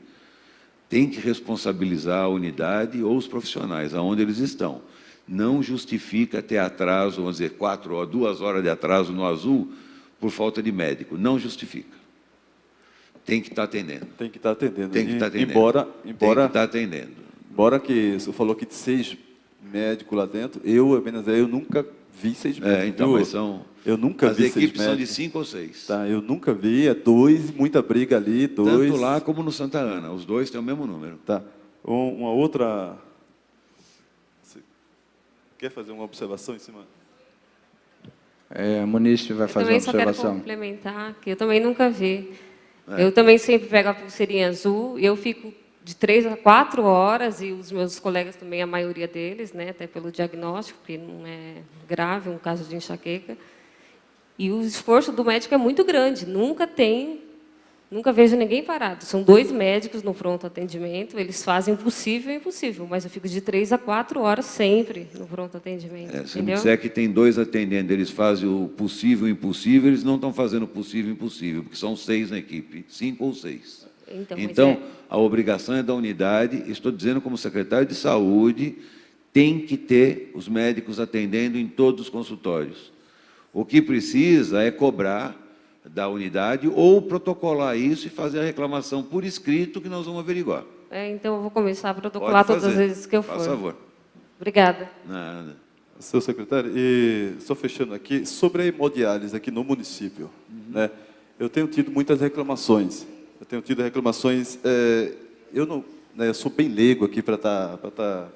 tem que responsabilizar a unidade ou os profissionais, aonde eles estão. Não justifica ter atraso, vamos dizer, 2 horas de atraso no azul por falta de médico. Não justifica. Tem que estar atendendo. Tem que estar atendendo. Tem que estar atendendo. Embora Tem que estar atendendo. Embora que você falou que 6 médicos lá dentro, eu nunca vi 6 médicos. Então, viu? mas são... Eu nunca As vi 6 equipes são de médicos. 5 ou 6. Tá, eu nunca vi, 2, muita briga ali, 2. Tanto lá como no Santa Ana. Os 2 têm o mesmo número. Tá. Uma outra... Você quer fazer uma observação em cima? A munícipe vai Eu fazer uma também só quero observação. complementar, que eu também nunca vi. Eu também sempre pego a pulseirinha azul e eu fico de 3 a 4 horas, e os meus colegas também, a maioria deles, né, até pelo diagnóstico, que não é grave, um caso de enxaqueca. E o esforço do médico é muito grande, nunca vejo ninguém parado. São 2 médicos no pronto atendimento, eles fazem o possível e o impossível, mas eu fico de 3 a 4 horas sempre no pronto atendimento. Se me entendeu? disser que tem 2 atendendo, eles fazem o possível e o impossível, eles não estão fazendo o possível e o impossível, porque são 6 na equipe, 5 ou 6. Então, mas A obrigação é da unidade, estou dizendo como secretário de saúde, tem que ter os médicos atendendo em todos os consultórios. O que precisa é cobrar da unidade ou protocolar isso e fazer a reclamação por escrito, que nós vamos averiguar. então eu vou começar a protocolar Pode todas as fazer. vezes que eu for. Faz favor. Obrigada. Nada. Seu secretário, e só fechando aqui, sobre a hemodiálise aqui no município, né? Eu tenho tido muitas reclamações. Eu não, né, eu sou bem leigo aqui para estar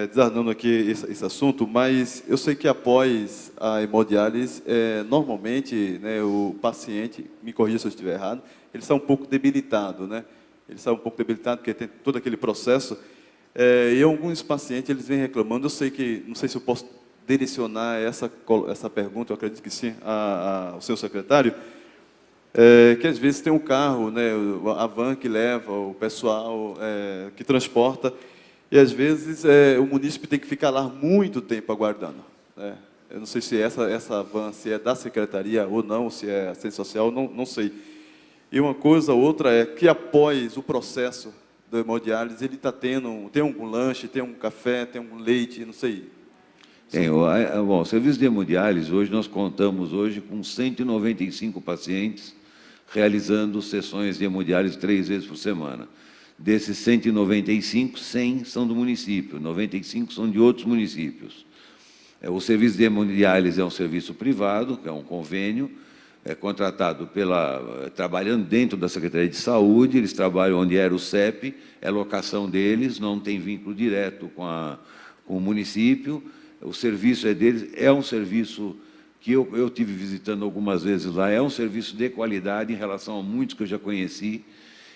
desarnando aqui esse assunto, mas eu sei que após a hemodiálise, normalmente, né, o paciente, me corrija se eu estiver errado, ele está um pouco debilitado, né? Ele está um pouco debilitado porque tem todo aquele processo. E alguns pacientes eles vêm reclamando. Eu sei que, não sei se eu posso direcionar essa pergunta, eu acredito que sim, ao seu secretário, que às vezes tem um carro, né, a van que leva o pessoal, que transporta, e às vezes o munícipe tem que ficar lá muito tempo aguardando, né? Eu não sei se essa van se é da secretaria ou não, se é assistência social, não sei. E uma coisa, outra é que após o processo da hemodiálise, ele tem algum lanche, tem um café, tem um leite, não sei. Bom, o serviço de hemodiálise, hoje nós contamos hoje com 195 pacientes realizando sessões de hemodiálise 3 vezes por semana. Desses 195, 100 são do município, 95 são de outros municípios. O serviço de hemodiálise é um serviço privado, que é um convênio, contratado trabalhando dentro da Secretaria de Saúde, eles trabalham onde era o CEP, é locação deles, não tem vínculo direto com o município, o serviço é deles, é um serviço que eu tive visitando algumas vezes lá, é um serviço de qualidade em relação a muitos que eu já conheci,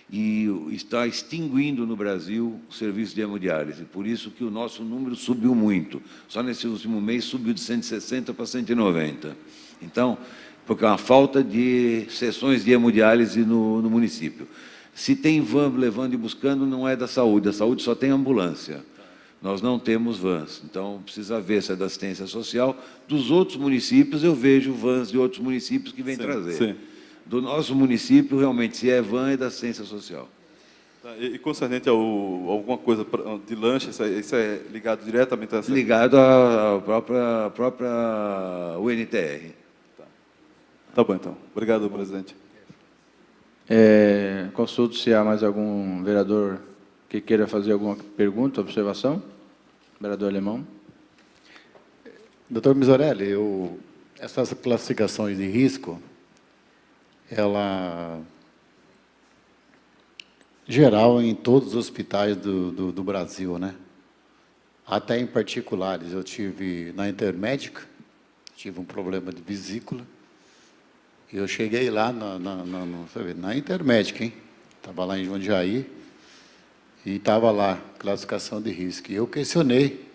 e está extinguindo no Brasil o serviço de hemodiálise, por isso que o nosso número subiu muito, só nesse último mês subiu de 160 para 190. Então, porque é uma falta de sessões de hemodiálise no município. Se tem van levando e buscando, não é da saúde. A saúde só tem ambulância. Nós não temos vans. Então, precisa ver se é da assistência social. Dos outros municípios, eu vejo vans de outros municípios que vêm trazer. Sim. Do nosso município, realmente, se é van, é da assistência social. Tá, e concernente a alguma coisa de lanche, isso é ligado diretamente a essa... Ligado à própria UNTR. Tá bom, então. Obrigado, presidente. Consulto se há mais algum vereador que queira fazer alguma pergunta, observação. Vereador Alemão. Doutor Misorelli, essas classificações de risco, ela geral em todos os hospitais do Brasil, né? Até em particulares. Eu tive na Intermédica, tive um problema de vesícula. Eu cheguei lá na Intermédica, hein? Estava lá em Jundiaí e estava lá, classificação de risco. E eu questionei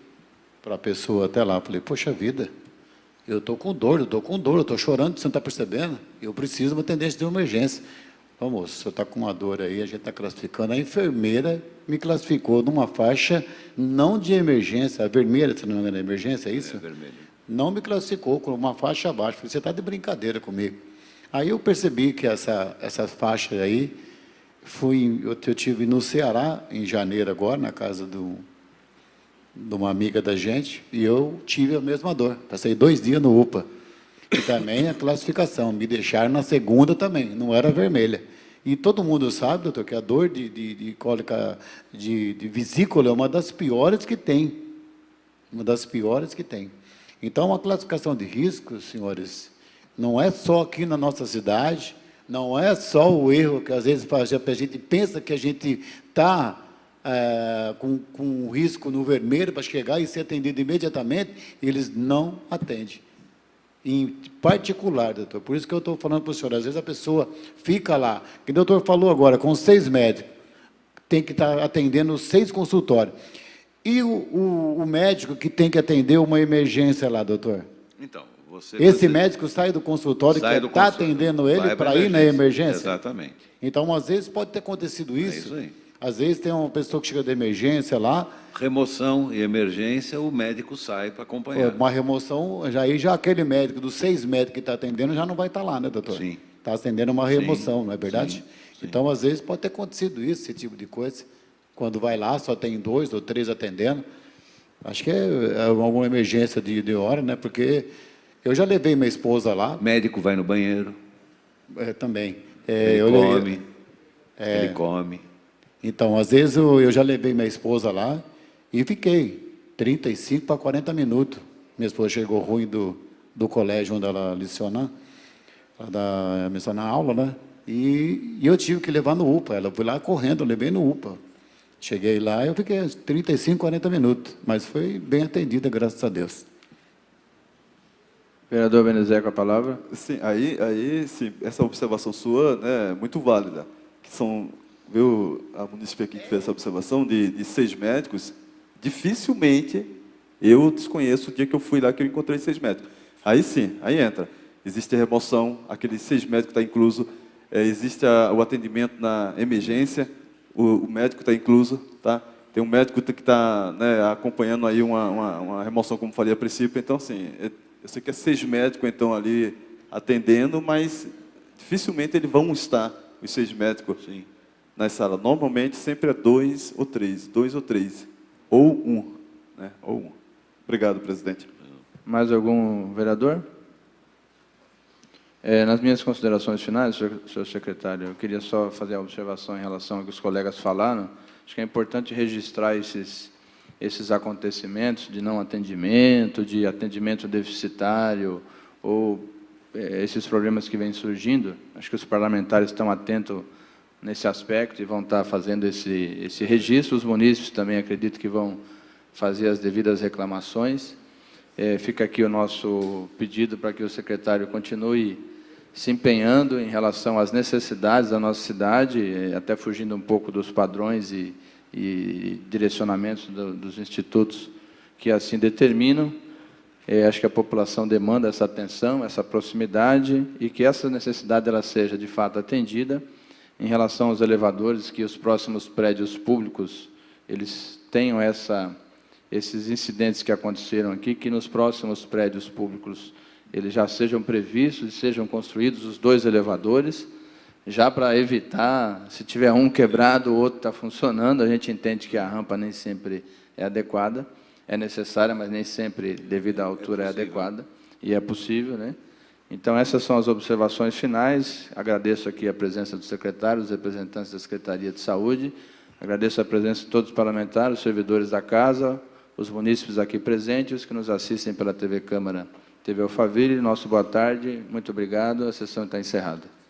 para a pessoa até lá, falei, poxa vida, eu estou com dor, eu estou chorando, você não está percebendo? Eu preciso de uma tendência de emergência. Vamos, o senhor está com uma dor aí, a gente está classificando. A enfermeira me classificou numa faixa não de emergência, a vermelha, se não me engano, é emergência, é isso? É vermelho. Não me classificou com uma faixa abaixo. Falei, você está de brincadeira comigo. Aí eu percebi que essa faixa aí, eu tive no Ceará, em janeiro agora, na casa de uma amiga da gente, e eu tive a mesma dor. Passei 2 dias no UPA. E também a classificação, me deixaram na segunda também, não era vermelha. E todo mundo sabe, doutor, que a dor de cólica de vesícula é uma das piores que tem. Uma das piores que tem. Então, a classificação de risco, senhores, não é só aqui na nossa cidade, não é só o erro que às vezes a gente pensa que a gente está com risco no vermelho para chegar e ser atendido imediatamente, eles não atendem. Em particular, doutor, por isso que eu estou falando para o senhor, às vezes a pessoa fica lá, que o doutor falou agora, com 6 médicos, tem que estar atendendo 6 consultórios. E o médico que tem que atender uma emergência lá, doutor? Então, esse médico sai do consultório que está atendendo ele para ir na emergência? Exatamente. Então, às vezes, pode ter acontecido isso. É isso aí. Às vezes, tem uma pessoa que chega de emergência lá. Remoção e emergência, o médico sai para acompanhar. Uma remoção, já aquele médico, dos 6 médicos que está atendendo, já não vai estar lá, né, doutor? Sim. Está atendendo uma remoção, Sim. não é verdade? Sim. Sim. Então, às vezes, pode ter acontecido isso, esse tipo de coisa. Quando vai lá, só tem 2 ou 3 atendendo. Acho que é alguma emergência de hora, né? Porque eu já levei minha esposa lá. Médico vai no banheiro. Também. Ele come. Então, às vezes, eu já levei minha esposa lá e fiquei 35 para 40 minutos. Minha esposa chegou ruim do colégio onde ela leciona aula, né? E eu tive que levar no UPA. Ela foi lá correndo, eu levei no UPA. Cheguei lá, eu fiquei 35, 40 minutos, mas foi bem atendida, graças a Deus. Vereador Benezé, com a palavra. Sim, sim, essa observação sua é muito válida. Que a munícipe aqui que fez essa observação de 6 médicos, dificilmente eu desconheço o dia que eu fui lá que eu encontrei 6 médicos. Aí sim, aí entra. Existe a remoção, aqueles 6 médicos está incluso, existe o atendimento na emergência, o médico está incluso, tá? Tem um médico que está acompanhando aí uma remoção, como falei a princípio. Então, assim, eu sei que é 6 médicos, então, ali atendendo, mas dificilmente eles vão estar, os 6 médicos, Sim. na sala. Normalmente, sempre é 2 ou 3, ou 1, né? Ou 1. Obrigado, presidente. Mais algum vereador? Nas minhas considerações finais, senhor secretário, eu queria só fazer a observação em relação ao que os colegas falaram. Acho que é importante registrar esses acontecimentos de não atendimento, de atendimento deficitário ou esses problemas que vêm surgindo. Acho que os parlamentares estão atentos nesse aspecto e vão estar fazendo esse registro. Os munícipes também acredito que vão fazer as devidas reclamações. Fica aqui o nosso pedido para que o secretário continue se empenhando em relação às necessidades da nossa cidade, até fugindo um pouco dos padrões e direcionamentos dos institutos que assim determinam. Acho que a população demanda essa atenção, essa proximidade, e que essa necessidade ela seja, de fato, atendida. Em relação aos elevadores, que os próximos prédios públicos eles tenham esses incidentes que aconteceram aqui, que nos próximos prédios públicos eles já sejam previstos e sejam construídos os 2 elevadores, já para evitar, se tiver um quebrado, o outro está funcionando. A gente entende que a rampa nem sempre é adequada, é necessária, mas nem sempre, devido à altura, é adequada, e é possível, né? Então, essas são as observações finais. Agradeço aqui a presença do secretário, dos representantes da Secretaria de Saúde, agradeço a presença de todos os parlamentares, os servidores da Casa, os munícipes aqui presentes, os que nos assistem pela TV Câmara, TV Alphaville. Nosso boa tarde, muito obrigado, a sessão está encerrada.